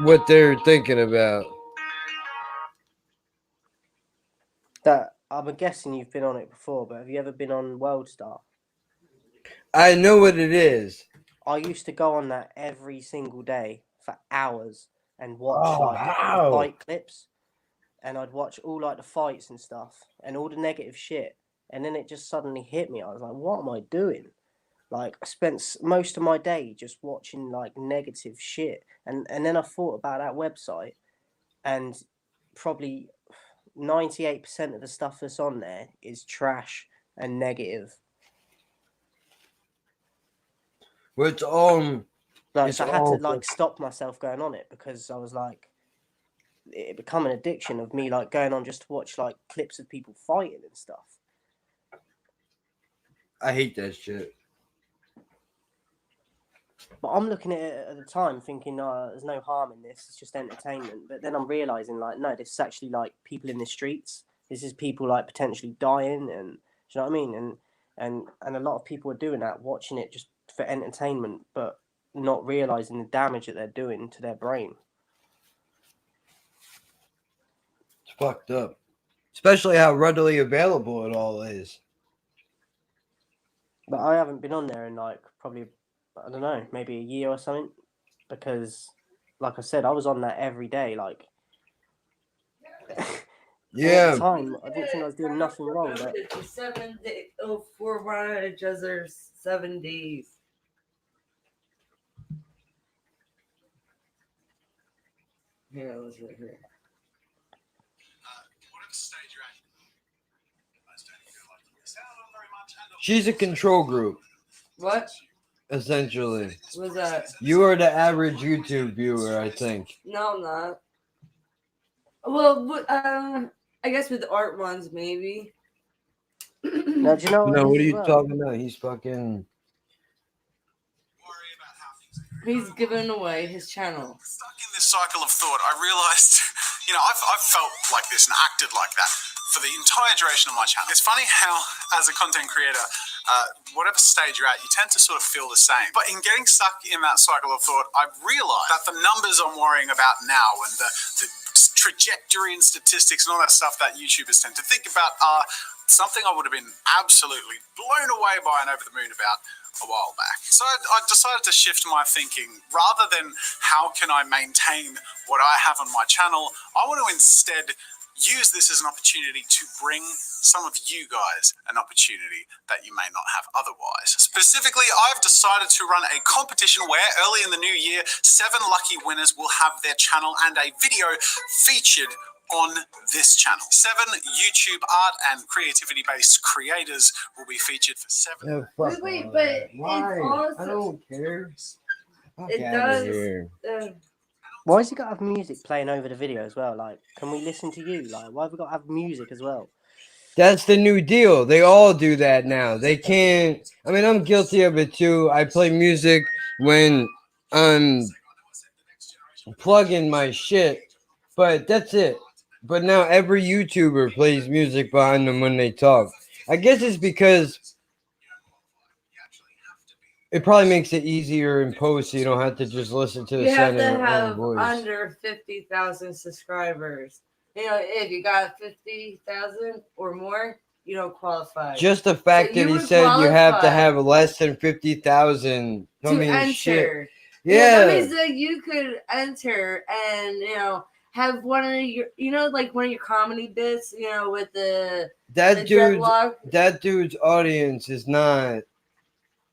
what they're thinking about. That I'm guessing you've been on it before, but have you ever been on WorldStar? I know what it is. I used to go on that every single day for hours and watch how? fight clips, and I'd watch all like the fights and stuff and all the negative shit, and then it just suddenly hit me. I was like, what am I doing? Like, I spent most of my day just watching like negative shit, and then I thought about that website, and probably 98% of the stuff that's on there is trash and negative. Well, it's Like, it's so I had all to like stop myself going on it because I was like, it become an addiction of me like going on just to watch like clips of people fighting and stuff. I hate that shit. But I'm looking at it at the time thinking, there's no harm in this. It's just entertainment. But then I'm realizing like, no, this is actually like people in the streets This is people like potentially dying, and do you know what I mean? And a lot of people are doing that, watching it just for entertainment, but not realizing the damage that they're doing to their brain. It's fucked up. Especially how readily available it all is. But I haven't been on there in like probably, I don't know, maybe a year or something, because like I said, I was on that every day. Like, and at the time, I didn't think I was doing nothing wrong. But 7 days, 4 just 7 days. Here, let's look here. She's a control group, What? essentially. What's that? You are the average YouTube viewer, I think. No, I'm not. Well, I guess with art ones, maybe. now, do you know No, what are as you well? talking about? He's fucking. He's giving away his channel. Stuck in this cycle of thought, I realized, I've felt like this and acted like that for the entire duration of my channel. It's funny how, as a content creator, whatever stage you're at, you tend to sort of feel the same. But in getting stuck in that cycle of thought, I've realized that the numbers I'm worrying about now and the trajectory and statistics and all that stuff that YouTubers tend to think about are something I would have been absolutely blown away by and over the moon about a while back. So I decided to shift my thinking. Rather than how can I maintain what I have on my channel, I want to instead use this as an opportunity to bring some of you guys an opportunity that you may not have otherwise. Specifically, I've decided to run a competition where early in the new year, 7 lucky winners will have their channel and a video featured on this channel. 7 YouTube art and creativity-based creators will be featured for 7. Yeah, fuck Wait, all but that. Why? it's also, I don't care. Fuck it outta does. here. Why has he got to have music playing over the video as well? Like, can we listen to you? Like, why have we got to have music as well? That's the new deal. They all do that now. They can't. I mean, I'm guilty of it too. I play music when I'm plugging my shit, but that's it. But now every YouTuber plays music behind them when they talk. I guess it's because it probably makes it easier in post so you don't have to just listen to the You have sound of to your own have voice. under 50,000 subscribers. If you got 50,000 or more, you don't qualify. Just the fact that he said you have to have less than 50,000. I to mean, enter. shit. That Yeah. means that you could enter and have one of your like one of your comedy bits, with the That dreadlock. dude's audience is not.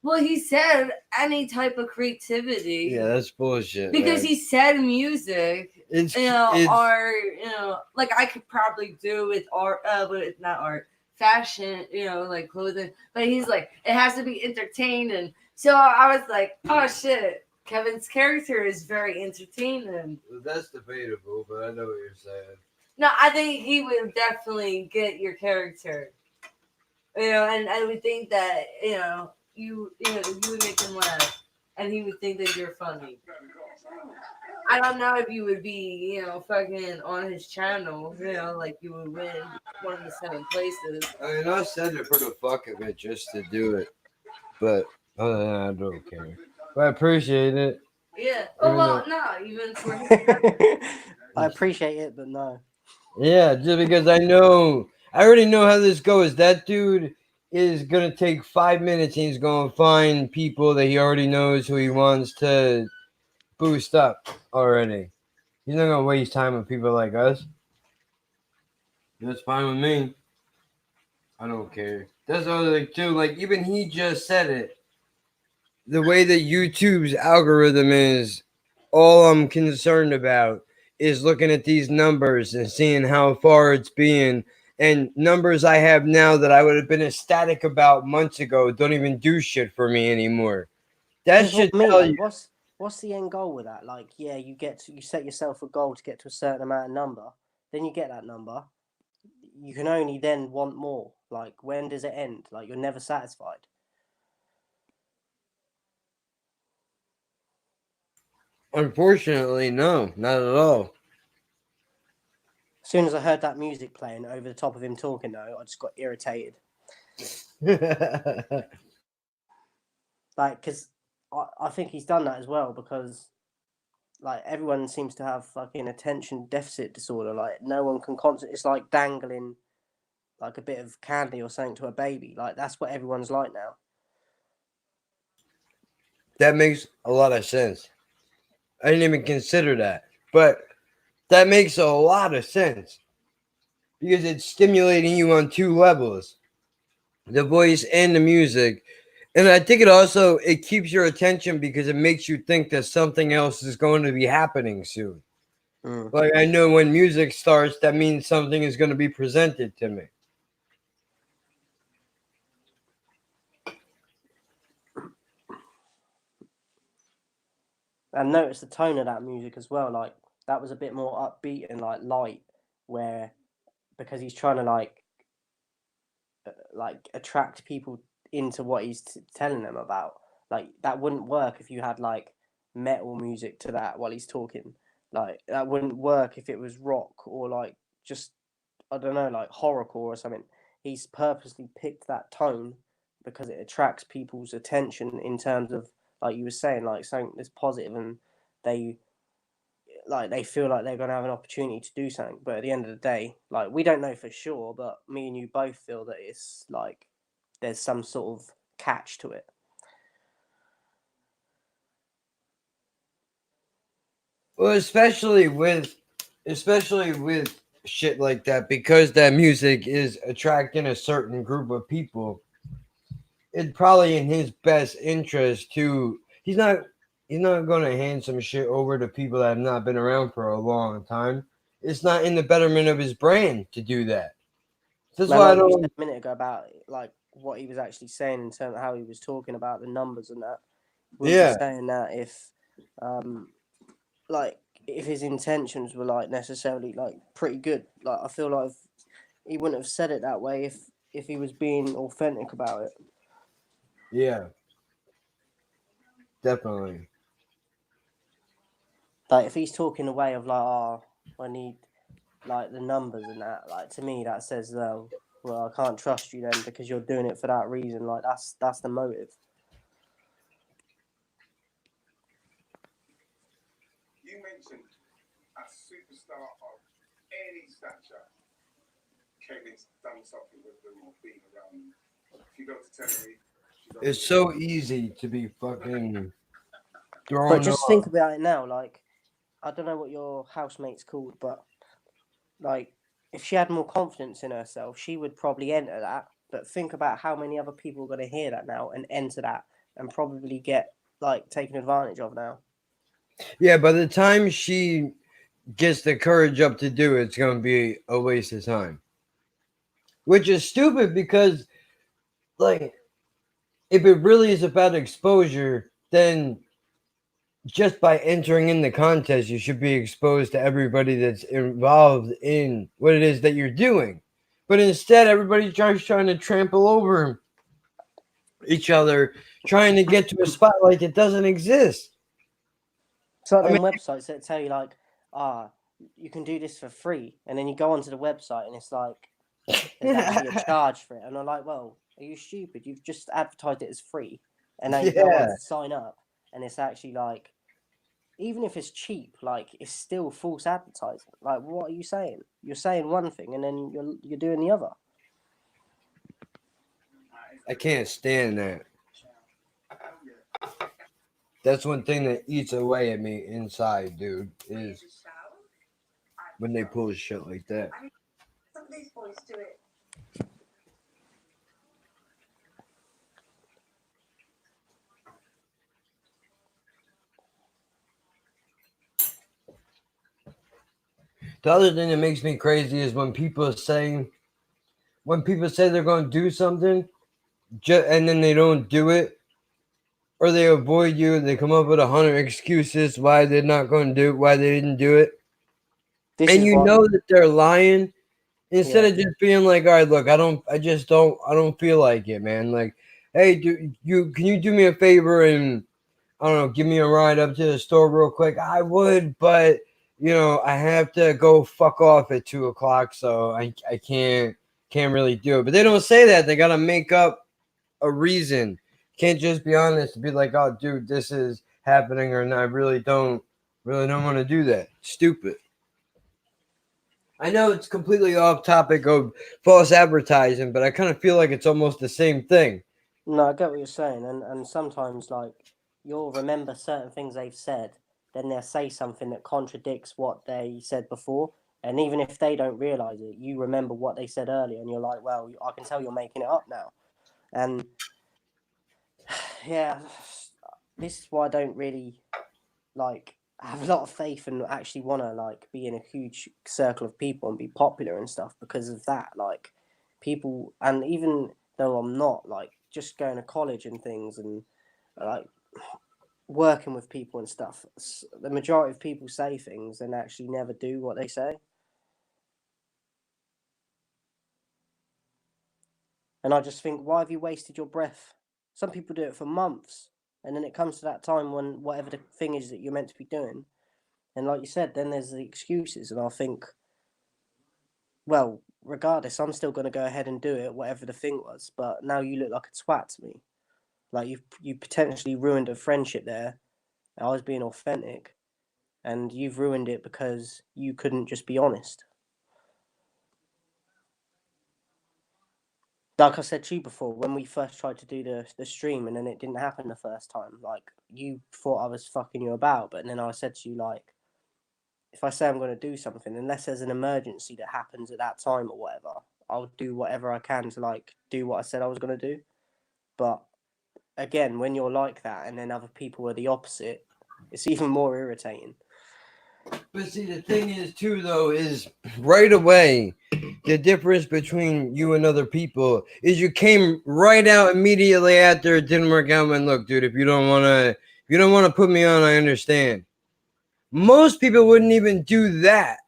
Well, he said any type of creativity. Yeah, that's bullshit. Because man. he said music, It's- or like I could probably do with art, but not art, fashion, like clothing. But he's like, it has to be entertaining. So I was like, oh shit, Kevin's character is very entertaining. That's debatable, but I know what you're saying. No, I think he would definitely get your character. And I would think that you would make him laugh, and he would think that you're funny. I don't know if you would be, fucking on his channel, like you would win one of the 7 places. I mean, I said it for the fuck of it, just to do it. But other than that, I don't care. But I appreciate it. Yeah. Even Well, though- no, even for his I appreciate it, but no. Yeah, just because I already know how this goes. That dude is gonna take 5 minutes and he's gonna find people that he already knows who he wants to boost up already. He's not gonna waste time with people like us. That's fine with me. I don't care. That's the other thing too. Like even he just said it. The way that YouTube's algorithm is, all I'm concerned about is looking at these numbers and seeing how far it's being. And numbers I have now that I would have been ecstatic about months ago don't even do shit for me anymore. That Because should for me, tell like, you. what's the end goal with that? Like, yeah, you set yourself a goal to get to a certain amount of number, then you get that number. You can only then want more. Like, when does it end? Like, you're never satisfied. Unfortunately, no, not at all. As soon as I heard that music playing over the top of him talking, though, I just got irritated. Like, because I think he's done that as well, because like everyone seems to have fucking attention deficit disorder. Like no one can concentrate. It's like dangling like a bit of candy or something to a baby. Like that's what everyone's like now. That makes a lot of sense. I didn't even consider that, but that makes a lot of sense because it's stimulating you on two levels, the voice and the music. And I think it keeps your attention because it makes you think that something else is going to be happening soon. Like I know when music starts, that means something is going to be presented to me. And notice the tone of that music as well. Like that was a bit more upbeat and like light, where because he's trying to like attract people into what he's telling them about. Like that wouldn't work if you had like metal music to that while he's talking. Like that wouldn't work if it was rock or like just I don't know, like horrorcore or something. He's purposely picked that tone because it attracts people's attention in terms of like you were saying, like something that's positive, and they feel like they're going to have an opportunity to do something. But at the end of the day, like we don't know for sure, but me and you both feel that it's like there's some sort of catch to it. Well, especially with shit like that, because that music is attracting a certain group of people. It's probably in his best interest to he's not going to hand some shit over to people that have not been around for a long time. It's not in the betterment of his brand to do that. That's why I Like you don't. said a minute ago about like what he was actually saying in terms of how he was talking about the numbers and that. We were just saying that if his intentions were like necessarily like pretty good, like I feel like he wouldn't have said it that way if he was being authentic about it. Yeah, definitely. Like if he's talking away of like, oh, I need like the numbers and that, like to me that says, well, I can't trust you then because you're doing it for that reason. Like that's the motive. You mentioned a superstar of any stature came and done something with them or been around them. If you go to Tenerife, It's so easy to be fucking thrown But just off. think about it now. Like I don't know what your housemate's called, but like if she had more confidence in herself, she would probably enter that. But think about how many other people are going to hear that now and enter that and probably get like taken advantage of now. Yeah, by the time she gets the courage up to do it, it's going to be a waste of time. Which is stupid because, like, if it really is about exposure, then just by entering in the contest, you should be exposed to everybody that's involved in what it is that you're doing. But instead, everybody's just trying to trample over each other, trying to get to a spotlight that doesn't exist. It's like them websites that tell you like, you can do this for free, and then you go onto the website and it's like there's actually a charge for it, and I'm like, well, are you stupid? You've just advertised it as free, and now you go on to sign up, and it's actually like, even if it's cheap, like it's still false advertising. Like, what are you saying? You're saying one thing, and then you're doing the other. I can't stand that. That's one thing that eats away at me inside, dude, is when they pull shit like that. Some of these boys do it. The other thing that makes me crazy is when people say they're going to do something, and then they don't do it, or they avoid you. They come up with 100 excuses why they're not going to do it, why they didn't do it, and you know that they're lying. Instead of just being like, all right, look, I don't feel like it, man. Like, hey, can you do me a favor and I don't know, give me a ride up to the store real quick? I would, but I have to go fuck off at 2 o'clock, so I can't really do it. But they don't say that. They gotta make up a reason. Can't just be honest and be like, oh dude, this is happening, or no, I really don't want to do that. Stupid. I know it's completely off topic of false advertising, but I kind of feel like it's almost the same thing. No, I get what you're saying, and sometimes like you'll remember certain things they've said, then they'll say something that contradicts what they said before, and even if they don't realize it, you remember what they said earlier, and you're like, well, I can tell you're making it up now, and yeah, this is why I don't really like have a lot of faith and actually want to like be in a huge circle of people and be popular and stuff because of that. Like people, and even though I'm not, like just going to college and things and like working with people and stuff, the majority of people say things and actually never do what they say. And I just think, why have you wasted your breath? Some people do it for months, and then it comes to that time when whatever the thing is that you're meant to be doing, and like you said, then there's the excuses, and I think, well, regardless, I'm still going to go ahead and do it, whatever the thing was. But now you look like a twat to me. Like you potentially ruined a friendship there. I was being authentic, and you've ruined it because you couldn't just be honest. Like I said to you before, when we first tried to do the stream and then it didn't happen the first time, like you thought I was fucking you about, but then I said to you like, if I say I'm going to do something, unless there's an emergency that happens at that time or whatever, I'll do whatever I can to like do what I said I was going to do. But again, when you're like that and then other people are the opposite, it's even more irritating. But see, the thing is too, though, is right away the difference between you and other people is you came right out immediately after it didn't work out. And look, dude, if you don't want to put me on, I understand. Most people wouldn't even do that,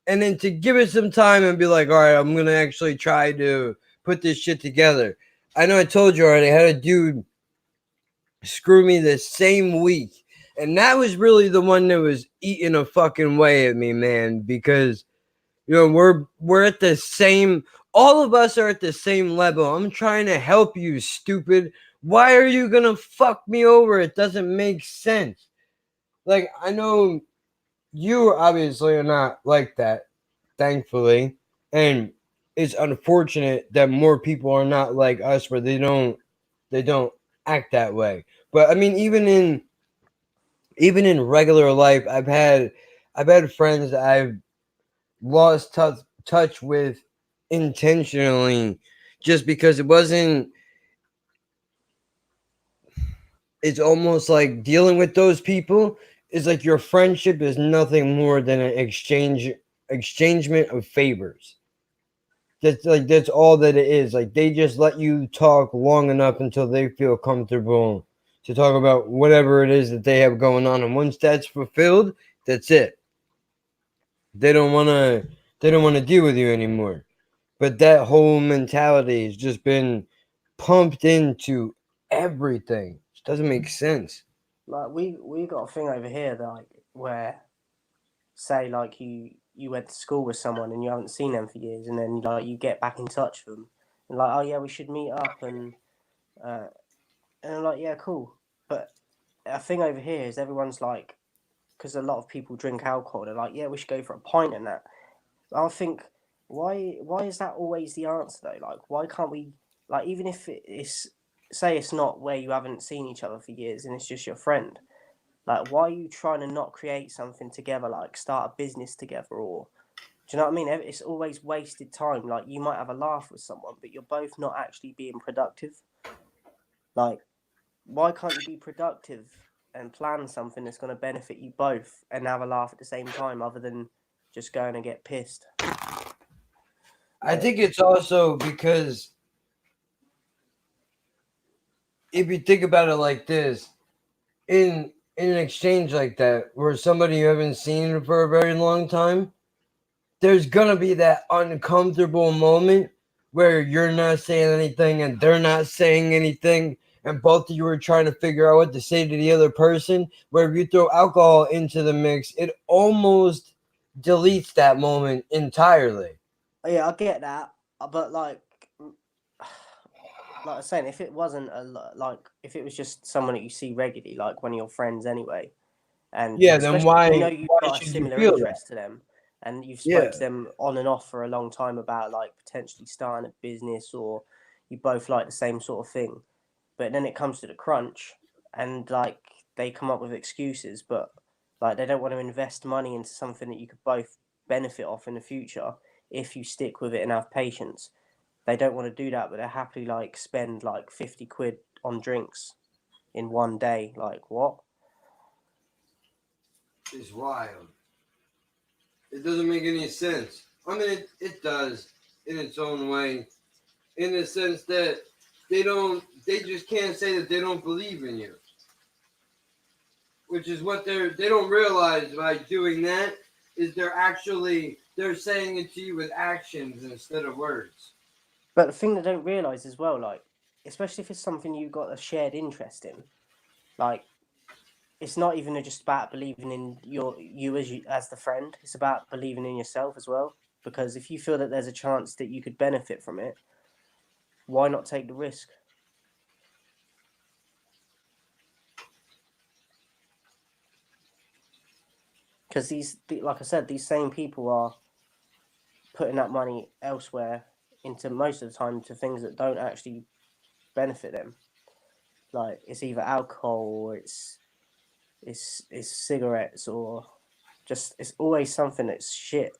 and then to give it some time and be like, all right, I'm gonna actually try to put this shit together. I know I told you already. I had a dude screw me the same week. And that was really the one that was eating a fucking way at me, man, because we're at the same, all of us are at the same level. I'm trying to help you, stupid. Why are you gonna fuck me over? It doesn't make sense. Like, I know you obviously are not like that, thankfully. And it's unfortunate that more people are not like us where they don't act that way. But I mean, even in regular life, I've had friends that I've lost touch with intentionally just because it wasn't. It's almost like dealing with those people is like your friendship is nothing more than an exchangement of favors. That's all that it is. Like they just let you talk long enough until they feel comfortable to talk about whatever it is that they have going on, and once that's fulfilled, that's it. They don't want to deal with you anymore. But that whole mentality has just been pumped into everything. It doesn't make sense. Like we got a thing over here that like where say like you went to school with someone and you haven't seen them for years and then like you get back in touch with them and like, oh yeah, we should meet up and I'm like, yeah, cool. But a thing over here is everyone's like, because a lot of people drink alcohol, they're like, yeah, we should go for a pint and that. I think why is that always the answer though? Like why can't we, like, even if it's, say it's not where you haven't seen each other for years and it's just your friend, like why are you trying to not create something together, like start a business together, or do you know what I mean? It's always wasted time. Like you might have a laugh with someone but you're both not actually being productive. Like why can't you be productive and plan something that's going to benefit you both and have a laugh at the same time, other than just going to get pissed? I think it's also because if you think about it like this, in an exchange like that, where somebody you haven't seen for a very long time, there's gonna be that uncomfortable moment where you're not saying anything and they're not saying anything, and both of you are trying to figure out what to say to the other person, where if you throw alcohol into the mix, it almost deletes that moment entirely. Yeah, I get that, but like I was saying, if it wasn't like if it was just someone that you see regularly, like one of your friends anyway, and Yeah, then especially why if you know you've got a should you similar feel that? interest to them, and you've Yeah. spoke to them on and off for a long time about like potentially starting a business, or you both like the same sort of thing, but then it comes to the crunch, and like they come up with excuses, but like they don't want to invest money into something that you could both benefit off in the future if you stick with it and have patience. They don't want to do that, but they're happily like spend like 50 quid on drinks in one day. Like what? It's wild. It doesn't make any sense. I mean, it does in its own way, in the sense that they just can't say that they don't believe in you, which is what they don't realize by doing that is they're saying it to you with actions instead of words. But the thing they don't realize as well, like especially if it's something you've got a shared interest in, like it's not even just about believing in you as the friend. It's about believing in yourself as well. Because if you feel that there's a chance that you could benefit from it, why not take the risk? Because like I said, these same people are putting that money elsewhere into most of the time to things that don't actually benefit them. Like it's either alcohol or it's cigarettes or just it's always something that's shit.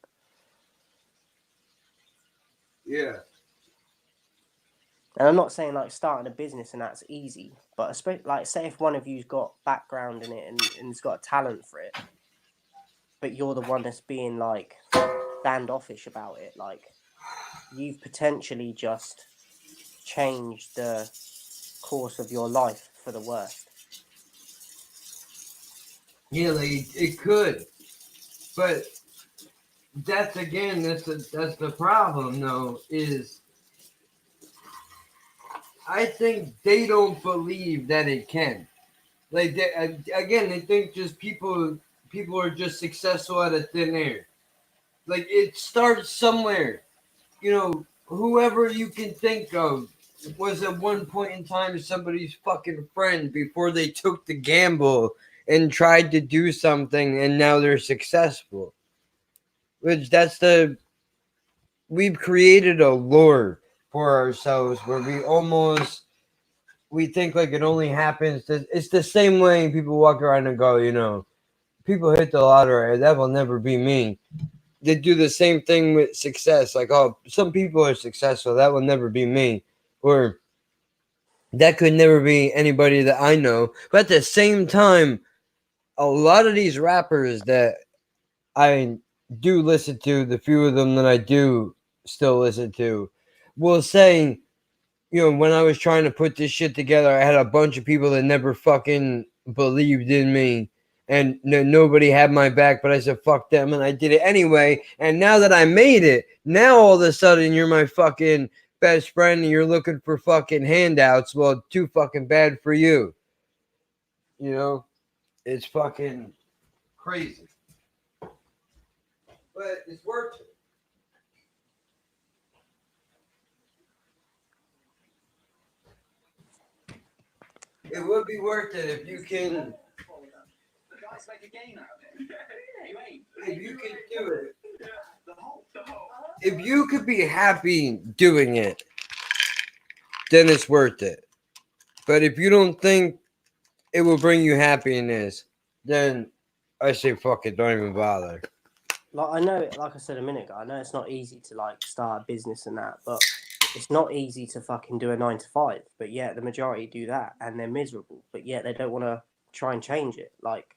Yeah. And I'm not saying like starting a business and that's easy, but especially like say if one of you's got background in it and has got a talent for it, but you're the one that's being like standoffish about it, like you've potentially just changed the course of your life for the worst. Yeah, like it could, but that's the problem though, is I think they don't believe that it can. Like they think just people are just successful out of thin air. Like it starts somewhere. You know, whoever you can think of was at one point in time somebody's fucking friend before they took the gamble and tried to do something, and now they're successful. Which we've created a lure for ourselves where we think like it only happens it's the same way people walk around and go, people hit the lottery, that will never be me. They do the same thing with success, like, oh, some people are successful, that will never be me, or that could never be anybody that I know. But at the same time, a lot of these rappers that I do listen to, the few of them that I do still listen to, will say, when I was trying to put this shit together, I had a bunch of people that never fucking believed in me, and nobody had my back, but I said, fuck them, and I did it anyway. And now that I made it, now all of a sudden you're my fucking best friend and you're looking for fucking handouts. Well, too fucking bad for you. It's fucking crazy. But it's worth it. It would be worth it if you can. If you can do it. If you could be happy doing it, then it's worth it. But if you don't think it will bring you happiness, then I say fuck it, don't even bother. Like I know, like I said a minute ago, I know it's not easy to like start a business and that, but it's not easy to fucking do a 9 to 5. But yet the majority do that and they're miserable. But yet they don't want to try and change it. Like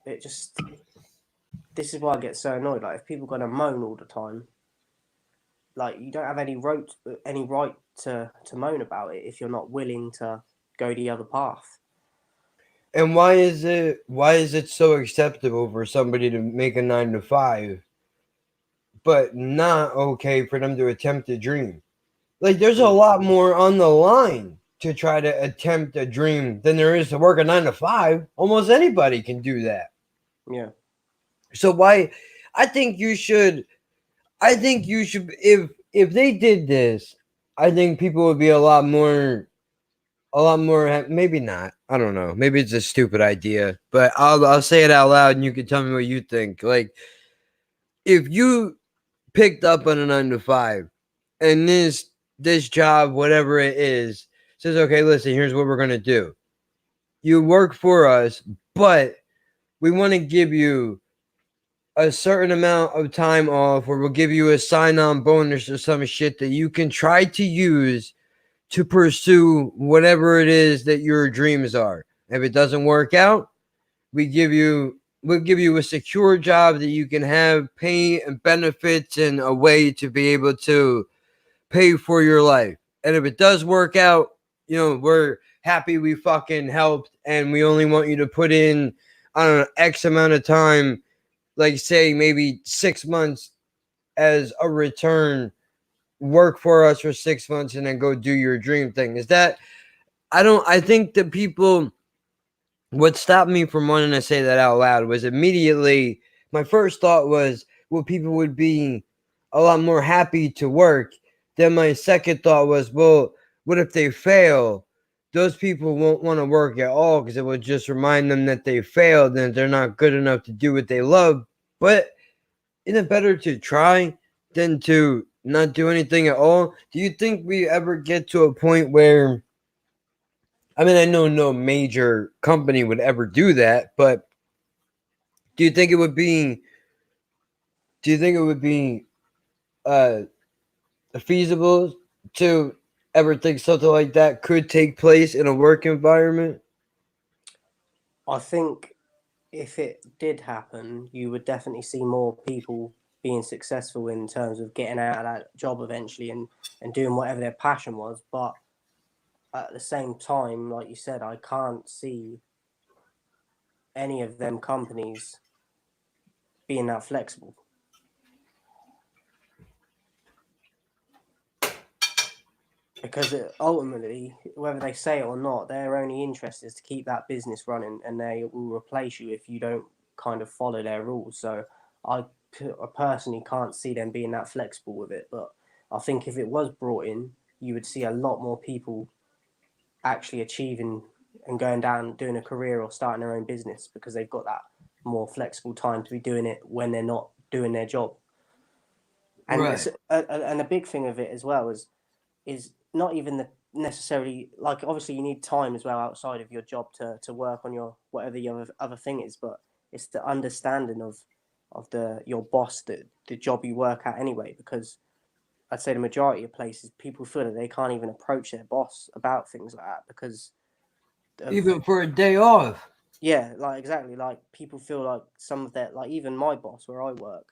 it just. This is why I get so annoyed. Like if people are gonna moan all the time, like you don't have any right to moan about it if you're not willing to go the other path. And why is it so acceptable for somebody to make a 9 to 5, but not okay for them to attempt a dream? Like there's a lot more on the line to try to attempt a dream than there is to work a 9 to 5. Almost anybody can do that. Yeah. So why? I think you should. I think you should. If they did this, I think people would be a lot more. Maybe not. I don't know. Maybe it's a stupid idea, but I'll say it out loud, and you can tell me what you think. Like, if you picked up on a 9 to 5, and this job, whatever it is, says, okay, listen, here's what we're gonna do. You work for us, but we want to give you a certain amount of time off, or we'll give you a sign-on bonus or some shit that you can try to use to pursue whatever it is that your dreams are. If it doesn't work out, we'll give you a secure job that you can have pay and benefits and a way to be able to pay for your life. And if it does work out, we're happy we fucking helped, and we only want you to put in, I don't know, X amount of time, like say maybe 6 months as a return, work for us for 6 months and then go do your dream thing. I think that people, what stopped me from wanting to say that out loud was immediately my first thought was, well, people would be a lot more happy to work. Then my second thought was, well, what if they fail? Those people won't want to work at all because it would just remind them that they failed and they're not good enough to do what they love. But isn't it better to try than to not do anything at all? Do you think we ever get to a point where, I mean, I know no major company would ever do that, but do you think it would be uh feasible to ever think something like that could take place in a work environment? I think if it did happen, you would definitely see more people being successful in terms of getting out of that job eventually and doing whatever their passion was. But at the same time, like you said, I can't see any of them companies being that flexible. Because ultimately, whether they say it or not, their only interest is to keep that business running, and they will replace you if you don't kind of follow their rules. So I personally can't see them being that flexible with it. But I think if it was brought in, you would see a lot more people actually achieving and going down, doing a career or starting their own business because they've got that more flexible time to be doing it when they're not doing their job. And Right. and a big thing of it as well is not even the necessarily, like, obviously you need time as well outside of your job to work on your whatever your other thing is, but it's the understanding of your boss, the job you work at anyway, because I'd say the majority of places people feel that they can't even approach their boss about things like that because Even for a day off. Yeah, like exactly, like people feel like some of their, like even my boss where I work,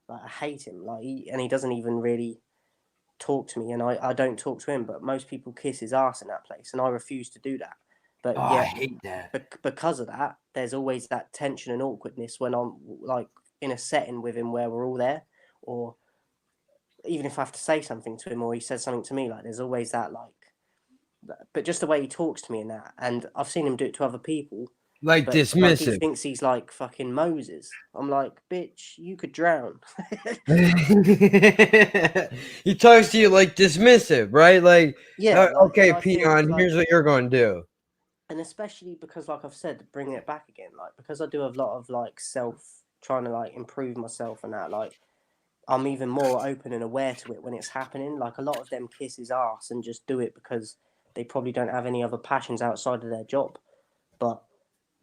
like I hate him, like he doesn't even really talk to me, and I don't talk to him, but most people kiss his ass in that place, and I refuse to do that. But I yet, hate that. because of that, there's always that tension and awkwardness when I'm like in a setting with him where we're all there, or even if I have to say something to him or he says something to me, like there's always that but just the way he talks to me and that, and I've seen him do it to other people. Like But like he dismissive. thinks he's like fucking Moses. I'm like, bitch, you could drown. He talks to you like dismissive, right? Like, Yeah, like, and okay, I think peon, like, here's what you're going to do. and especially because, like I've said, bringing it back again, like because I do a lot of like trying to like improve myself and that, like I'm even more open and aware to it when it's happening. Like a lot of them kiss his ass and just do it because they probably don't have any other passions outside of their job. But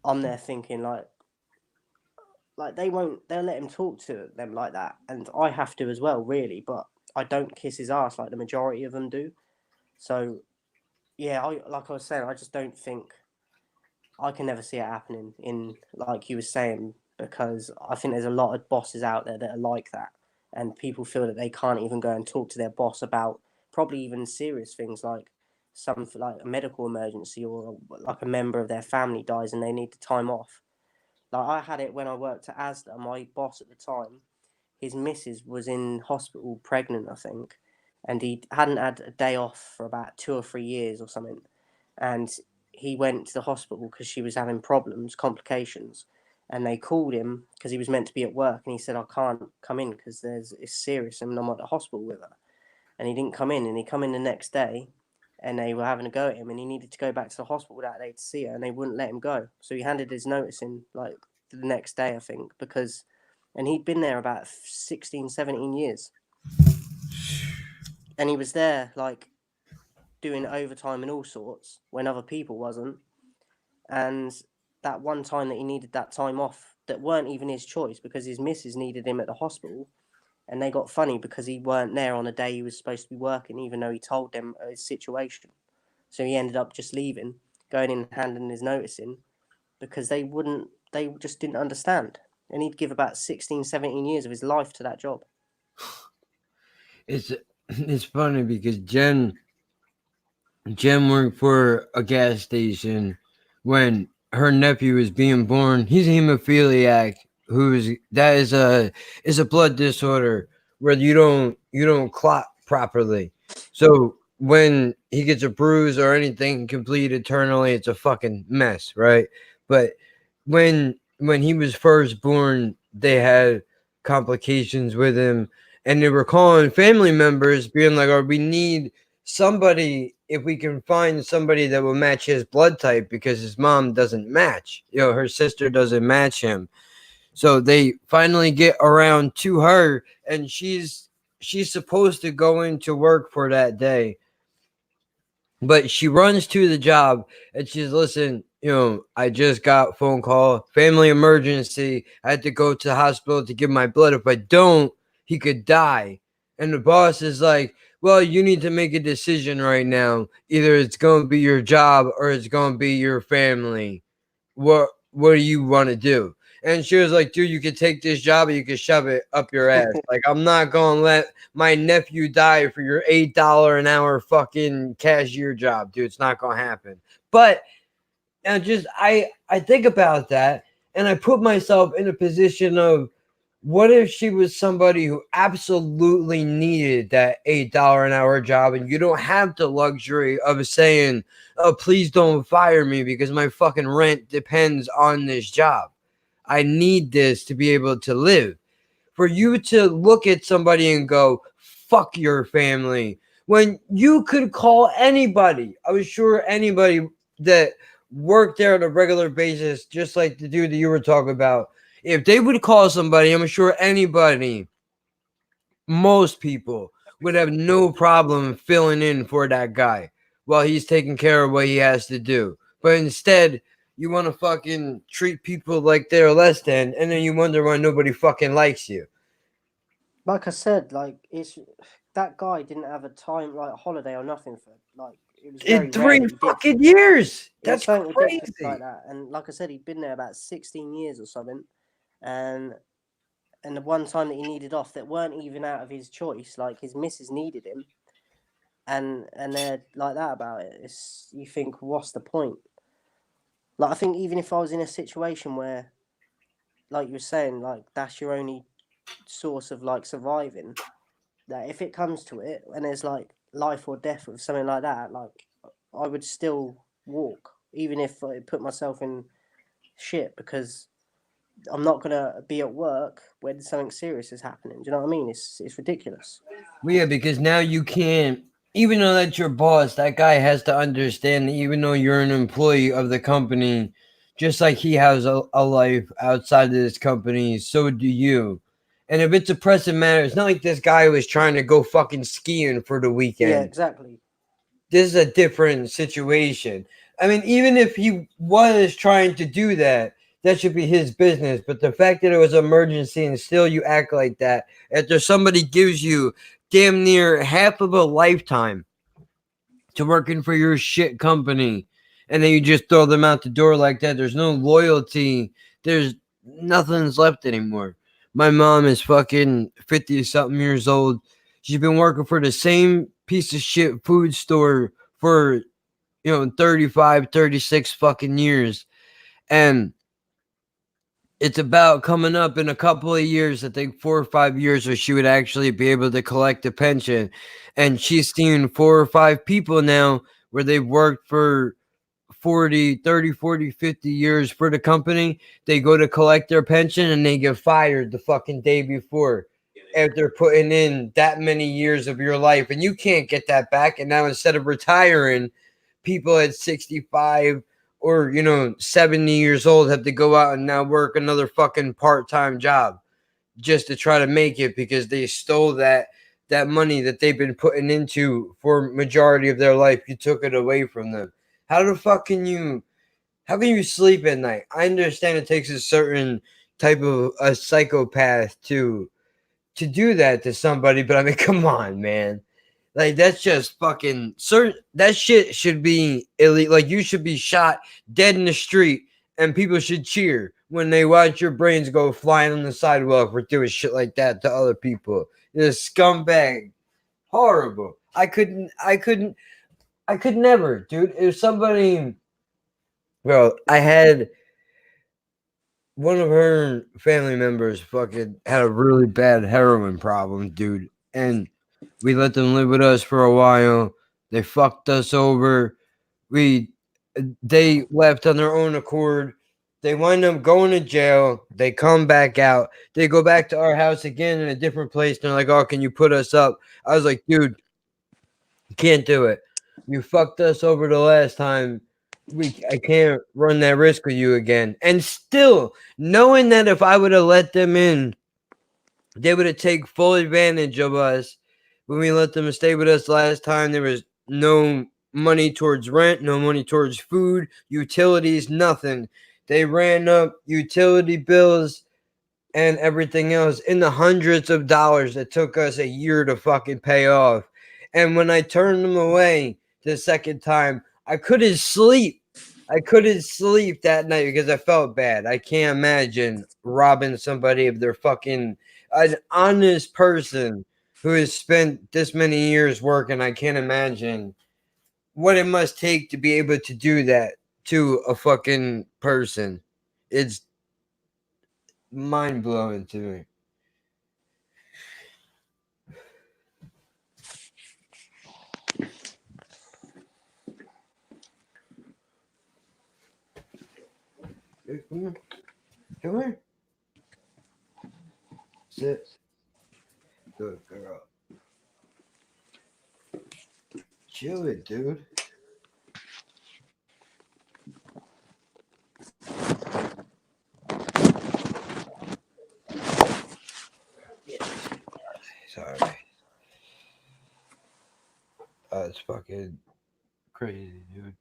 I'm there thinking like they'll let him talk to them like that, and I have to as well, really. But I don't kiss his ass like the majority of them do. So yeah, like I was saying, I just don't think I can never see it happening in, like you were saying, because I think there's a lot of bosses out there that are like that, and people feel that they can't even go and talk to their boss about probably even serious things like something like a medical emergency or like a member of their family dies and they need the time off. Like I had it when I worked at Asda. My boss at the time, his missus was in hospital pregnant, I think, and he hadn't had a day off for about 2 or 3 years or something. and he went to the hospital because she was having problems, complications, and they called him because he was meant to be at work, and he said, "I can't come in because it's serious and I'm at the hospital with her." And he didn't come in, and he come in the next day, and they were having a go at him, and he needed to go back to the hospital that day to see her, and they wouldn't let him go. So he handed his notice in like the next day, I think, because, and he'd been there about 16, 17 years, and he was there like doing overtime and all sorts when other people wasn't. And that one time that he needed that time off, that weren't even his choice because his missus needed him at the hospital, and they got funny because he weren't there on the day he was supposed to be working, even though he told them his situation. So he ended up just leaving, going in and handing his notice in, because they just didn't understand. And he'd give about 16, 17 years of his life to that job. It's funny because Jen worked for a gas station when her nephew was being born. He's a hemophiliac that is a blood disorder where you don't clot properly. So when he gets a bruise or anything complete eternally, it's a fucking mess, right? But when he was first born, they had complications with him, and they were calling family members being like, "Oh, we need somebody, if we can find somebody that will match his blood type, because his mom doesn't match, her sister doesn't match him." So they finally get around to her, and she's supposed to go into work for that day, but she runs to the job and she's, "Listen, I just got phone call, family emergency. I had to go to the hospital to give my blood. If I don't, he could die." And the boss is like, "Well, you need to make a decision right now. Either it's going to be your job or it's going to be your family. What do you want to do?" And she was like, "Dude, you could take this job or you could shove it up your ass. Like, I'm not going to let my nephew die for your $8 an hour fucking cashier job, dude. It's not going to happen." But now I think about that, and I put myself in a position of, what if she was somebody who absolutely needed that $8 an hour job, and you don't have the luxury of saying, "Oh, please don't fire me because my fucking rent depends on this job. I need this to be able to live." For you to look at somebody and go, "Fuck your family," when you could call anybody. I was sure anybody that worked there on a regular basis, just like the dude that you were talking about, if they would call somebody, I'm sure most people would have no problem filling in for that guy while he's taking care of what he has to do. But instead, you want to fucking treat people like they're less than, and then you wonder why nobody fucking likes you. Like I said, like, it's that guy didn't have a time, like a holiday or nothing for, like, it was very In rare 3 that he did. fucking years. It was That's something ridiculous crazy. like that. And like I said, he'd been there about 16 years or something, and the one time that he needed off, that weren't even out of his choice, like his missus needed him, and they're like that about it. It's, you think, what's the point? Like, I think even if I was in a situation where, like you were saying, like, that's your only source of like surviving, that if it comes to it and there's like life or death with something like that, like, I would still walk, even if I put myself in shit, because I'm not gonna be at work when something serious is happening. Do you know what I mean? It's ridiculous. Well, yeah, because now you can't, even though that's your boss, that guy has to understand that even though you're an employee of the company, just like he has a life outside of this company, so do you. And if it's a pressing matter, it's not like this guy was trying to go fucking skiing for the weekend. Yeah, exactly. This is a different situation. I mean, even if he was trying to do that, that should be his business. But the fact that it was an emergency and still you act like that after somebody gives you damn near half of a lifetime to working for your shit company, and then you just throw them out the door like that, there's no loyalty. There's nothing's left anymore. My mom is fucking 50 something years old. She's been working for the same piece of shit food store for 35, 36 fucking years. And it's about coming up in a couple of years, I think 4 or 5 years, where she would actually be able to collect a pension. And she's seen 4 or 5 people now where they've worked for 30, 40, 50 years for the company. They go to collect their pension and they get fired the fucking day before after putting in that many years of your life. And you can't get that back. And now instead of retiring, people at 65 or 70 years old have to go out and now work another fucking part-time job just to try to make it because they stole that money that they've been putting into for majority of their life. You took it away from them. How the fuck can you sleep at night? I understand it takes a certain type of a psychopath to do that to somebody, but I mean, come on, man. Like, that's just fucking certain. That shit should be illegal. Like, you should be shot dead in the street and people should cheer when they watch your brains go flying on the sidewalk for doing shit like that to other people. You're a scumbag. Horrible. I could never, dude. If somebody, bro, I had one of her family members fucking had a really bad heroin problem, dude. And we let them live with us for a while. They fucked us over. They left on their own accord. They wind up going to jail. They come back out. They go back to our house again in a different place. They're like, "Oh, can you put us up?" I was like, "Dude, can't do it. You fucked us over the last time. I can't run that risk with you again." And still, knowing that if I would have let them in, they would have taken full advantage of us. When we let them stay with us last time, there was no money towards rent, no money towards food, utilities, nothing. They ran up utility bills and everything else in the hundreds of dollars that took us a year to fucking pay off. And when I turned them away the second time, I couldn't sleep. I couldn't sleep that night because I felt bad. I can't imagine robbing somebody of their fucking an honest person who has spent this many years working. I can't imagine what it must take to be able to do that to a fucking person. It's mind blowing to me. Come here. Come here. Sit. Good girl. Chill it, dude. Sorry. It's fucking crazy, dude.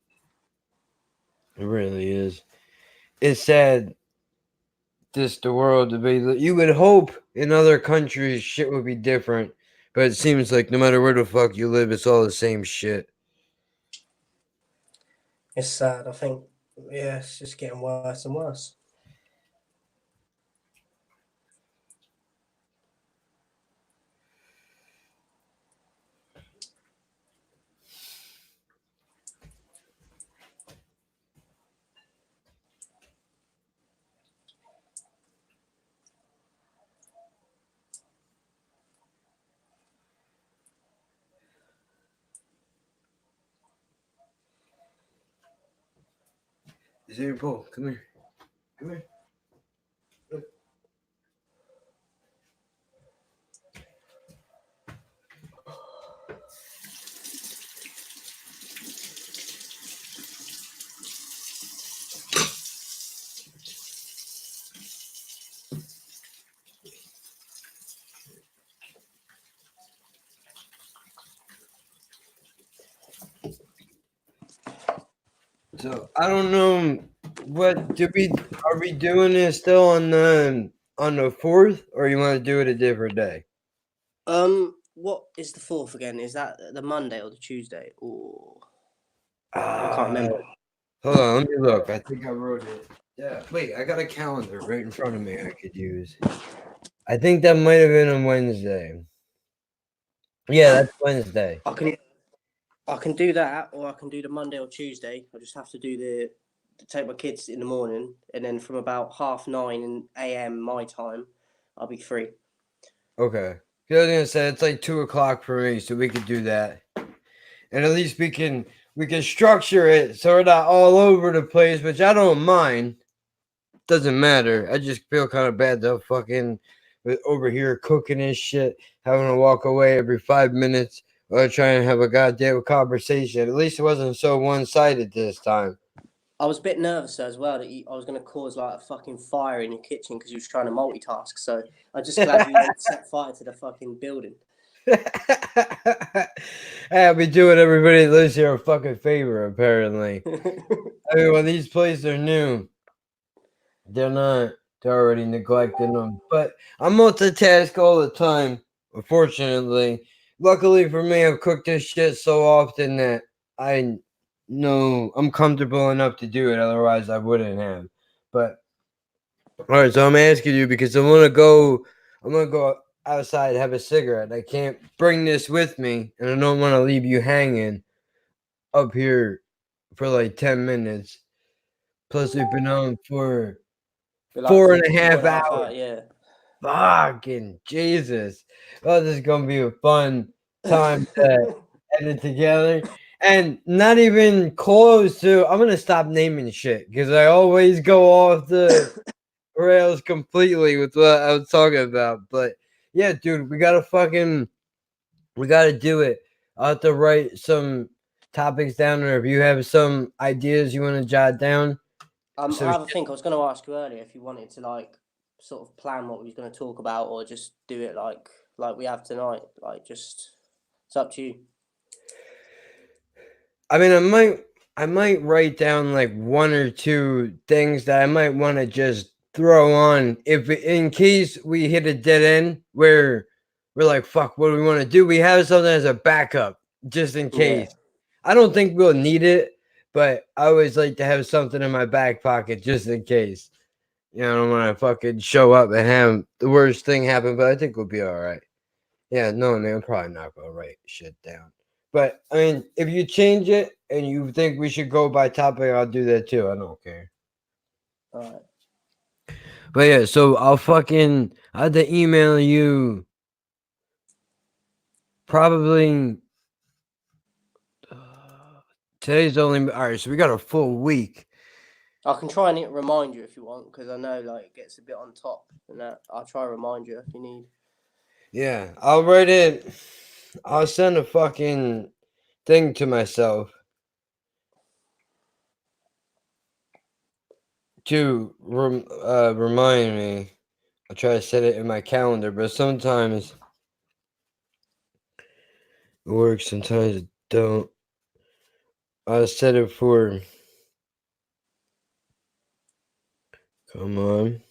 It really is. It's sad. Just the world to be. You would hope in other countries shit would be different, but it seems like no matter where the fuck you live, it's all the same shit. It's sad. I think, yeah, it's just getting worse and worse. Xavier Paul, come here. Come here. Look. So I don't know what are we doing this still on the 4th, or you want to do it a different day? What is the 4th again? Is that the Monday or the Tuesday? Or I can't remember. Hold on, let me look. I think I wrote it. Yeah, wait, I got a calendar right in front of me I could use. I think that might have been on Wednesday. Yeah, that's Wednesday. I can do that, or I can do the Monday or Tuesday. I just have to do take my kids in the morning, and then from about 9:30 a.m. my time, I'll be free. Okay. I was gonna say it's like 2 o'clock for me, so we could do that. And at least we can we can structure it so we're not all over the place, which I don't mind. Doesn't matter. I just feel kind of bad though, fucking over here cooking and shit, having to walk away every 5 minutes or trying to have a goddamn conversation. At least it wasn't so one sided this time. I was a bit nervous as well that I was going to cause like a fucking fire in your kitchen because you was trying to multitask. So I'm just glad you didn't set fire to the fucking building. I'll be doing everybody that lives here a fucking favor, apparently. I mean, when these places are new, they're already neglecting them. But I multitask all the time, unfortunately. Luckily for me, I've cooked this shit so often that I know I'm comfortable enough to do it. Otherwise, I wouldn't have. But all right, so I'm asking you because I'm gonna go outside and have a cigarette. I can't bring this with me, and I don't want to leave you hanging up here for like 10 minutes. Plus, we've been on for Like 4.5 hours. hours, yeah. Fucking Jesus. Oh, this is gonna be a fun time to edit together. And not even close to I'm gonna stop naming shit because I always go off the rails completely with what I was talking about. But yeah, dude, we gotta do it. I'll have to write some topics down, or if you have some ideas you want to jot down. I have a think. I was going to ask you earlier if you wanted to like sort of plan what we was going to talk about, or just do it like we have tonight. Like, just it's up to you. I mean, I might write down like one or two things that I might want to just throw on if in case we hit a dead end where we're like, fuck, what do we want to do? We have something as a backup just in case. Yeah. I don't think we'll need it, but I always like to have something in my back pocket just in case. You know, I don't want to fucking show up and have the worst thing happen, but I think we'll be all right. Yeah, no, man, I'm probably not gonna write shit down. But I mean, if you change it and you think we should go by topic, I'll do that too. I don't care. All right. But yeah, so I have to email you probably today's only all right, so we got a full week. I can try and remind you if you want, because I know like it gets a bit on top, and that I'll try and remind you if you need. Yeah, I'll write it. I'll send a fucking thing to myself to remind me. I'll try to set it in my calendar, but sometimes it works, sometimes it don't. I'll set it for. Come on.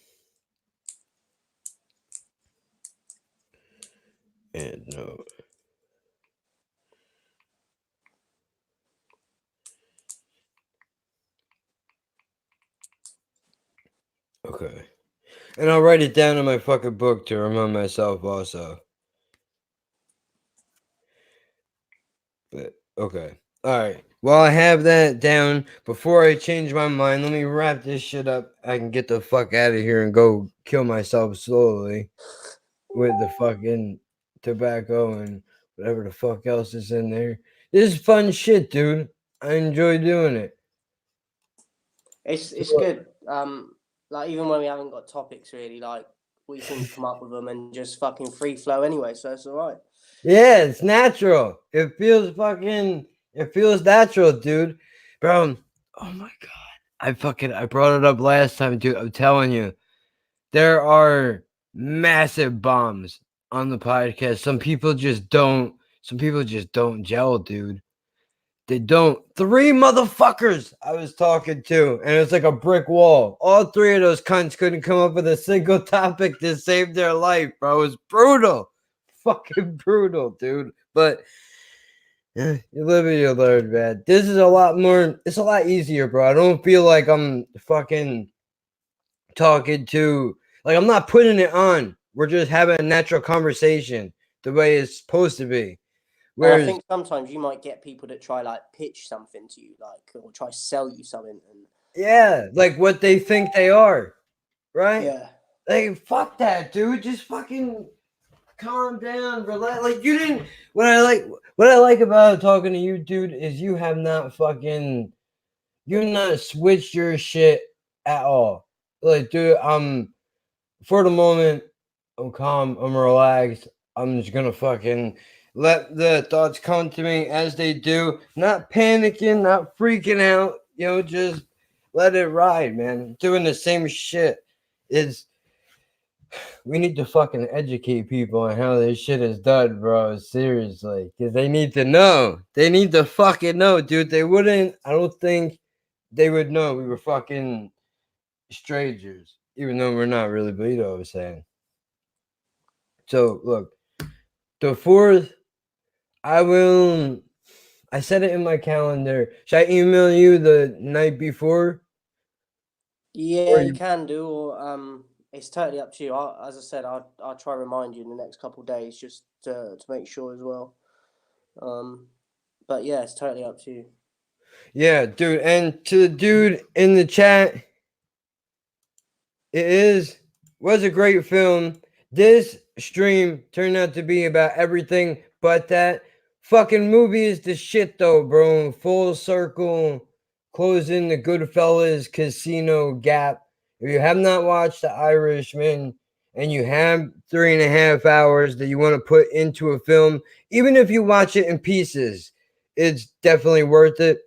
And no. Okay. And I'll write it down in my fucking book to remind myself also. But okay. All right. Well, I have that down. Before I change my mind, let me wrap this shit up. I can get the fuck out of here and go kill myself slowly with the fucking tobacco and whatever the fuck else is in there. This is fun shit, dude. I enjoy doing it. It's good. Like even when we haven't got topics really, like we seem to come up with them and just fucking free flow anyway. So it's all right. Yeah, it's natural. It feels natural, dude. Bro, oh my god. I brought it up last time, dude. I'm telling you. There are massive bombs on the podcast. Some people just don't gel, dude. They don't. 3 motherfuckers I was talking to, and it's like a brick wall. All 3 of those cunts couldn't come up with a single topic to save their life, bro. It was brutal. Fucking brutal, dude. But you live and you learn, man. This is it's a lot easier, bro. I don't feel like I'm fucking talking to, like, I'm not putting it on. We're just having a natural conversation the way it's supposed to be. Whereas, and I think sometimes you might get people that try like pitch something to you, like, or try sell you something. And yeah, like what they think they are, right? Yeah. Like, fuck that, dude. Just fucking calm down, relax. Like you didn't. What I like about talking to you, dude, is you have not fucking. You're not switched your shit at all. Like, dude, for the moment, I'm calm. I'm relaxed. I'm just gonna fucking let the thoughts come to me as they do. Not panicking, not freaking out. Just let it ride, man. Doing the same shit. We need to fucking educate people on how this shit is done, bro. Seriously. Because they need to know. They need to fucking know, dude. I don't think they would know we were fucking strangers. Even though we're not really, but you know what I'm saying. So, look. The 4th, I set it in my calendar. Should I email you the night before? Yeah, you can do, or it's totally up to you. As I said, I'll try and remind you in the next couple of days just to make sure as well. But yeah, it's totally up to you. Yeah, dude. And to the dude in the chat, was a great film. This stream turned out to be about everything but that. Fucking movie is the shit though, bro. Full circle, closing the Goodfellas casino gap. If you have not watched The Irishman and you have 3.5 hours that you want to put into a film, even if you watch it in pieces, it's definitely worth it.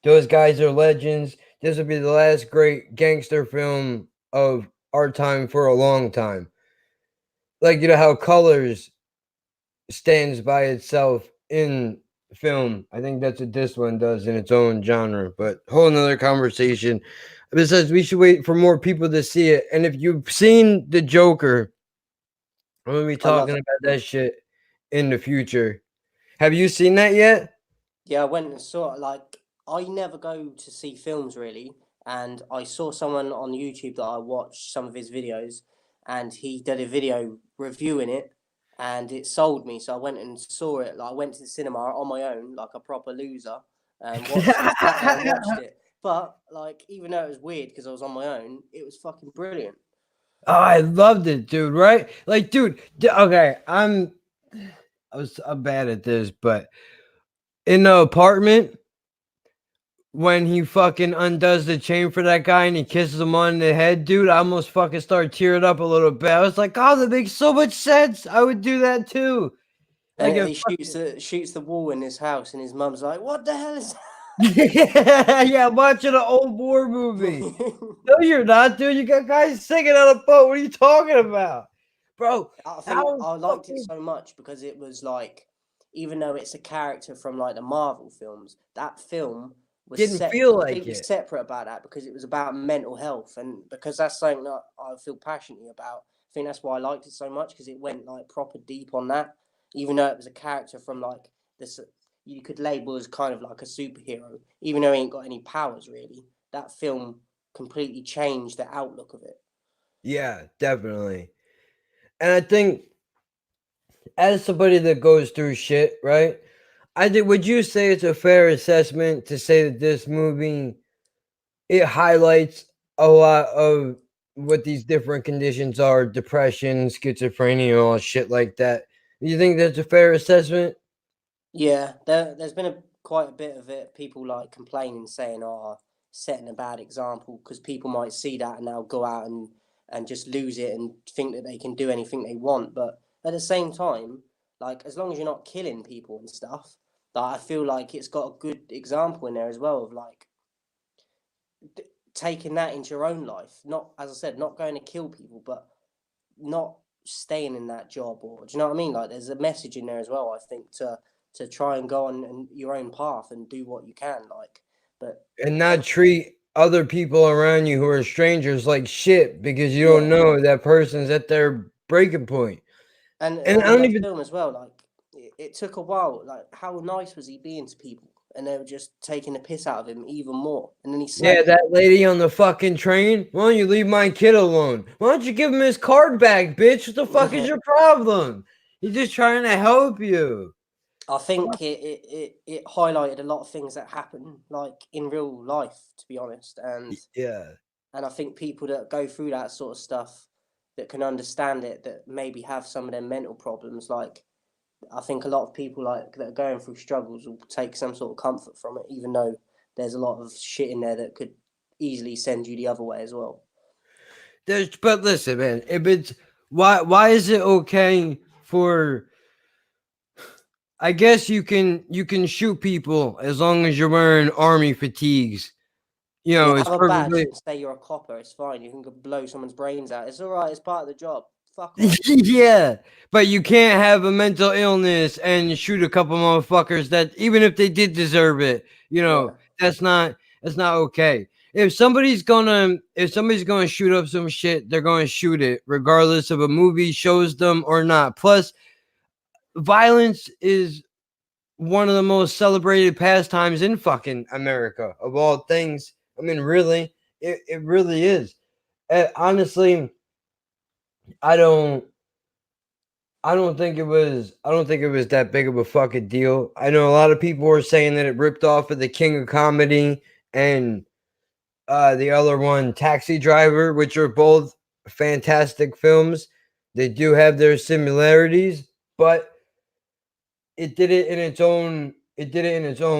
Those guys are legends. This will be the last great gangster film of our time for a long time. Like, how Colors stands by itself in film. I think that's what this one does in its own genre, but whole nother conversation. Besides, we should wait for more people to see it. And if you've seen The Joker, I'm going to be talking about that shit in the future. Have you seen that yet? Yeah, I went and saw it. Like, I never go to see films really, and I saw someone on YouTube that I watched some of his videos, and he did a video reviewing it, and it sold me. So I went and saw it. Like, I went to the cinema on my own, like a proper loser, and sat there and watched it. But like, even though it was weird because I was on my own, it was fucking brilliant. Oh, I loved it, dude. Right? Like, dude. Okay, I'm bad at this, but in the apartment, when he fucking undoes the chain for that guy and he kisses him on the head, dude, I almost fucking started tearing up a little bit. I was like, oh, that makes so much sense. I would do that too. And Like, he shoots the wall in his house, and his mum's like, "What the hell is?" yeah, watching an old war movie. No, you're not, dude. You got guys singing on a boat. What are you talking about, bro? I think I liked it so much because it was like, even though it's a character from like the Marvel films, that film was Didn't feel like completely it. separate about that because it was about mental health, and because that's something that I feel passionately about. I think that's why I liked it so much because it went like proper deep on that, even though it was a character from like this. You could label as kind of like a superhero, even though he ain't got any powers really. That film completely changed the outlook of it. Yeah, definitely. And I think as somebody that goes through shit, right? Would you say it's a fair assessment to say that this movie, it highlights a lot of what these different conditions are, depression, schizophrenia, all shit like that? Do you think that's a fair assessment? Yeah, there's been quite a bit of it. People like complaining, saying, "Oh, setting a bad example," because people might see that and they'll go out and just lose it and think that they can do anything they want. But at the same time, like as long as you're not killing people and stuff, like, I feel like it's got a good example in there as well of like taking that into your own life. Not, as I said, not going to kill people, but not staying in that job, or do you know what I mean? Like there's a message in there as well, I think, to try and go on your own path and do what you can, like, but And not treat other people around you who are strangers like shit because you don't know that person's at their breaking point. And I in don't that even film as well, like it took a while. Like, how nice was he being to people? And they were just taking the piss out of him even more. And then he Yeah, that lady on the fucking train. Why don't you leave my kid alone? Why don't you give him his card back, bitch? What the fuck is your problem? He's just trying to help you. I think it highlighted a lot of things that happen like in real life, to be honest. And yeah, I think people that go through that sort of stuff, that can understand it, that maybe have some of their mental problems. Like, I think a lot of people like that are going through struggles will take some sort of comfort from it, even though there's a lot of shit in there that could easily send you the other way as well. But listen, man, if it's why is it okay for? I guess you can shoot people as long as you're wearing army fatigues. You know, Yeah, it's have a badge perfectly. and say you're a copper. It's fine. You can go blow someone's brains out. It's all right. It's part of the job. Fuck off. Yeah, but you can't have a mental illness and shoot a couple motherfuckers that, even if they did deserve it, you know, that's not okay. If somebody's gonna shoot up some shit, they're gonna shoot it, regardless of a movie shows them or not. Plus, violence is one of the most celebrated pastimes in fucking America, of all things. I mean, really, it really is. Honestly, I don't think it was that big of a fucking deal. I know a lot of people were saying that it ripped off of The King of Comedy and the other one, Taxi Driver, which are both fantastic films. They do have their similarities, but it did it in its own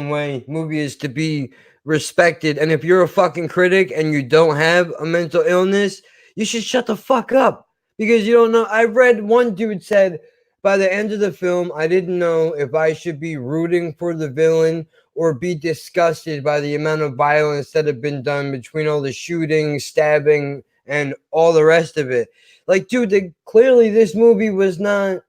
way. Movie is to be respected, and if you're a fucking critic and you don't have a mental illness, you should shut the fuck up, because you don't know. I read one dude said by the end of the film, I didn't know if I should be rooting for the villain or be disgusted by the amount of violence that had been done between all the shooting, stabbing, and all the rest of it. Like, dude, clearly this movie was not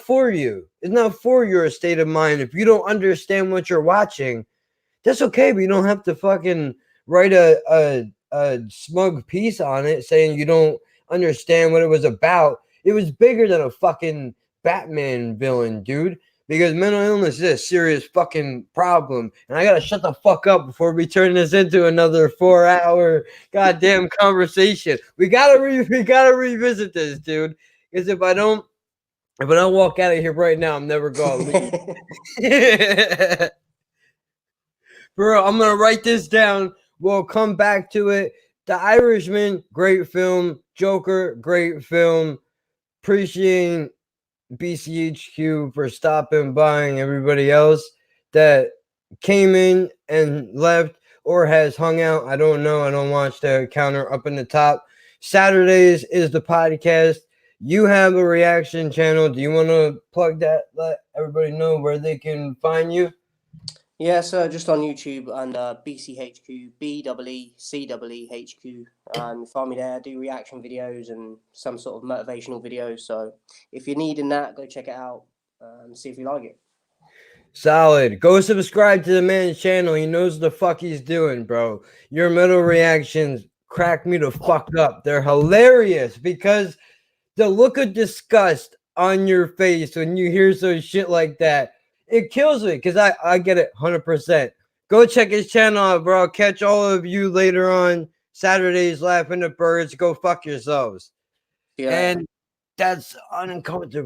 for you. It's not for your state of mind. If you don't understand what you're watching, that's okay, but you don't have to fucking write a smug piece on it saying you don't understand what it was about. It was bigger than a fucking Batman villain, dude. Because mental illness is a serious fucking problem. And I gotta shut the fuck up before we turn this into another 4-hour goddamn conversation. We gotta revisit this, dude. Because if I don't walk out of here right now, I'm never gonna leave. Bro, I'm gonna write this down. We'll come back to it. The Irishman, great film. Joker, great film. Appreciating BCHQ for stopping by, and everybody else that came in and left or has hung out. I don't know. I don't watch the counter up in the top. Saturdays is the podcast. You have a reaction channel. Do you want to plug that? Let everybody know where they can find you. Yeah, so just on YouTube under BCHQ, BEECEEHQ. Find me there. I do reaction videos and some sort of motivational videos. So if you're needing that, go check it out and see if you like it. Solid. Go subscribe to the man's channel. He knows what the fuck he's doing, bro. Your metal reactions crack me the fuck up. They're hilarious because the look of disgust on your face when you hear some shit like that, it kills me, because I get it 100%. Go check his channel out, bro. I'll catch all of you later on Saturdays laughing at birds. Go fuck yourselves. Yeah. And that's uncomfortable.